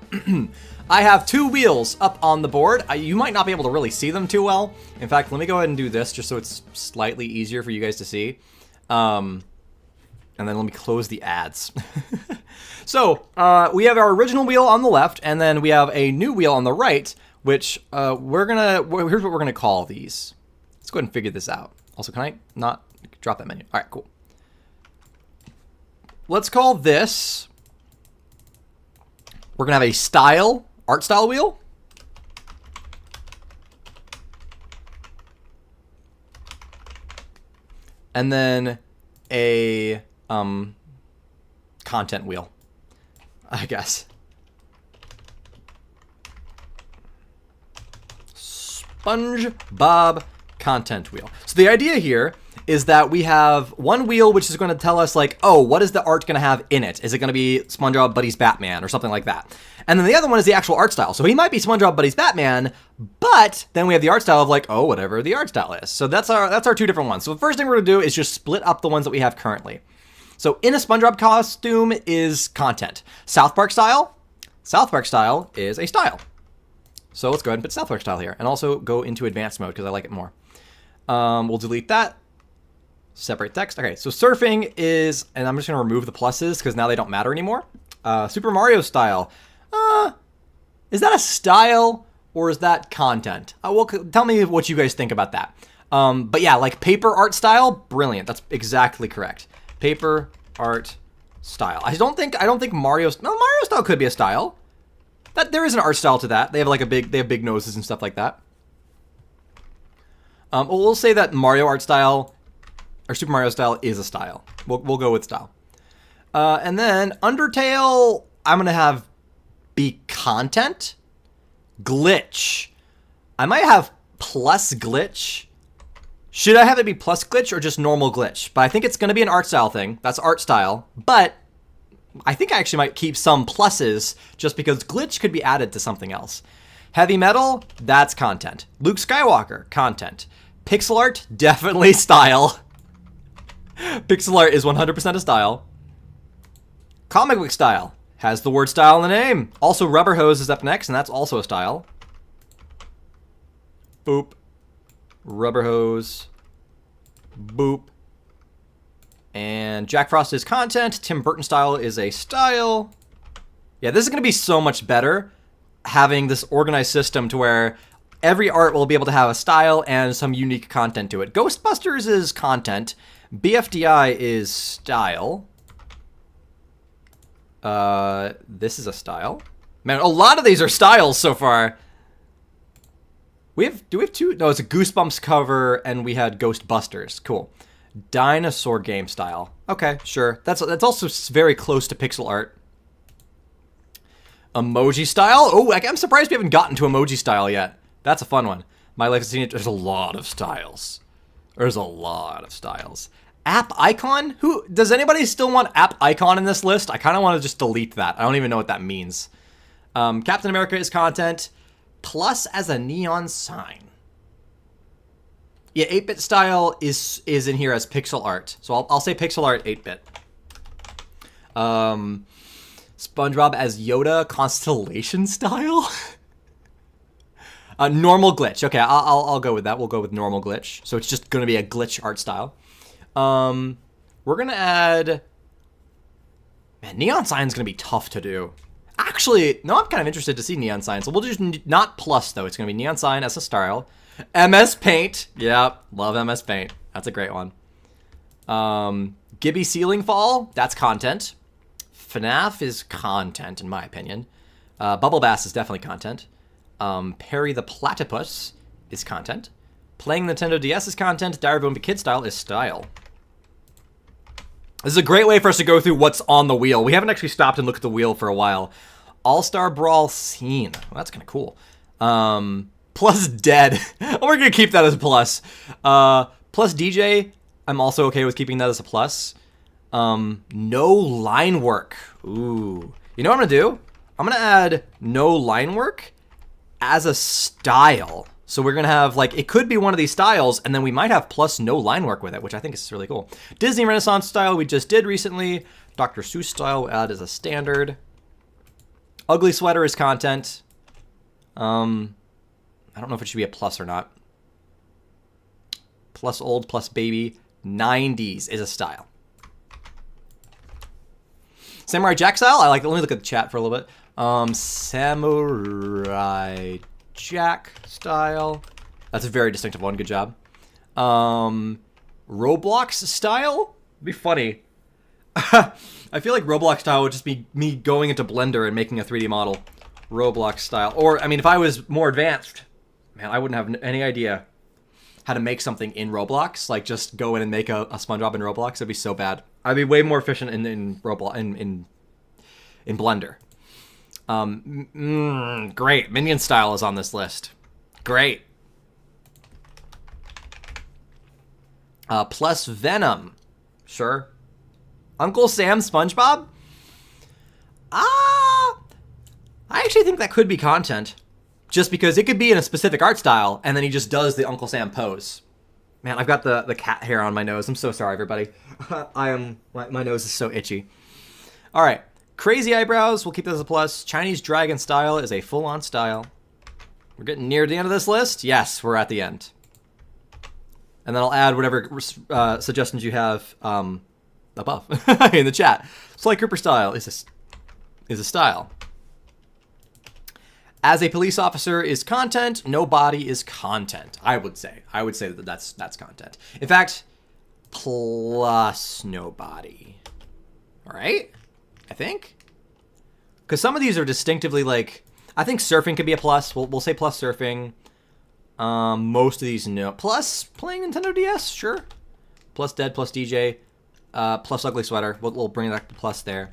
I have 2 wheels up on the board. You might not be able to really see them too well. In fact, let me go ahead and do this just so it's slightly easier for you guys to see. And then let me close the ads. So we have our original wheel on the left, and then we have a new wheel on the right, which here's what we're gonna call these. Let's go ahead and figure this out. Also, can I not drop that menu? All right, cool. Let's call this, we're gonna have a art style wheel. And then a content wheel, I guess. SpongeBob content wheel. So the idea here is that we have one wheel which is going to tell us like, oh, what is the art going to have in it? Is it going to be SpongeBob but he's Batman or something like that? And then the other one is the actual art style. So he might be SpongeBob but he's Batman, but then we have the art style of like, oh, whatever the art style is. So that's our 2 different ones. So the first thing we're going to do is just split up the ones that we have currently. So in a SpongeBob costume is content. South Park style, South Park style is a style. So let's go ahead and put South Park style here. And also go into advanced mode because I like it more. We'll delete that. Separate text. Okay, so surfing is, and I'm just going to remove the pluses because now they don't matter anymore. Super Mario style. Is that a style or is that content? Well, tell me what you guys think about that. But yeah, like paper art style, brilliant. That's exactly correct. Paper art style. I don't think Mario style could be a style. That there is an art style to that. They have like big noses and stuff like that. We'll say that Mario art style or Super Mario style is a style. We'll go with style. And then Undertale, I'm gonna have be content. Glitch. I might have plus glitch. Should I have it be plus glitch or just normal glitch? But I think it's gonna be an art style thing. That's art style. But I think I actually might keep some pluses just because glitch could be added to something else. Heavy metal, that's content. Luke Skywalker, content. Pixel art, definitely style. Pixel art is 100% a style. Comic book style has the word style in the name. Also, Rubber Hose is up next, and that's also a style. Boop. Rubber Hose. Boop. And Jack Frost is content. Tim Burton style is a style. Yeah, this is going to be so much better having this organized system to where every art will be able to have a style and some unique content to it. Ghostbusters is content. BFDI is style. This is a style. Man, a lot of these are styles so far. Do we have two? No, it's a Goosebumps cover and we had Ghostbusters. Cool. Dinosaur game style. Okay, sure. That's also very close to pixel art. Emoji style. Oh, I'm surprised we haven't gotten to emoji style yet. That's a fun one. My Life as a Teenager. There's a lot of styles. There's a lot of styles. App icon? Who does anybody still want app icon in this list? I kind of want to just delete that. I don't even know what that means. Captain America is content. Plus as a neon sign. Yeah, 8-bit style is in here as pixel art. So I'll say pixel art 8-bit. SpongeBob as Yoda constellation style. Normal glitch. Okay, I'll go with that. We'll go with normal glitch. So it's just going to be a glitch art style. We're going to add... Man, neon sign's going to be tough to do. Actually, no, I'm kind of interested to see neon sign. So we'll just not plus, though. It's going to be neon sign as a style. MS Paint. Yep, love MS Paint. That's a great one. Gibby Ceiling Fall. That's content. FNAF is content, in my opinion. Bubble Bass is definitely content. Perry the Platypus is content. Playing Nintendo DS is content. Diary of a Wimpy Kid style is style. This is a great way for us to go through what's on the wheel. We haven't actually stopped and looked at the wheel for a while. All-Star Brawl Scene. Well, that's kind of cool. Plus Dead. We're going to keep that as a plus. Plus DJ. I'm also okay with keeping that as a plus. No line work. Ooh. You know what I'm going to do? I'm going to add no line work as a style. So we're going to have, like, it could be one of these styles, and then we might have plus no line work with it, which I think is really cool. Disney Renaissance style we just did recently. Dr. Seuss style we'll add as a standard. Ugly Sweater is content. I don't know if it should be a plus or not. Plus old, plus baby. 90s is a style. Samurai Jack style. I like. Let me look at the chat for a little bit. Samurai Jack style. That's a very distinctive one. Good job. Roblox style. It'd be funny. I feel like Roblox style would just be me going into Blender and making a 3D model. Roblox style. Or, I mean, if I was more advanced, man, I wouldn't have any idea how to make something in Roblox. Like, just go in and make a SpongeBob in Roblox. It'd be so bad. I'd be way more efficient in Roblox, in Blender. Great. Minion style is on this list. Great. Plus Venom. Sure. Uncle Sam SpongeBob? I actually think that could be content. Just because it could be in a specific art style, and then he just does the Uncle Sam pose. Man, I've got the cat hair on my nose. I'm so sorry, everybody. My nose is so itchy. All right. Crazy eyebrows, we'll keep that as a plus. Chinese dragon style is a full-on style. We're getting near the end of this list. Yes, we're at the end. And then I'll add whatever suggestions you have above in the chat. Sly Cooper style is a style. As a police officer is content. No body is content. I would say that that's content. In fact, plus no body. All right, I think. Because some of these are distinctively like. I think surfing could be a plus. We'll say plus surfing. Most of these, no. Plus playing Nintendo DS, sure. Plus dead, plus DJ, plus ugly sweater. We'll bring back the plus there.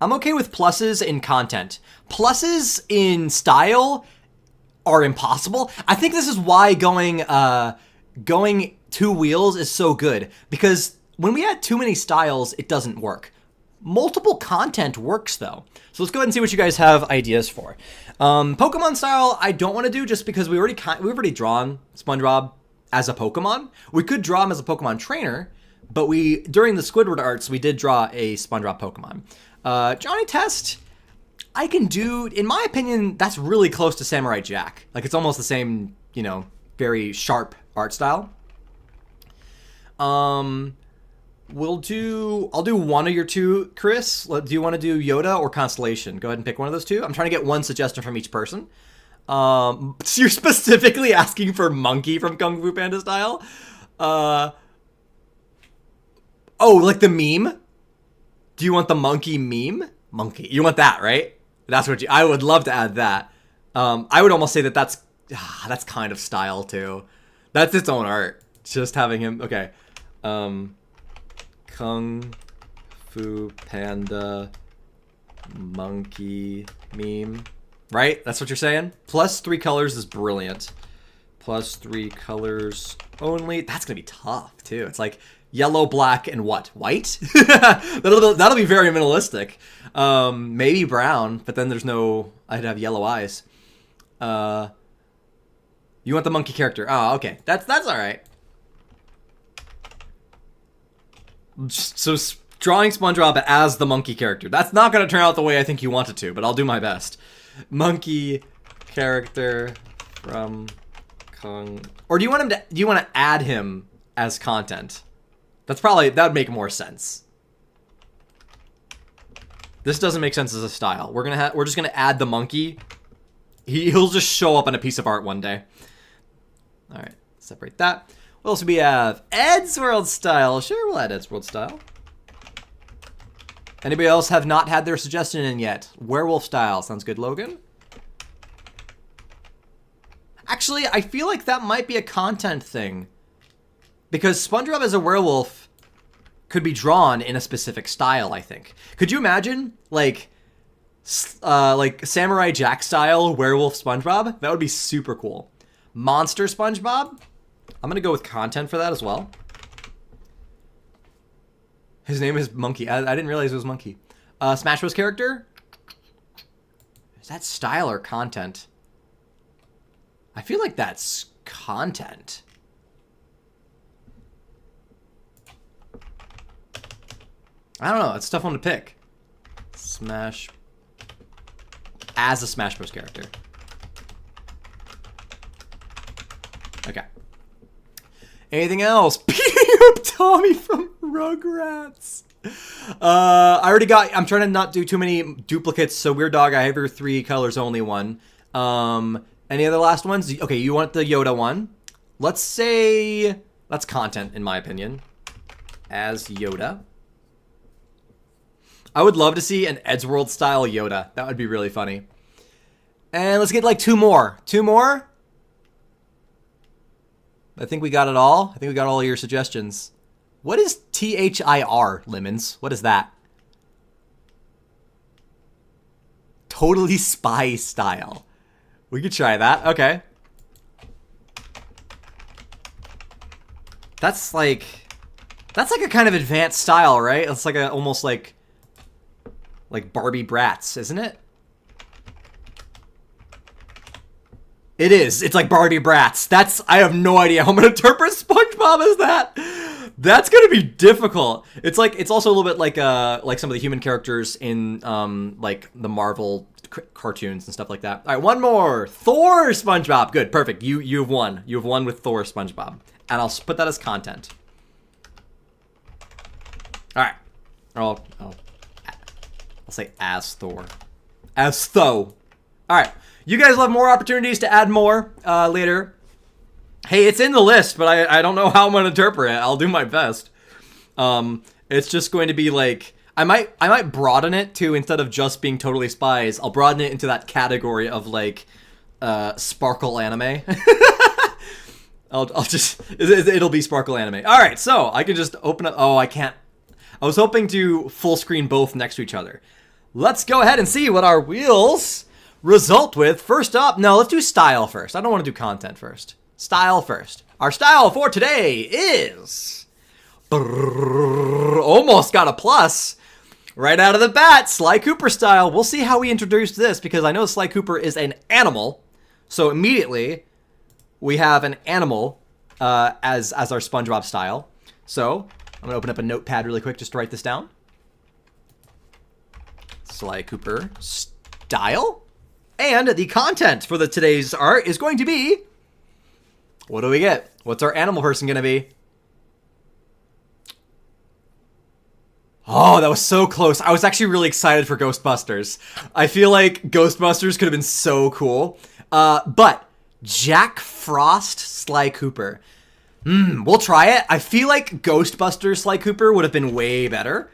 I'm okay with pluses in content. Pluses in style are impossible. I think this is why going 2 wheels is so good. Because when we add too many styles, it doesn't work. Multiple content works though. So let's go ahead and see what you guys have ideas for. Pokemon style, I don't want to do just because we've already drawn SpongeBob as a Pokemon. We could draw him as a Pokemon trainer, but during the Squidward arts, we did draw a SpongeBob Pokemon. Johnny Test, I can do, in my opinion, that's really close to Samurai Jack. Like it's almost the same, very sharp art style. I'll do one of your two, Chris. Do you want to do Yoda or Constellation? Go ahead and pick one of those two. I'm trying to get one suggestion from each person. So you're specifically asking for Monkey from Kung Fu Panda style? Oh, like the meme? Do you want the monkey meme? Monkey. You want that, right? That's what I would love to add that. I would almost say that's kind of style too. That's its own art. Just having him. Okay. Kung Fu Panda monkey meme. Right? That's what you're saying? Plus 3 colors is brilliant. Plus 3 colors only. That's going to be tough too. It's like yellow, black, and what? White? that'll be very minimalistic. Maybe brown, but then there's no... I'd have yellow eyes. You want the monkey character. Oh, okay. That's all right. So drawing SpongeBob as the monkey character. That's not going to turn out the way I think you want it to, but I'll do my best. Monkey character from Kung... Or do you want to add him as content? That would make more sense. This doesn't make sense as a style. We're just gonna add the monkey. He'll just show up on a piece of art one day. All right, separate that. What else do we have? Ed's World style. Sure, we'll add Ed's World style. Anybody else have not had their suggestion in yet? Werewolf style sounds good, Logan. Actually, I feel like that might be a content thing. Because SpongeBob as a werewolf could be drawn in a specific style, I think. Could you imagine, like Samurai Jack style werewolf SpongeBob? That would be super cool. Monster SpongeBob? I'm going to go with content for that as well. His name is Monkey. I didn't realize it was Monkey. Smash Bros. Character? Is that style or content? I feel like that's content. I don't know. It's a tough one to pick. Smash. As a Smash Bros. Character. Okay. Anything else? Beating up Tommy from Rugrats. I'm trying to not do too many duplicates. So Weird Dog, I have your 3 colors only one. Any other last ones? Okay, you want the Yoda one. Let's say that's content, in my opinion. As Yoda. I would love to see an Eddsworld style Yoda. That would be really funny. And let's get like 2 more. 2 more? I think we got it all. I think we got all your suggestions. What is THIR, Lemons? What is that? Totally Spy style. We could try that. Okay. That's like a kind of advanced style, right? It's like almost like Barbie Bratz, isn't it? It is. It's like Barbie Bratz. I have no idea how I'm going to interpret SpongeBob as that. That's gonna be difficult. It's also a little bit like some of the human characters in like the Marvel cartoons and stuff like that. All right, one more. Thor SpongeBob. Good, perfect. You've won. You've won with Thor SpongeBob, and I'll put that as content. All right. I'll say as Thor. As Tho. All right. You guys will have more opportunities to add more later. Hey, it's in the list, but I don't know how I'm going to interpret it. I'll do my best. It's just going to be like, I might broaden it to, instead of just being totally spies, I'll broaden it into that category of like sparkle anime. It'll be sparkle anime. All right, so I can just open up. Oh, I can't. I was hoping to full screen both next to each other. Let's go ahead and see what our wheels result with. First up, no, let's do style first. I don't want to do content first. Style first. Our style for today is... almost got a plus. Right out of the bat, Sly Cooper style. We'll see how we introduce this, because I know Sly Cooper is an animal. So immediately, we have an animal as our SpongeBob style. So, I'm going to open up a notepad really quick just to write this down. Sly Cooper style. And the content for today's art is going to be... what do we get? What's our animal person going to be? Oh, that was so close. I was actually really excited for Ghostbusters. I feel like Ghostbusters could have been so cool. But Jack Frost Sly Cooper. We'll try it. I feel like Ghostbusters Sly Cooper would have been way better.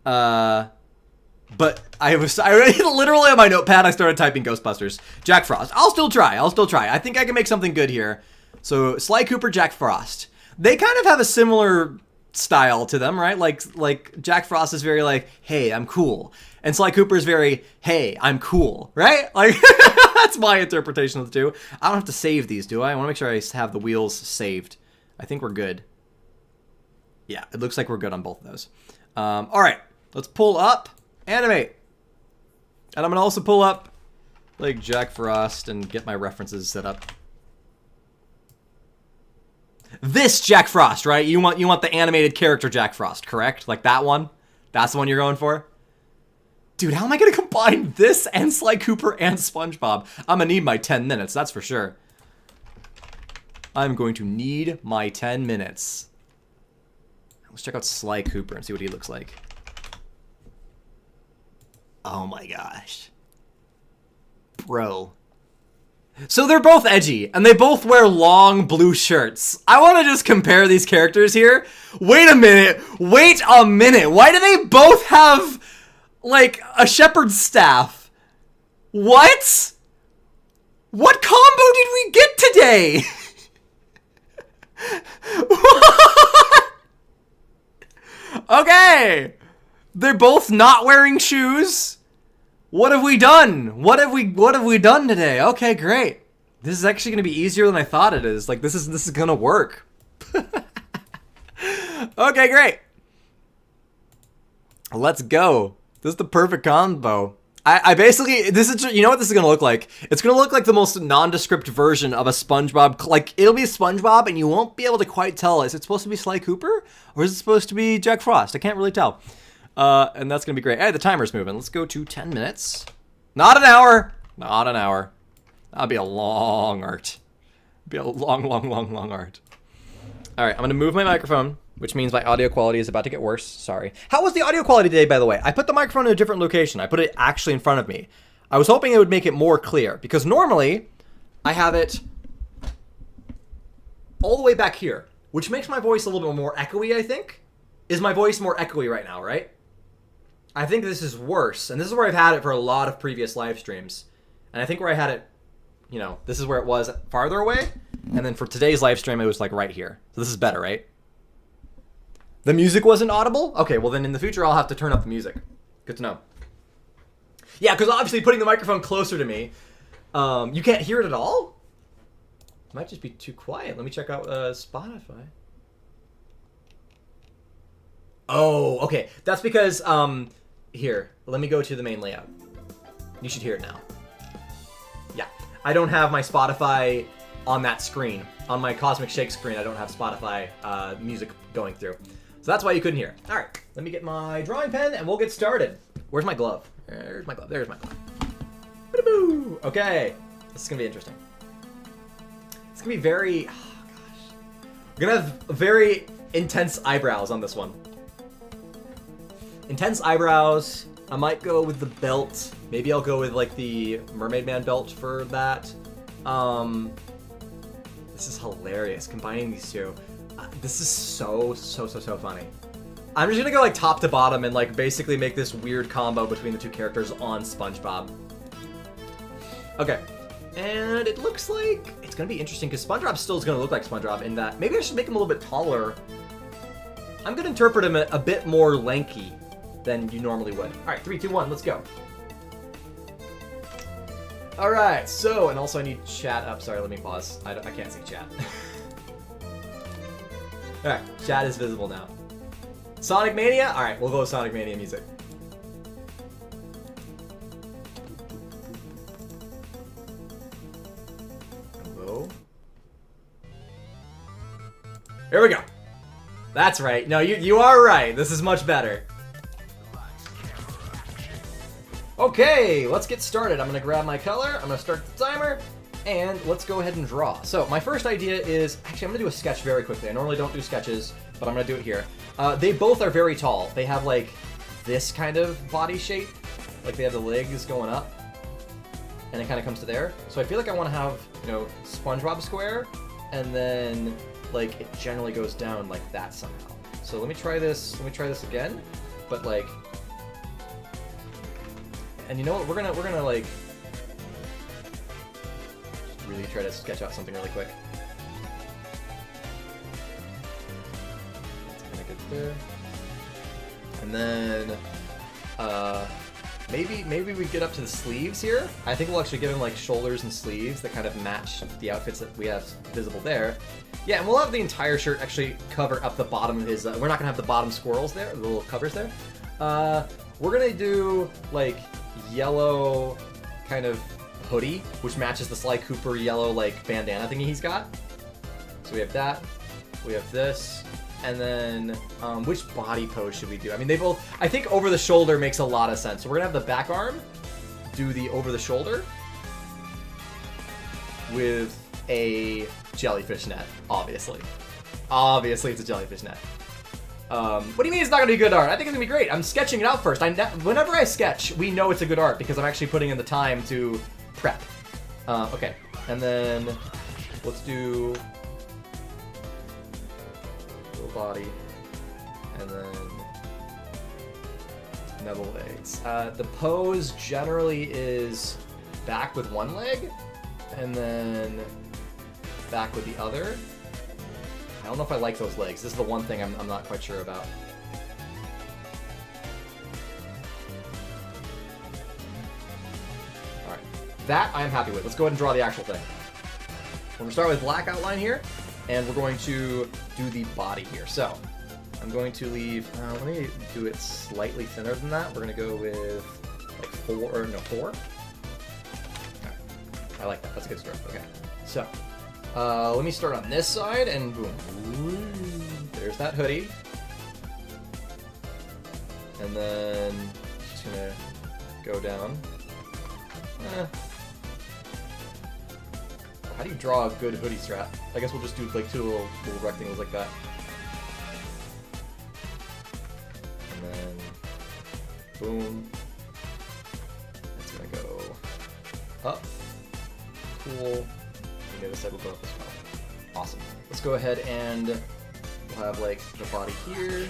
But I literally on my notepad, I started typing Ghostbusters. Jack Frost. I'll still try. I think I can make something good here. So Sly Cooper, Jack Frost. They kind of have a similar style to them, right? Like Jack Frost is very like, hey, I'm cool. And Sly Cooper is very, hey, I'm cool, right? Like, that's my interpretation of the two. I don't have to save these, do I? I want to make sure I have the wheels saved. I think we're good. Yeah, it looks like we're good on both of those. All right, let's pull up, animate. And I'm going to also pull up, like, Jack Frost and get my references set up. This Jack Frost, right? You want the animated character Jack Frost, correct? Like that one? That's the one you're going for? Dude, how am I going to combine this and Sly Cooper and SpongeBob? I'm going to need my 10 minutes, that's for sure. I'm going to need my 10 minutes. Let's check out Sly Cooper and see what he looks like. Oh my gosh. Bro. So they're both edgy, and they both wear long blue shirts. I want to just compare these characters here. Wait a minute. Why do they both have, like, a shepherd's staff? What? What combo did we get today? What? Okay. They're both not wearing shoes. What have we done? What have we done today? Okay, great. This is actually going to be easier than I thought it is. Like, this is going to work. Okay, great. Let's go. This is the perfect combo. I basically, this is, you know what this is going to look like? It's going to look like the most nondescript version of a SpongeBob. Like, it'll be SpongeBob and you won't be able to quite tell. Is it supposed to be Sly Cooper? Or is it supposed to be Jack Frost? I can't really tell. And that's going to be great. Hey, the timer's moving. Let's go to 10 minutes. Not an hour. Not an hour. That'll be a long art. Be a long art. All right, I'm going to move my microphone, which means my audio quality is about to get worse. Sorry. How was the audio quality today, by the way? I put the microphone in a different location. I put it actually in front of me. I was hoping it would make it more clear, because normally I have it all the way back here, which makes my voice a little bit more echoey, I think. Is my voice more echoey right now, right? I think this is worse, and this is where I've had it for a lot of previous live streams. And I think where I had it, you know, this is where it was farther away, and then for today's live stream, it was like right here. So this is better, right? The music wasn't audible? Okay, well then in the future, I'll have to turn up the music. Good to know. Yeah, because obviously putting the microphone closer to me, you can't hear it at all? It might just be too quiet. Let me check out Spotify. Oh, okay. That's because, here, let me go to the main layout. You should hear it now. Yeah, I don't have my Spotify on that screen. on my Cosmic Shake screen, I don't have Spotify music going through. So that's why you couldn't hear. All right, let me get my drawing pen and we'll get started. Where's my glove? There's my glove. There's my glove. Ba-da-boo! Okay, this is gonna be interesting. It's gonna be very, oh gosh. We're gonna have very intense eyebrows on this one. Intense eyebrows. I might go with the belt. Maybe I'll go with like the Mermaid Man belt for that. This is hilarious, combining these two. This is so funny. I'm just gonna go like top to bottom and like basically make this weird combo between the two characters on SpongeBob. Okay, and it looks like it's gonna be interesting because SpongeBob still is gonna look like SpongeBob in that maybe I should make him a little bit taller. I'm gonna interpret him a bit more lanky than you normally would. All right, 3, 2, 1, let's go. All right, so, and also I need chat up. Sorry, let me pause. I can't see chat. All right, chat is visible now. Sonic Mania? All right, we'll go with Sonic Mania music. Hello? Here we go. That's right. No, you are right. This is much better. Okay, let's get started. I'm gonna grab my color, I'm gonna start the timer, and let's go ahead and draw. So my first idea is, actually I'm gonna do a sketch very quickly. I normally don't do sketches, but I'm gonna do it here. They both are very tall. They have like this kind of body shape, like they have the legs going up, and it kind of comes to there. So I feel like I wanna have, you know, SpongeBob square, and then like it generally goes down like that somehow. So let me try this again, but like, and you know what, we're gonna like really try to sketch out something really quick. It's kinda good there. And then maybe we get up to the sleeves here. I think we'll actually give him like shoulders and sleeves that kind of match the outfits that we have visible there. Yeah, and we'll have the entire shirt actually cover up the bottom of his, we're not gonna have the bottom squirrels there, the little covers there. We're gonna do like yellow kind of hoodie, which matches the Sly Cooper yellow like bandana thingy he's got. So we have that, we have this, and then which body pose should we do? I mean, they both, I think over the shoulder makes a lot of sense. So we're gonna have the back arm do the over the shoulder with a jellyfish net, obviously. Obviously it's a jellyfish net. What do you mean it's not gonna be good art? I think it's gonna be great. I'm sketching it out first. Whenever I sketch, we know it's a good art because I'm actually putting in the time to prep. Okay, and then let's do little body, and then another legs. The pose generally is back with one leg, and then back with the other. I don't know if I like those legs. This is the one thing I'm not quite sure about. Alright. That I'm happy with. Let's go ahead and draw the actual thing. We're going to start with black outline here, and we're going to do the body here. So, I'm going to leave, let me do it slightly thinner than that. We're going to go with like 4. Okay. I like that. That's a good start. Okay. So, let me start on this side, and boom. There's that hoodie. And then just gonna go down. How do you draw a good hoodie strap? I guess we'll just do like 2 little rectangles like that. And then boom. It's gonna go up. Cool. This side will go up as well. Awesome. Let's go ahead and we'll have like the body here.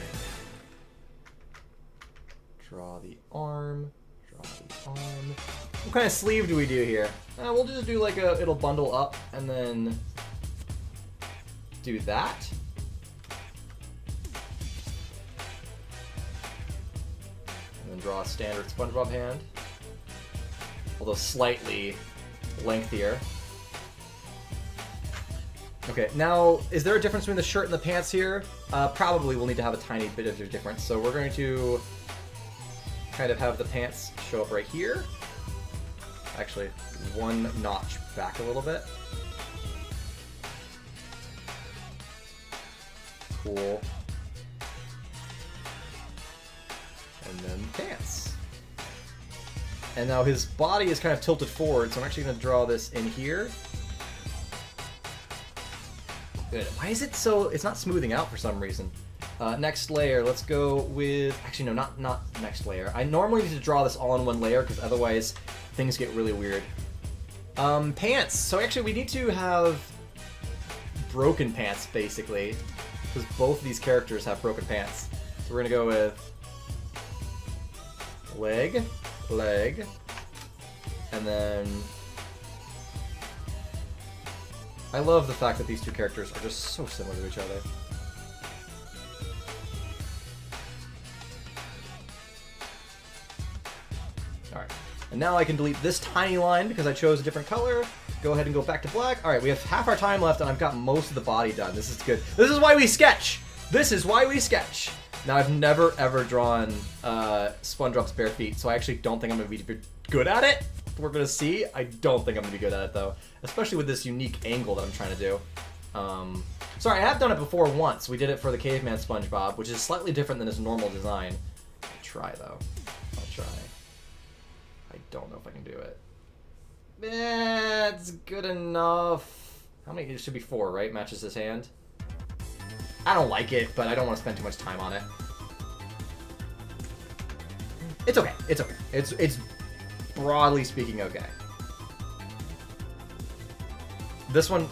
Draw the arm. Draw the arm. What kind of sleeve do we do here? We'll just do like it'll bundle up and then do that. And then draw a standard SpongeBob hand. Although slightly lengthier. Okay, now, is there a difference between the shirt and the pants here? Probably we'll need to have a tiny bit of a difference. So we're going to kind of have the pants show up right here. Actually, one notch back a little bit. Cool. And then pants. And now his body is kind of tilted forward, so I'm actually going to draw this in here. Good. Why is it so... It's not smoothing out for some reason. Next layer, let's go with... Actually, no, not next layer. I normally need to draw this all in one layer, because otherwise things get really weird. Pants. So actually, we need to have broken pants, basically. Because both of these characters have broken pants. So we're going to go with... leg, and then... I love the fact that these two characters are just so similar to each other. Alright, and now I can delete this tiny line because I chose a different color. Go ahead and go back to black. Alright, we have half our time left and I've got most of the body done. This is good. This is why we sketch! This is why we sketch! Now, I've never ever drawn SpongeBob's bare feet, so I actually don't think I'm going to be good at it. We're going to see. I don't think I'm going to be good at it, though. Especially with this unique angle that I'm trying to do. Sorry, I have done it before once. We did it for the Caveman SpongeBob, which is slightly different than his normal design. I'll try, though. I'll try. I don't know if I can do it. It's good enough. How many? It should be 4, right? Matches his hand. I don't like it, but I don't want to spend too much time on it. It's okay. It's okay. It's broadly speaking okay. This one,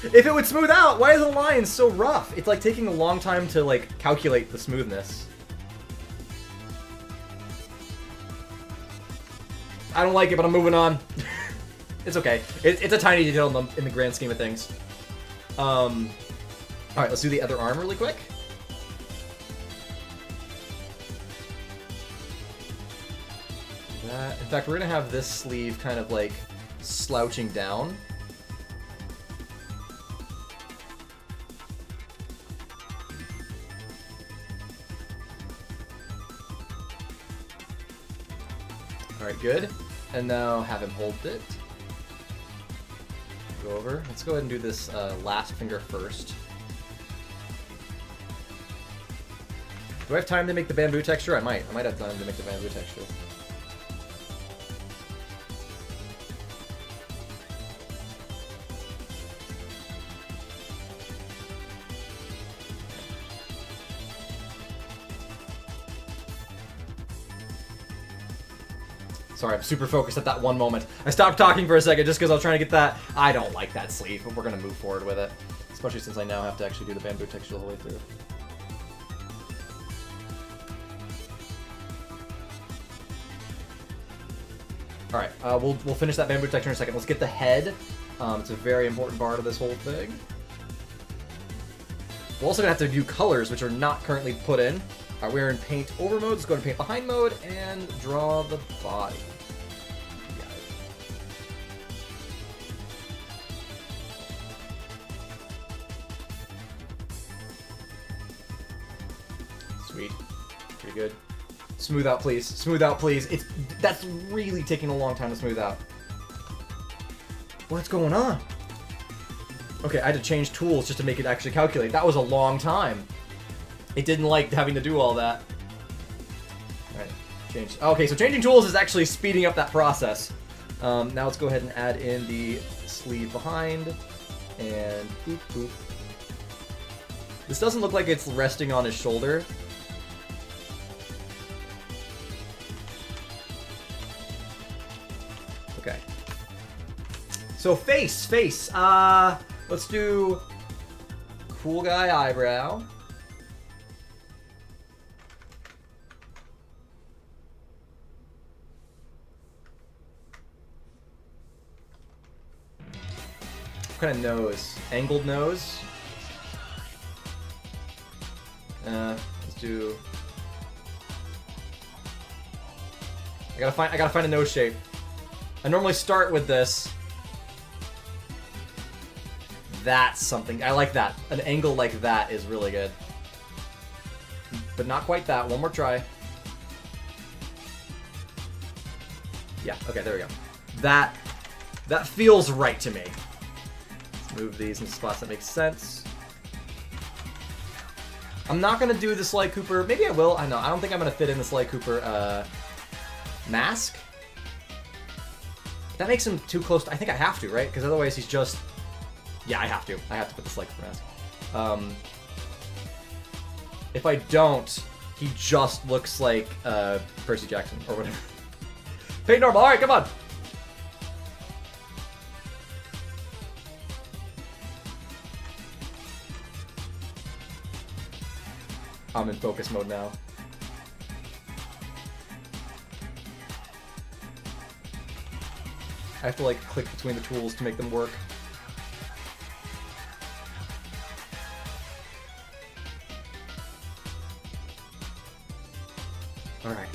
if it would smooth out, why is the line so rough? It's like taking a long time to like calculate the smoothness. I don't like it, but I'm moving on. It's okay. It's a tiny detail in the grand scheme of things. Alright, let's do the other arm really quick. In fact, we're going to have this sleeve kind of like slouching down. Alright, good. And now have him hold it. Go over. Let's go ahead and do this last finger first. Do I have time to make the bamboo texture? I might. I might have time to make the bamboo texture. Sorry, I'm super focused at that one moment. I stopped talking for a second just because I was trying to get that. I don't like that sleeve, but we're going to move forward with it. Especially since I now have to actually do the bamboo texture the whole way through. Alright, we'll finish that bamboo texture in a second. Let's get the head. It's a very important part of this whole thing. We're also going to have to do colors, which are not currently put in. Alright, we're in paint over mode. Let's go to paint behind mode and draw the body. Got it. Sweet. Pretty good. Smooth out, please. Smooth out, please. That's really taking a long time to smooth out. What's going on? Okay, I had to change tools just to make it actually calculate. That was a long time. It didn't like having to do all that. Alright, change. Okay, so changing tools is actually speeding up that process. Now let's go ahead and add in the sleeve behind. And boop, boop. This doesn't look like it's resting on his shoulder. Okay. So face. Let's do cool guy eyebrow. What kind of nose? Angled nose. Let's do. I gotta find a nose shape. I normally start with this. That's something. I like that. An angle like that is really good. But not quite that. One more try. Yeah, okay, there we go. That feels right to me. Let's move these into spots that make sense. I'm not gonna do the Sly Cooper. Maybe I will. I know. I don't think I'm gonna fit in the Sly Cooper mask. That makes him too close. I think I have to, right? Because otherwise he's just. Yeah, I have to. I have to put the Sly Cooper mask. If I don't, he just looks like Percy Jackson or whatever. Paint normal. All right, come on. I'm in focus mode now. I have to like click between the tools to make them work. All right.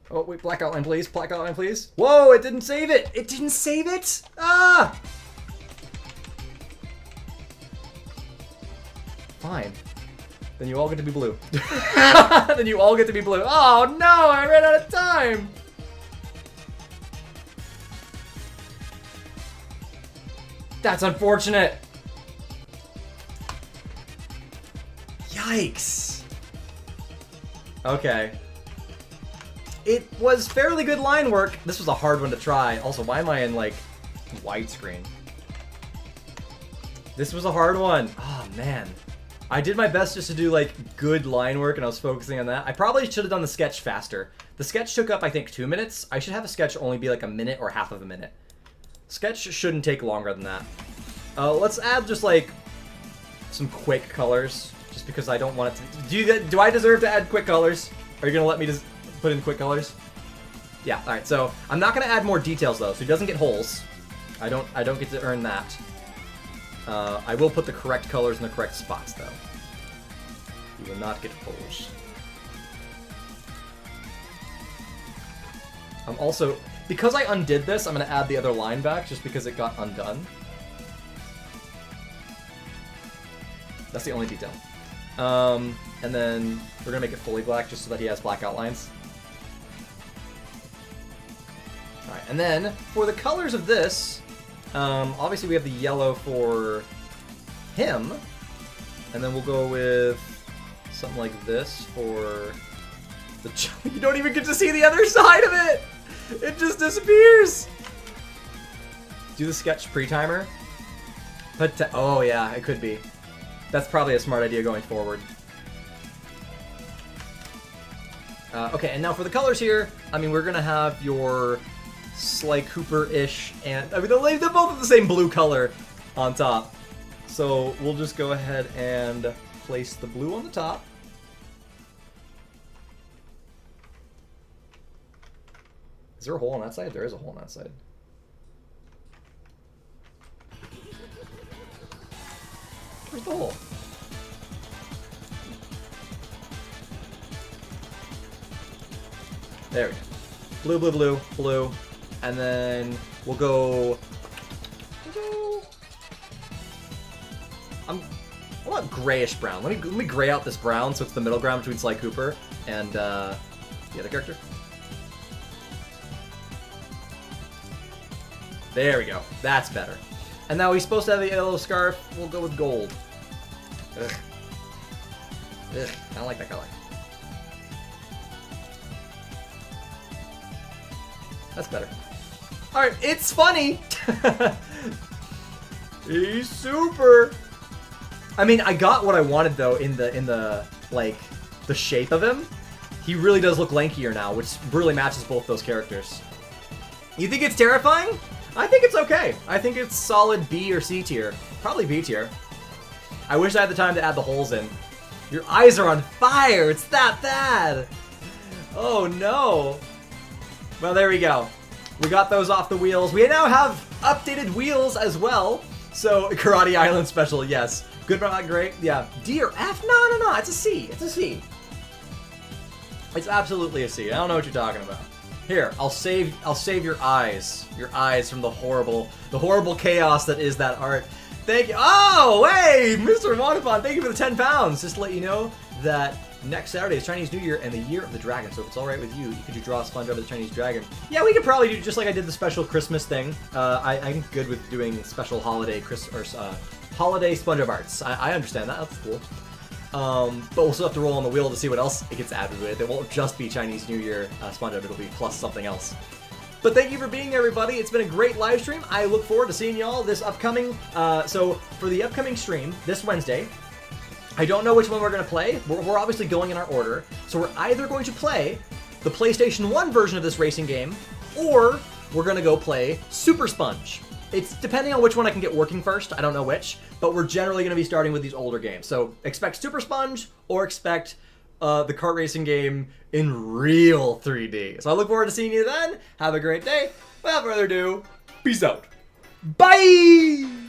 Oh, wait, black outline, please. Black outline, please. Whoa, it didn't save it. It didn't save it? Ah! Fine. Then you all get to be blue. Then you all get to be blue. Oh, no, I ran out of time. That's unfortunate. Yikes. Okay. It was fairly good line work. This was a hard one to try. Also, why am I in, like, widescreen? This was a hard one. Oh, man. I did my best just to do, like, good line work, and I was focusing on that. I probably should have done the sketch faster. The sketch took up, I think, 2 minutes. I should have a sketch only be, like, a minute or half of a minute. Sketch shouldn't take longer than that. Let's add just, like, some quick colors, just because I don't want it to... Do I deserve to add quick colors? Are you going to let me just put in quick colors? Yeah, alright, so I'm not going to add more details, though, so he doesn't get holes. I don't get to earn that. I will put the correct colors in the correct spots, though. You will not get holes. I'm also... Because I undid this, I'm going to add the other line back, just because it got undone. That's the only detail. And then we're going to make it fully black, just so that he has black outlines. Alright, and then, for the colors of this... obviously we have the yellow for him, and then we'll go with something like this for the... You don't even get to see the other side of it! It just disappears! Do the sketch pre-timer? Oh yeah, it could be. That's probably a smart idea going forward. Okay, and now for the colors here, I mean, we're gonna have your Sly Cooper-ish, and I mean, they're both of the same blue color on top. So we'll just go ahead and place the blue on the top. Is there a hole on that side? There is a hole on that side. Where's the hole? There we go. Blue, blue, blue, blue. And then we'll go... I want grayish brown. Let me gray out this brown so it's the middle ground between Sly Cooper and the other character. There we go. That's better. And now he's supposed to have the yellow scarf. We'll go with gold. Ugh. Ugh. I don't like that color. That's better. Alright, it's funny! He's super! I mean, I got what I wanted, though, in the like, the shape of him. He really does look lankier now, which really matches both those characters. You think it's terrifying? I think it's okay. I think it's solid B or C tier. Probably B tier. I wish I had the time to add the holes in. Your eyes are on fire! It's that bad! Oh, no! Well, there we go. We got those off the wheels. We now have updated wheels as well. So, Karate Island special, yes. Good but not great? Yeah. D or F? No. It's a C. It's a C. It's absolutely a C. I don't know what you're talking about. Here, I'll save your eyes. Your eyes from the horrible chaos that is that art. Thank you. Oh, hey, Mr. Wanapon, thank you for the 10 pounds. Just to let you know that next Saturday is Chinese New Year and the Year of the Dragon. So if it's all right with you, could you draw a SpongeBob the Chinese Dragon? Yeah, we could probably do just like I did the special Christmas thing. I'm good with doing special holiday holiday SpongeBob arts. I understand that. That's cool. But we'll still have to roll on the wheel to see what else it gets added with. It won't just be Chinese New Year SpongeBob. It'll be plus something else. But thank you for being here, everybody. It's been a great live stream. I look forward to seeing y'all this upcoming. So for the upcoming stream this Wednesday, I don't know which one we're going to play. We're obviously going in our order. So we're either going to play the PlayStation 1 version of this racing game, or we're going to go play Super Sponge. It's depending on which one I can get working first. I don't know which, but we're generally going to be starting with these older games. So expect Super Sponge or expect the kart racing game in real 3D. So I look forward to seeing you then. Have a great day. Without further ado, peace out. Bye!